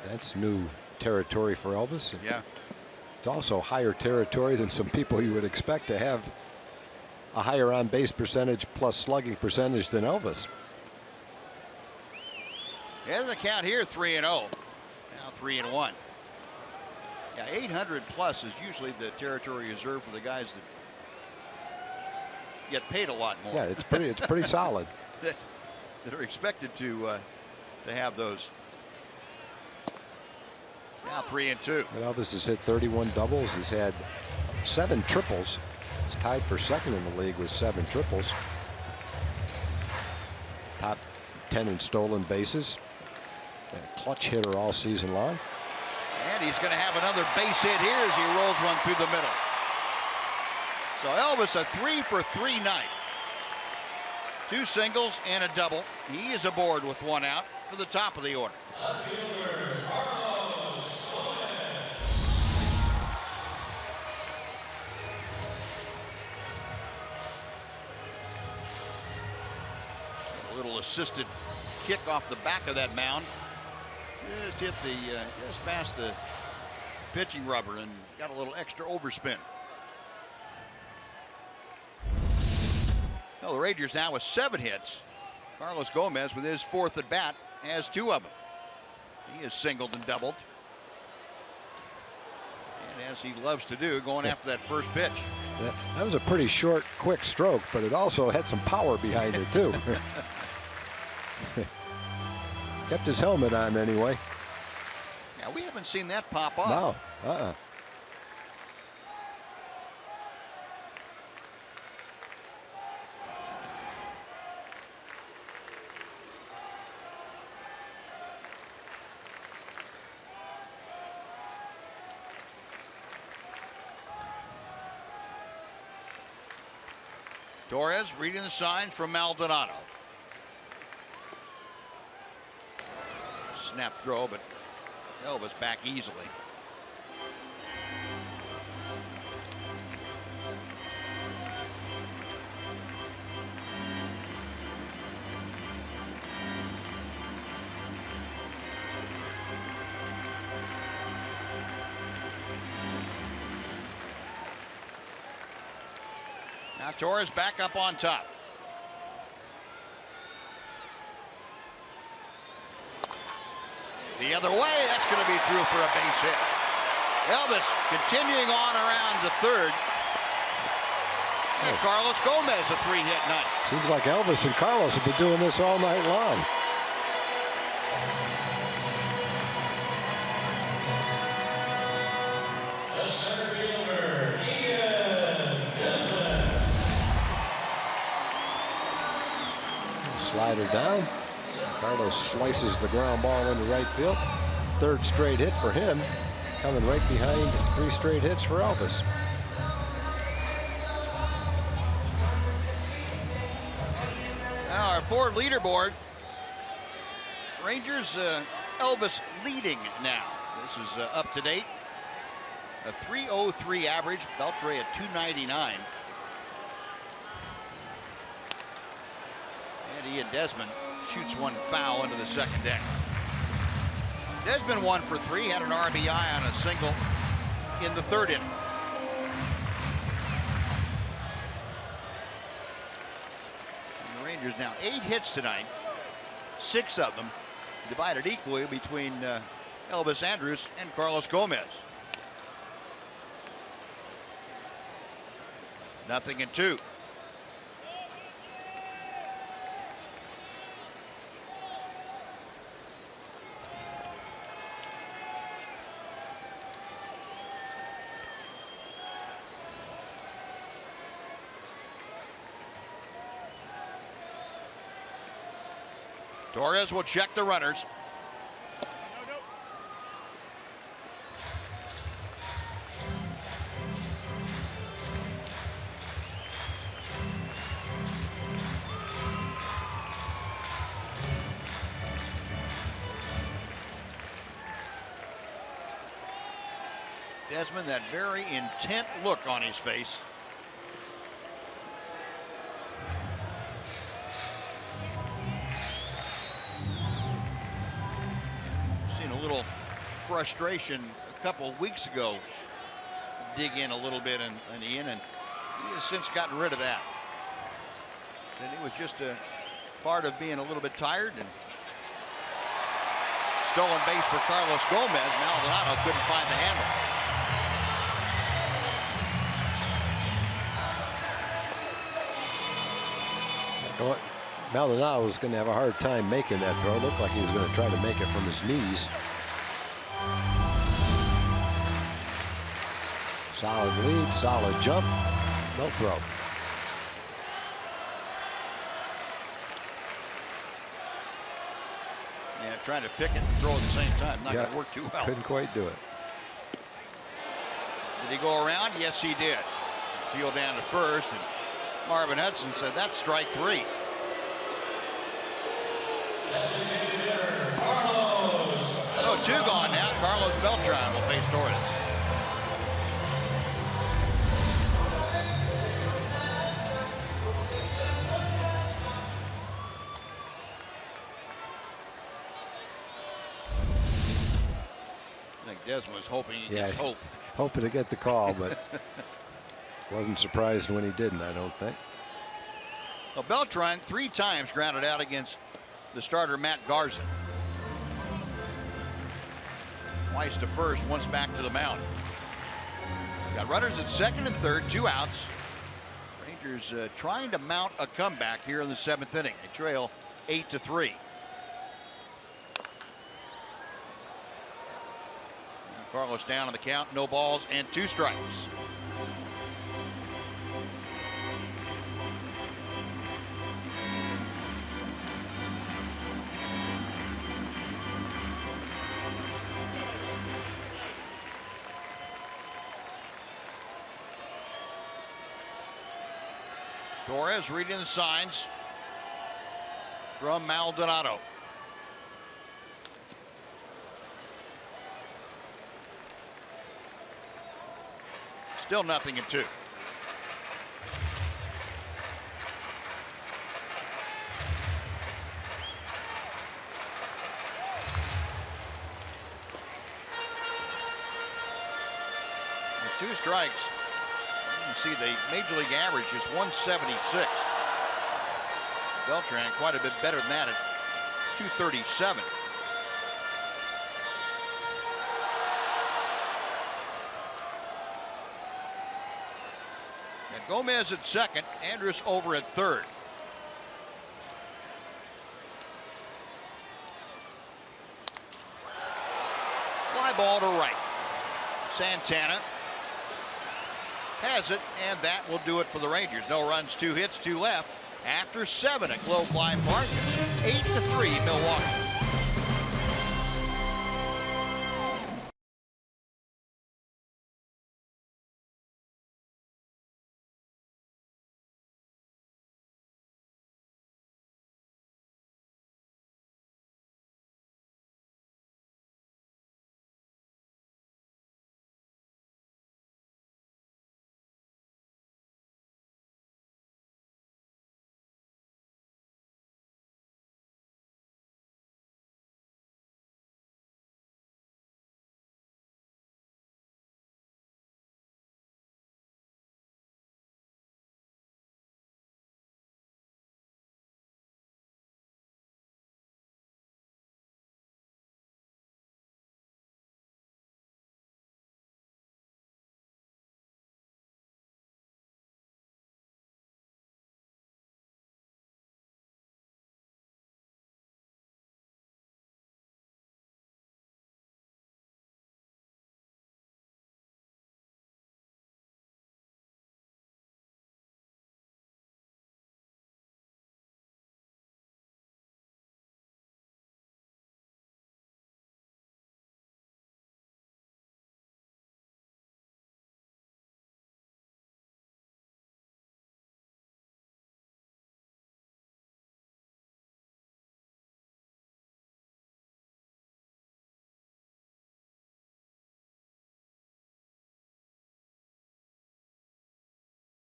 That's new territory for Elvis. Yeah. It's also higher territory than some people you would expect to have a higher on base percentage plus slugging percentage than Elvis. Yeah, the count here 3-0. Now 3-1. Yeah, 800 plus is usually the territory reserved for the guys that get paid a lot more. Yeah, it's pretty solid. that are expected to have those. Now 3-2. And Elvis has hit 31 doubles. He's had 7 triples. He's tied for second in the league with 7 triples. Top 10 in stolen bases. And a clutch hitter all season long. And he's going to have another base hit here as he rolls one through the middle. So Elvis a 3-for-3 night. 2 singles and a double. He is aboard with 1 out for the top of the order. A little assisted kick off the back of that mound. Just hit the just past the pitching rubber and got a little extra overspin. Well, the Rangers now with 7 hits. Carlos Gomez with his 4th at bat has 2 of them. He is singled and doubled. And as he loves to do, going after that first pitch. That was a pretty short, quick stroke, but it also had some power behind it too. Kept his helmet on anyway. Yeah, we haven't seen that pop off. No. Torres reading the signs from Maldonado. Snap throw, but Elvis back easily. Now Torres back up on top. The other way, that's going to be through for a base hit. Elvis continuing on around to third. And Carlos Gomez a 3-hit night. Seems like Elvis and Carlos have been doing this all night long. The center fielder, Ian Desmond. Slider down. Carlos slices the ground ball into right field. Third straight hit for him. Coming right behind 3 straight hits for Elvis. Now our Ford leaderboard. Rangers, Elvis leading now. This is up to date. A 303 average. Beltre at 299. And Ian Desmond shoots one foul into the second deck. Desmond 1 for 3, had an RBI on a single in the third inning. And the Rangers now 8 hits tonight, 6 of them divided equally between Elvis Andrus and Carlos Gomez. 0-2. Torres will check the runners. Desmond, that very intent look on his face. Frustration a couple of weeks ago dig in a little bit and Ian, and he has since gotten rid of that. Said it was just a part of being a little bit tired. And stolen base for Carlos Gomez. Maldonado couldn't find the handle. You know what? Maldonado was going to have a hard time making that throw. Looked like he was going to try to make it from his knees. Solid lead, solid jump, no throw. Yeah, trying to pick it and throw at the same time. Not going to work too well. Couldn't quite do it. Did he go around? Yes, he did. Field down to first, and Marvin Hudson said that's strike 3. Oh, 2 gone now. Carlos Beltran will face Torres. I think Desmond was hoping he gets hope. Hoping to get the call, but wasn't surprised when he didn't, I don't think. Well, Beltran 3 times grounded out against the starter Matt Garza. Twice to first, once back to the mound. Got runners at second and third, 2 outs. Rangers trying to mount a comeback here in the 7th inning. They trail 8-3. Carlos down on the count, no balls and 2 strikes. Torres reading the signs from Maldonado. Still 0-2. With 2 strikes. You can see the major league average is 176. Beltran quite a bit better than that at 237. And Gomez at second, Andrus over at third. Fly ball to right. Santana has it, and that will do it for the Rangers. No runs, 2 hits, 2 left. After 7 at Globe Life Park, 8-3 Milwaukee.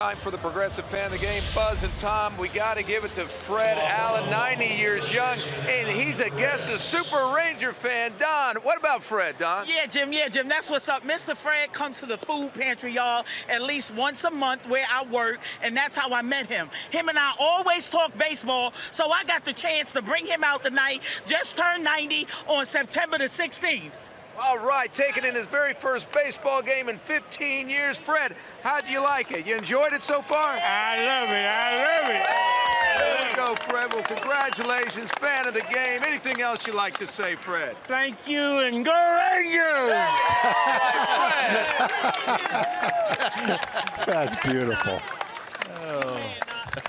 Time for the progressive fan of the game, Buzz and Tom. We got to give it to Fred Allen, 90 years young, and he's a guest, a Super Ranger fan. Don, what about Fred, Don? Yeah, Jim, that's what's up. Mr. Fred comes to the food pantry, y'all, at least once a month where I work, and that's how I met him. Him and I always talk baseball, so I got the chance to bring him out tonight. Just turned 90 on September the 16th. All right, taking in his very first baseball game in 15 years. Fred, how'd you like it? You enjoyed it so far? I love it. I love it. There we go, Fred. Well, congratulations, fan of the game. Anything else you'd like to say, Fred? Thank you, and go Rangers! That's beautiful. Oh.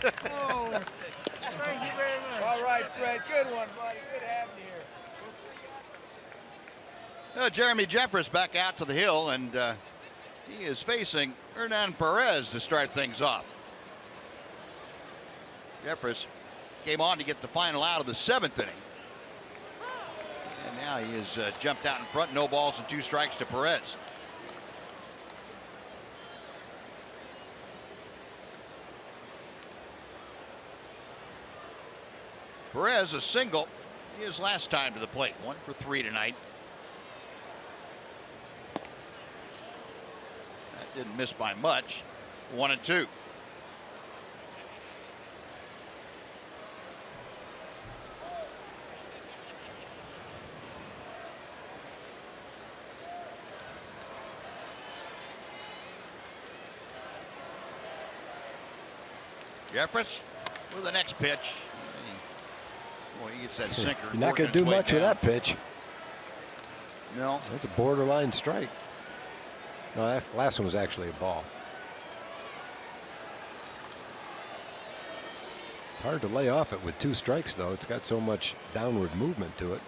Thank you very much. All right, Fred. Good one, buddy. Good having you here. Jeremy Jeffress back out to the hill, and he is facing Hernan Perez to start things off. Jeffress came on to get the final out of the 7th inning. And now he has jumped out in front, no balls and 2 strikes to Perez. Perez a single his last time to the plate, 1 for 3 tonight. Didn't miss by much. 1-2. Jeffress with the next pitch. Boy, he gets that sinker. You're not going to do much with that pitch. No. That's a borderline strike. No, that last one was actually a ball. It's hard to lay off it with 2 strikes, though. It's got so much downward movement to it.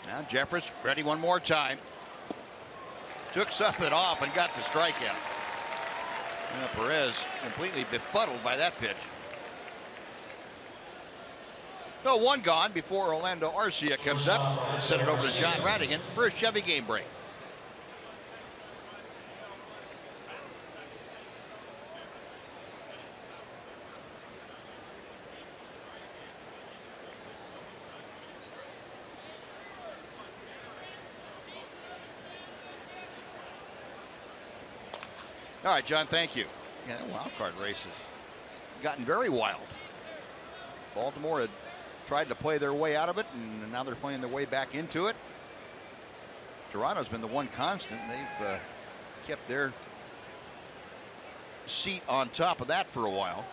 Now Jeffress ready one more time. took something off and got the strikeout. Perez completely befuddled by that pitch. So one gone before Orlando Arcia comes up and send it over to John Radigan for a Chevy game break. All right, John, thank you. Yeah, that wild card race has gotten very wild. Baltimore had tried to play their way out of it, and now they're playing their way back into it. Toronto's been the one constant. They've kept their seat on top of that for a while.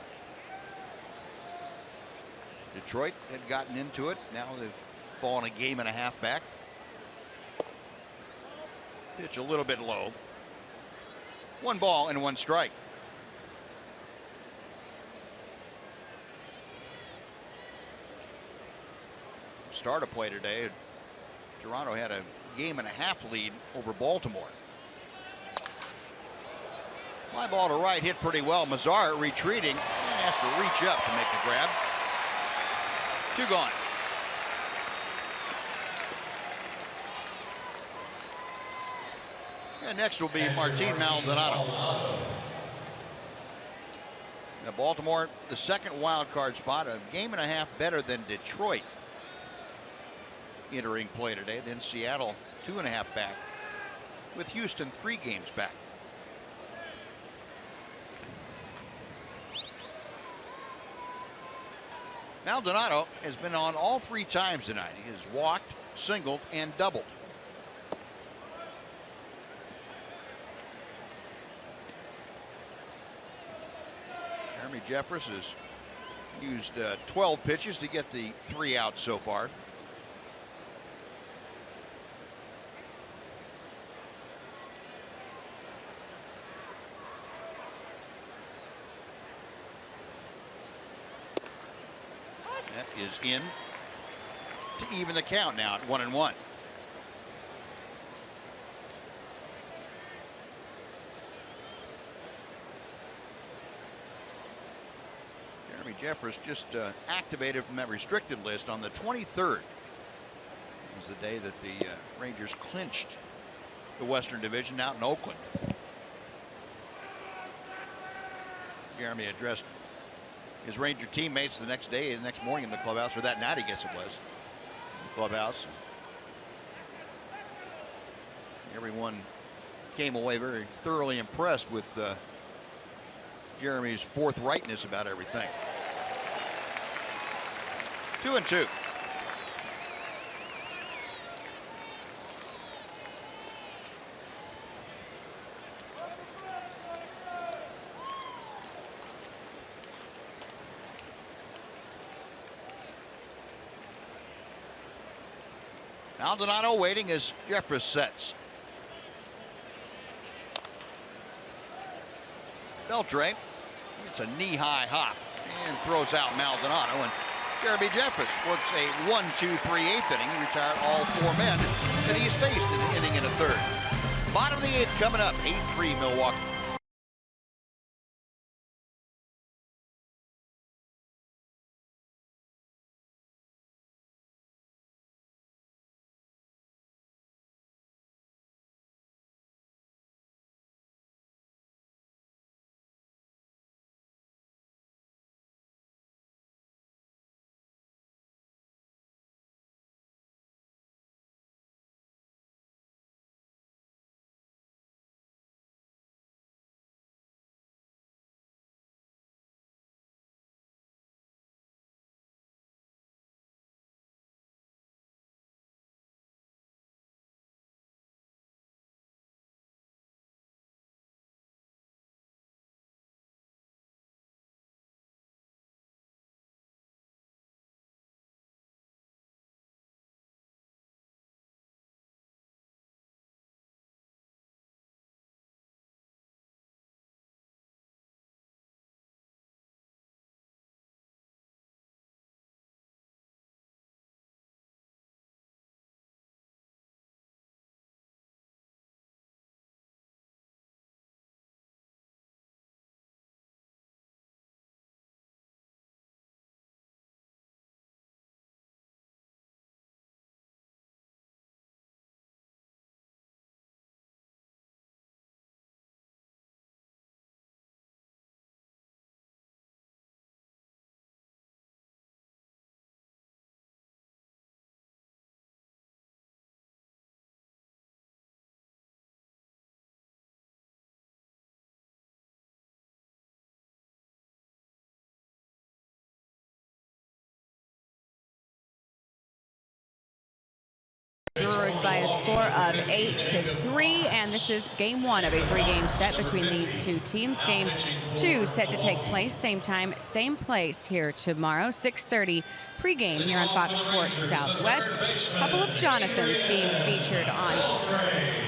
Detroit had gotten into it. Now they've fallen a game and a half back. Pitch a little bit low. 1 ball and 1 strike. Start of play today. Toronto had a game and a half lead over Baltimore. Fly ball to right, hit pretty well. Mazar retreating and has to reach up to make the grab. 2 gone. And next will be Martin Maldonado. Now Baltimore, the second wild card spot, a game and a half better than Detroit entering play today. Then Seattle 2.5 back, with Houston 3 games back. Maldonado has been on all 3 times tonight. He has walked, singled, and doubled. Jeremy Jeffress has used 12 pitches to get the 3 outs so far. That is in to even the count now at 1-1. Jeremy Jeffress just activated from that restricted list on the 23rd. It was the day that the Rangers clinched the Western Division out in Oakland. Jeremy addressed his Ranger teammates the next day, the next morning in the clubhouse, or that night, I guess it was, in the clubhouse. Everyone came away very thoroughly impressed with Jeremy's forthrightness about everything. 2-2. Maldonado waiting as Jeffress sets. Beltre, it's a knee-high hop and throws out Maldonado, and Jeremy Jeffress works a 1-2-3/8 inning. He retired all 4 men that he's faced in an inning and a third. Bottom of the 8th coming up, 8-3 Milwaukee. by a score of 8-3, and this is game 1 of a 3-game set between these two teams. Game 2 set to take place same time, same place here tomorrow, 6:30 pregame here on Fox Sports Southwest. A couple of Jonathans being featured on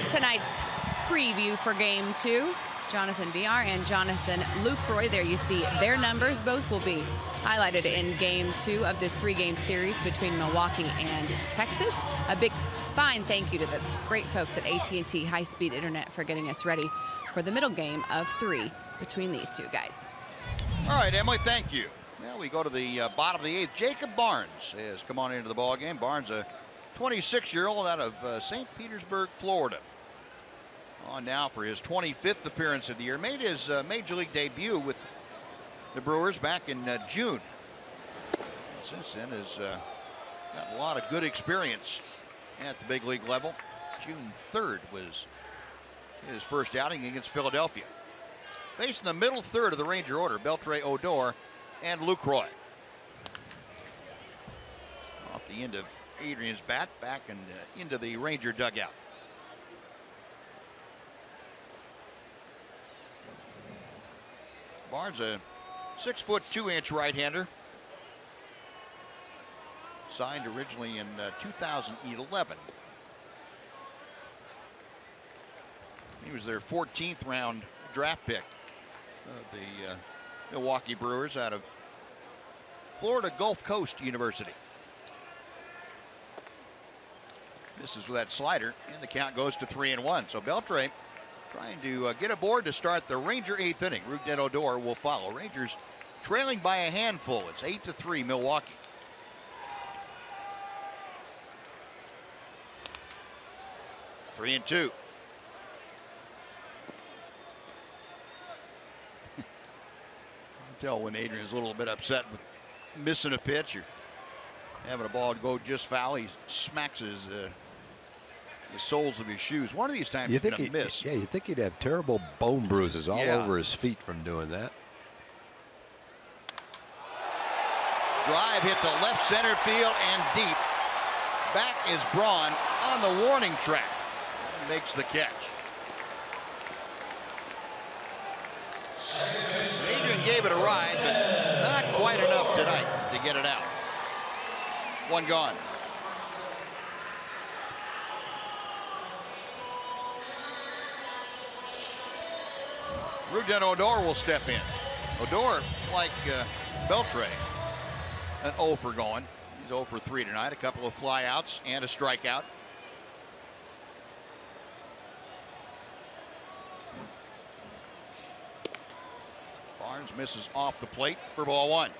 tonight's preview for game 2. Jonathan VR and Jonathan Lucroy. There you see their numbers. Both will be highlighted in game 2 of this 3-game series between Milwaukee and Texas. A big fine thank you to the great folks at AT High-Speed Internet for getting us ready for the middle game of 3 between these two guys. All right, Emily, thank you. Well, we go to the bottom of the 8th. Jacob Barnes has come on into the ball game. Barnes, a 26-year-old out of St. Petersburg, Florida. On now for his 25th appearance of the year. Made his major league debut with the Brewers back in June. Since then has got a lot of good experience at the big league level. June 3rd was his first outing against Philadelphia. Facing the middle third of the Ranger order, Beltre, Odor, and Lucroy. Off the end of Adrian's bat, back and into the Ranger dugout. Barnes, a 6' 2" right-hander. Signed originally in 2011. He was their 14th round draft pick of the Milwaukee Brewers out of Florida Gulf Coast University. Misses with that slider, and the count goes to 3-1. So Beltre trying to get aboard to start the Ranger 8th inning. Rugden Odor will follow. Rangers trailing by a handful. It's 8-3 Milwaukee. Three and 2. You can tell when Adrian's a little bit upset with missing a pitch or having a ball go just foul. He smacks his the soles of his shoes. One of these times he's going to miss. Yeah, you think he'd have terrible bone bruises all over his feet from doing that. Drive hit to left center field and deep. Back is Braun on the warning track and makes the catch. Adrian gave it a ride, but not quite enough tonight to get it out. One gone. Rugden Odor will step in. Odor, like Beltre, an 0 for going. He's 0 for 3 tonight. A couple of flyouts and a strikeout. Barnes misses off the plate for ball 1.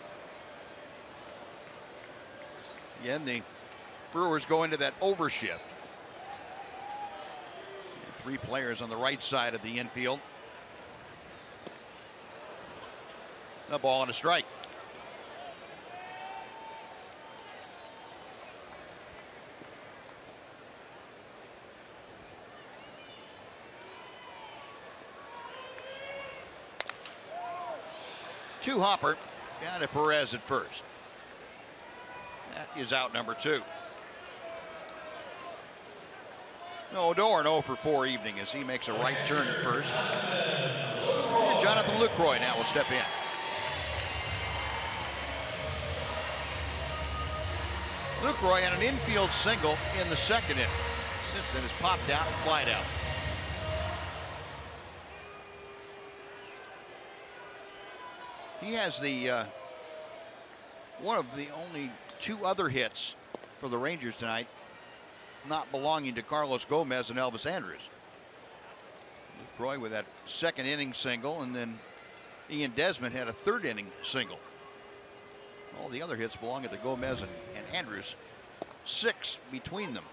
Again, the Brewers go into that overshift. 3 players on the right side of the infield. A ball and a strike. Two hopper down to Perez at first. That is out number 2. Odor an 0 for 4 evening as he makes a right turn at first. And Jonathan Lucroy now will step in. Lucroy had an infield single in the 2nd inning. Since then has popped out and flied out. He has the one of the only 2 other hits for the Rangers tonight not belonging to Carlos Gomez and Elvis Andrus. Lucroy with that 2nd inning single, and then Ian Desmond had a 3rd inning single. All the other hits belong to Gomez and Andrus. 6 between them.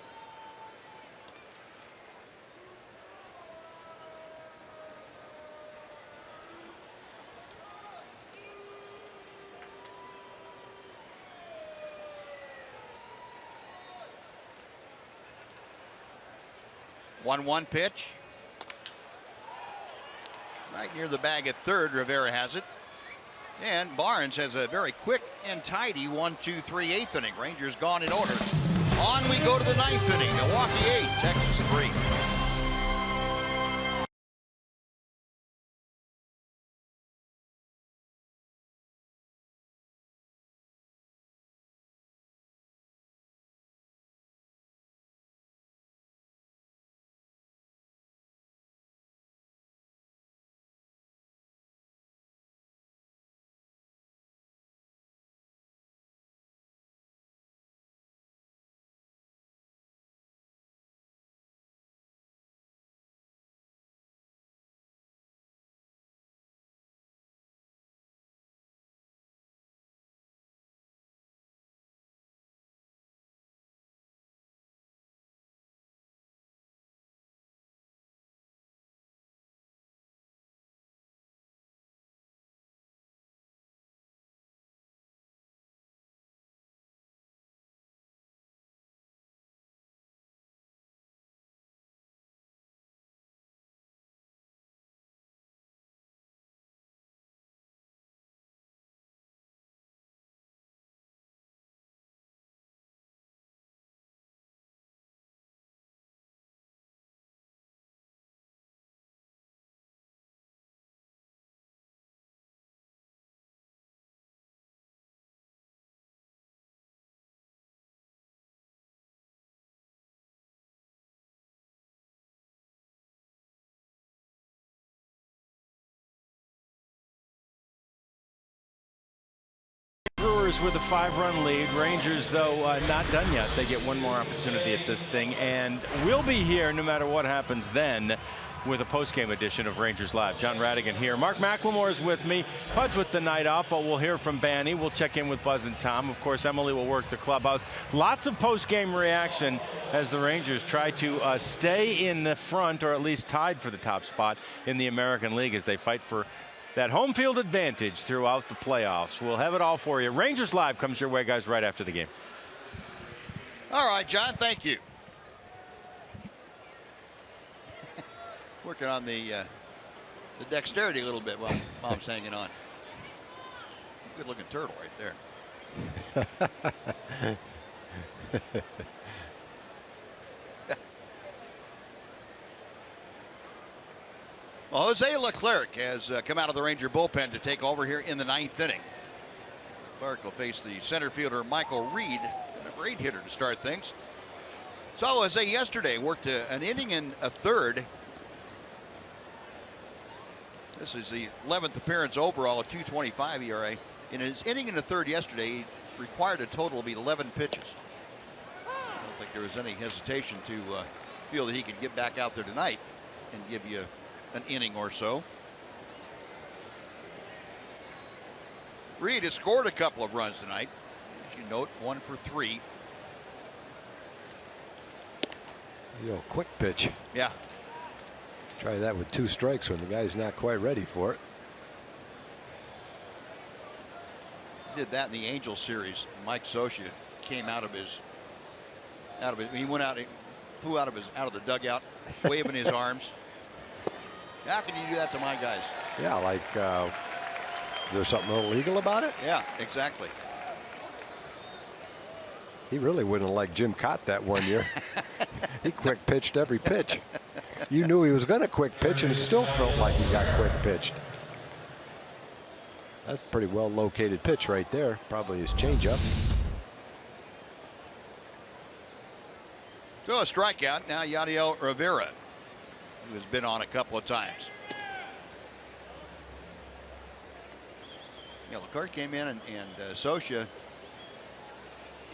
One pitch. Right near the bag at third, Rivera has it. And Barnes has a very quick and tidy 1, 2, 3, 8th inning. Rangers gone in order. On we go to the 9th inning. Milwaukee 8, Texas 3. Brewers with a 5-run lead. Rangers, though, not done yet. They get one more opportunity at this thing, and we'll be here no matter what happens then with a post-game edition of Rangers Live. John Radigan here. Mark McLemore is with me. Pudge with the night off, but we'll hear from Banny. We'll check in with Buzz and Tom. Of course, Emily will work the clubhouse. Lots of post-game reaction as the Rangers try to stay in the front, or at least tied for the top spot in the American League as they fight for that home field advantage throughout the playoffs. We'll have it all for you. Rangers Live comes your way, guys, right after the game. All right, John, thank you. Working on the dexterity a little bit while Mom's hanging on. Good looking turtle right there. Well, Jose Leclerc has come out of the Ranger bullpen to take over here in the 9th inning. Leclerc will face the center fielder Michael Reed, a great hitter to start things. Saw Jose yesterday, worked an inning and a third. This is the 11th appearance overall, a 2.25 ERA. In his inning and a third yesterday, he required a total of 11 pitches. I don't think there was any hesitation to feel that he could get back out there tonight and give you an inning or so. Reed has scored a couple of runs tonight. As you note, 1 for 3. Quick pitch. Yeah. Try that with 2 strikes when the guy's not quite ready for it. Did that in the Angels series. Mike Scioscia came out of his he went out, he flew out of the dugout, waving his arms. How can you do that to my guys? Yeah, like there's something illegal about it? Yeah, exactly. He really wouldn't have liked Jim Cott that one year. He quick pitched every pitch. You knew he was going to quick pitch, and it still felt like he got quick pitched. That's a pretty well located pitch right there. Probably his changeup. So a strikeout now, Yadiel Rivera, who has been on a couple of times. Yeah, Leclerc came in and Scioscia,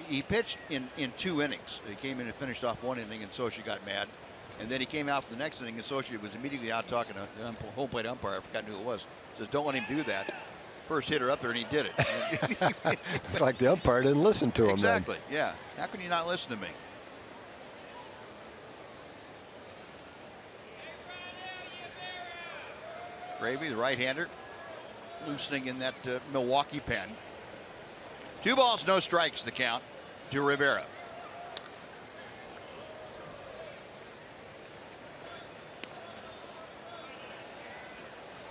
he pitched in 2 innings. He came in and finished off 1 inning, and Scioscia got mad. And then he came out for the next inning, and Scioscia was immediately out talking to the home plate umpire. I forgot who it was. Says, don't let him do that. First hitter up there, and he did it. It's like the umpire didn't listen to him. Exactly, yeah. How can you not listen to me? Gravy, the right-hander, loosening in that Milwaukee pen. 2 balls, no strikes, the count to Rivera.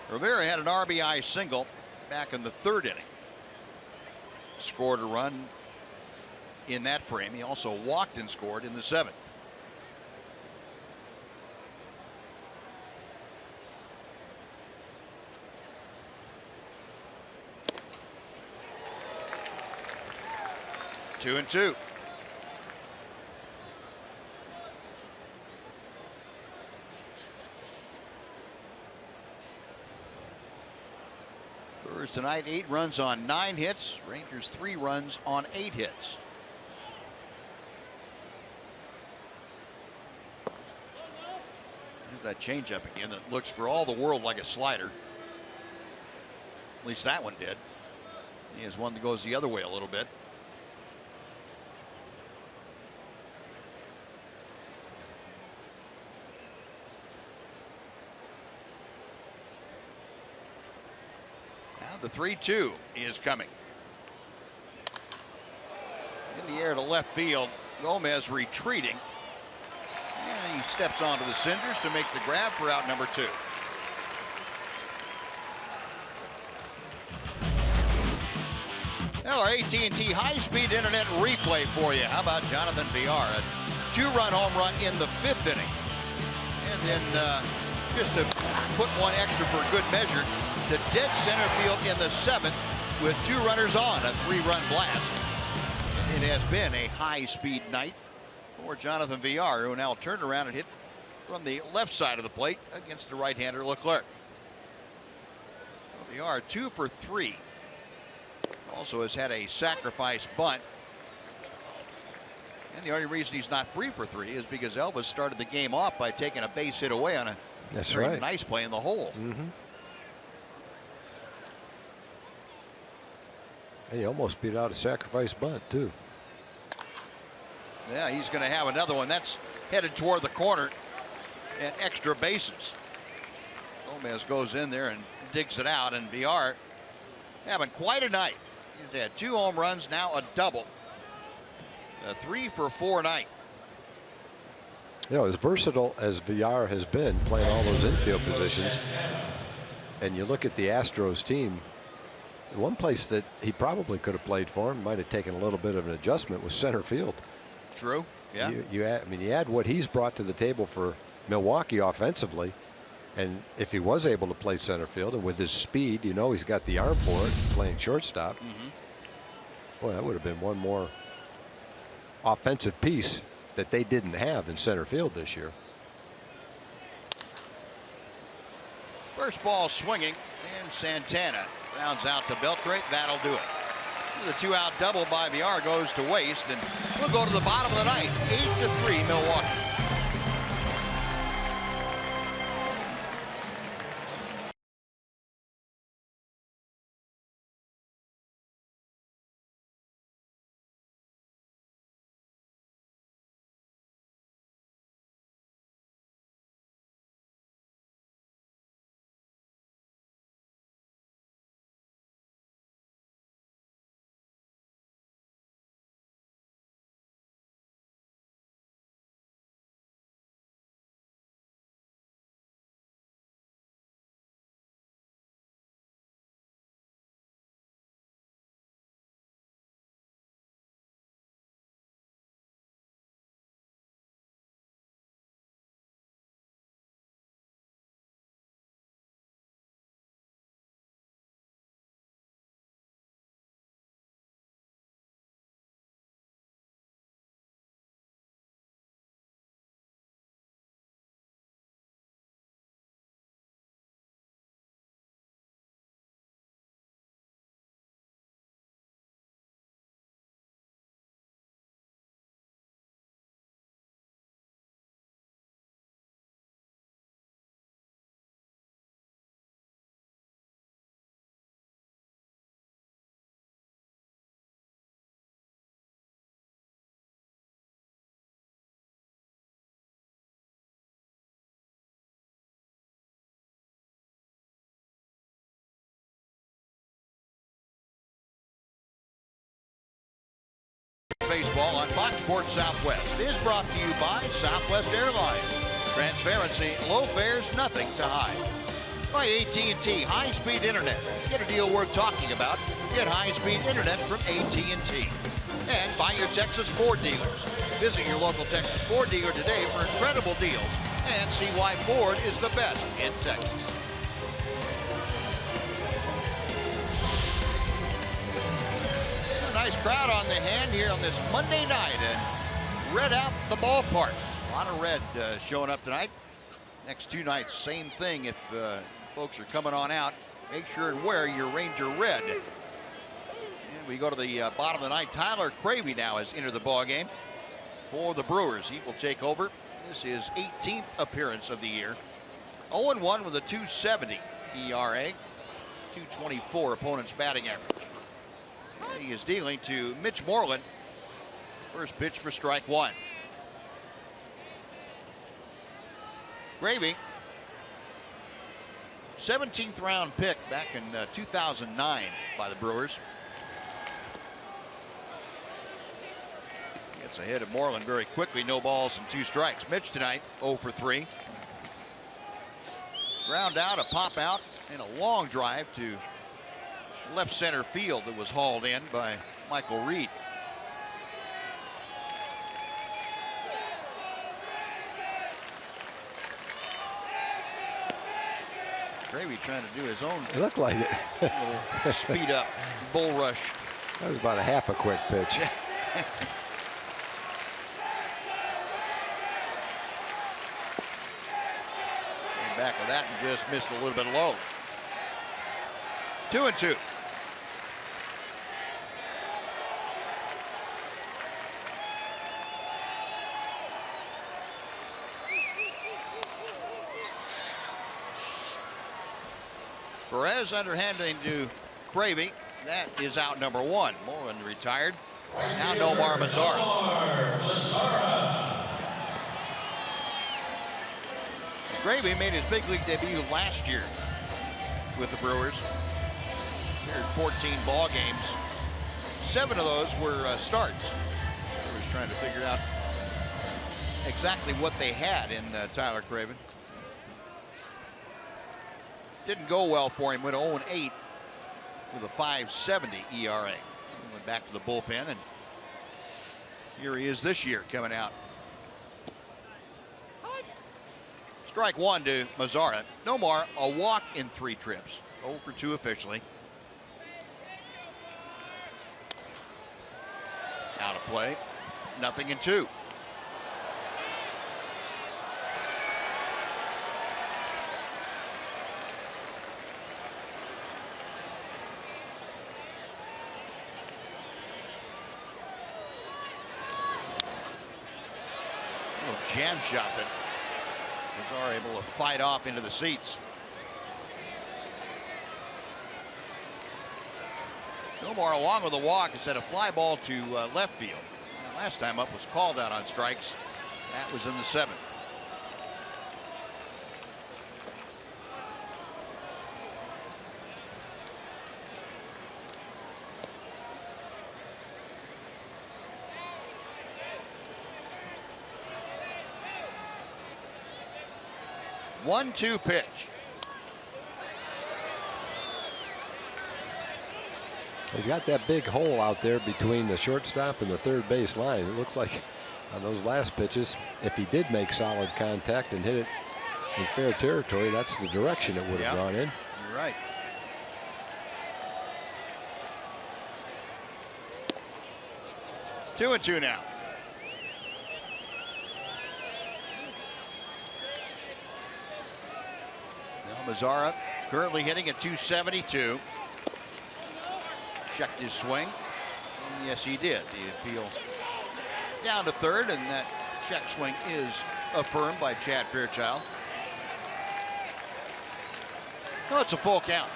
Rivera had an RBI single back in the 3rd inning. Scored a run in that frame. He also walked and scored in the 7th. Two and two. Brewers tonight 8 runs on 9 hits. Rangers 3 runs on 8 hits. Here's that changeup again that looks for all the world like a slider. At least that one did. He has one that goes the other way a little bit. The 3-2 is coming. In the air to left field. Gomez retreating. And he steps onto the cinders to make the grab for out number 2. Well, our AT&T high-speed internet replay for you. How about Jonathan Villar? A 2-run home run in the 5th inning. And then just to put one extra for good measure, to dead center field in the 7th with 2 runners on, a 3-run blast. It has been a high-speed night for Jonathan Villar, who now turned around and hit from the left side of the plate against the right-hander Leclerc. Villar 2 for 3. Also has had a sacrifice bunt. And the only reason he's not 3 for 3 is because Elvis started the game off by taking a base hit away on a very nice play in the hole. He almost beat out a sacrifice bunt, too. Yeah, he's going to have another one. That's headed toward the corner and extra bases. Gomez goes in there and digs it out, and Villar having quite a night. He's had 2 home runs, now a double. A 3 for 4 night. You know, as versatile as Villar has been, playing all those infield positions, and you look at the Astros team, one place that he probably could have played for him, might have taken a little bit of an adjustment, was center field. True. Yeah. I mean, you add what he's brought to the table for Milwaukee offensively, and if he was able to play center field, and with his speed, you know, he's got the arm for it, playing shortstop. Boy, that would have been one more offensive piece that they didn't have in center field this year. First ball swinging, and Santana rounds out to Beltre. That'll do it. The 2-out double by Villar goes to waste, and we'll go to the bottom of the ninth. 8-3 Milwaukee. Baseball on Fox Sports Southwest is brought to you by Southwest Airlines. Transparency, low fares, nothing to hide. By AT&T high-speed internet. Get a deal worth talking about. Get high-speed internet from AT&T. And by your Texas Ford dealers. Visit your local Texas Ford dealer today for incredible deals and see why Ford is the best in Texas. A nice crowd on the hand here on this Monday night, and red out the ballpark. A lot of red showing up tonight. Next 2 nights, same thing. If folks are coming on out, make sure and wear your Ranger red. And we go to the bottom of the night. Tyler Cravey now has entered the ball game for the Brewers. He will take over. This is 18th appearance of the year. 0-1 with a 2.70 ERA, 2.24 opponent's batting average. And he is dealing to Mitch Moreland. First pitch for strike 1. Gravy, 17th round pick back in 2009 by the Brewers. Gets ahead of Moreland very quickly. No balls and 2 strikes. Mitch tonight 0 for 3. Ground out, a pop out, and a long drive to left center field that was hauled in by Michael Reed. Gravy trying to do his own. It looked like it. Little speed up bull rush. That was about a half a quick pitch. Came back with that and just missed a little bit low. 2-2. Perez underhanding to Cravey. That is out number 1. Moreland retired. Now Nomar Mazara. Gravy made his big league debut last year with the Brewers. Appeared 14 ball games. 7 of those were starts. Brewers trying to figure out exactly what they had in Tyler Craven. Didn't go well for him. Went 0-8 with a 5.70 ERA. He went back to the bullpen, and here he is this year coming out. Strike 1 to Mazara. Nomar, a walk in 3 trips. 0 for 2 officially. Out of play. 0-2. Jam shot that Mazara able to fight off into the seats. Nomar along with a walk has had a fly ball to left field. Last time up was called out on strikes. That was in the 7th. One-two pitch. He's got that big hole out there between the shortstop and the third base line. It looks like on those last pitches, if he did make solid contact and hit it in fair territory, that's the direction it would have gone in. You're right. Two and two now. Mazara currently hitting at 272. Checked his swing. And yes, he did. The appeal down to third, and that check swing is affirmed by Chad Fairchild. No, it's a full count.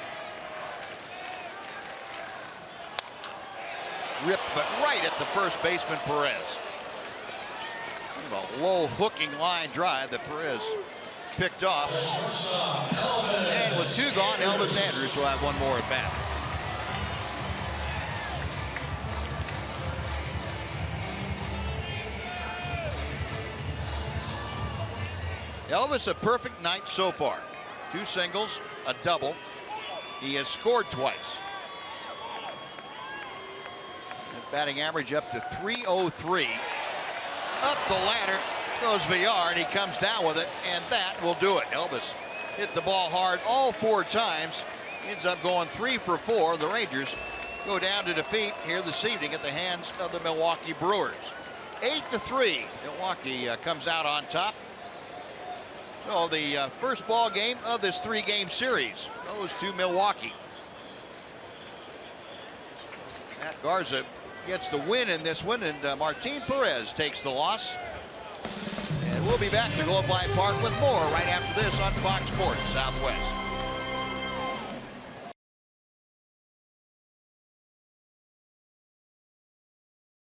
Ripped, but right at the first baseman, Perez. A low hooking line drive that Perez picked off. And with 2 gone, Elvis Andrus will have one more at bat. Elvis, a perfect night so far. 2 singles, a double. He has scored twice. Batting average up to .303. Up the ladder goes Villar, and he comes down with it, and that will do it. Elvis hit the ball hard all 4 times. Ends up going 3 for 4. The Rangers go down to defeat here this evening at the hands of the Milwaukee Brewers. 8-3. Milwaukee comes out on top. So the first ball game of this 3-game series goes to Milwaukee. Matt Garza gets the win in this one, and Martin Perez takes the loss. And we'll be back to Globe Life Park with more right after this on Fox Sports Southwest.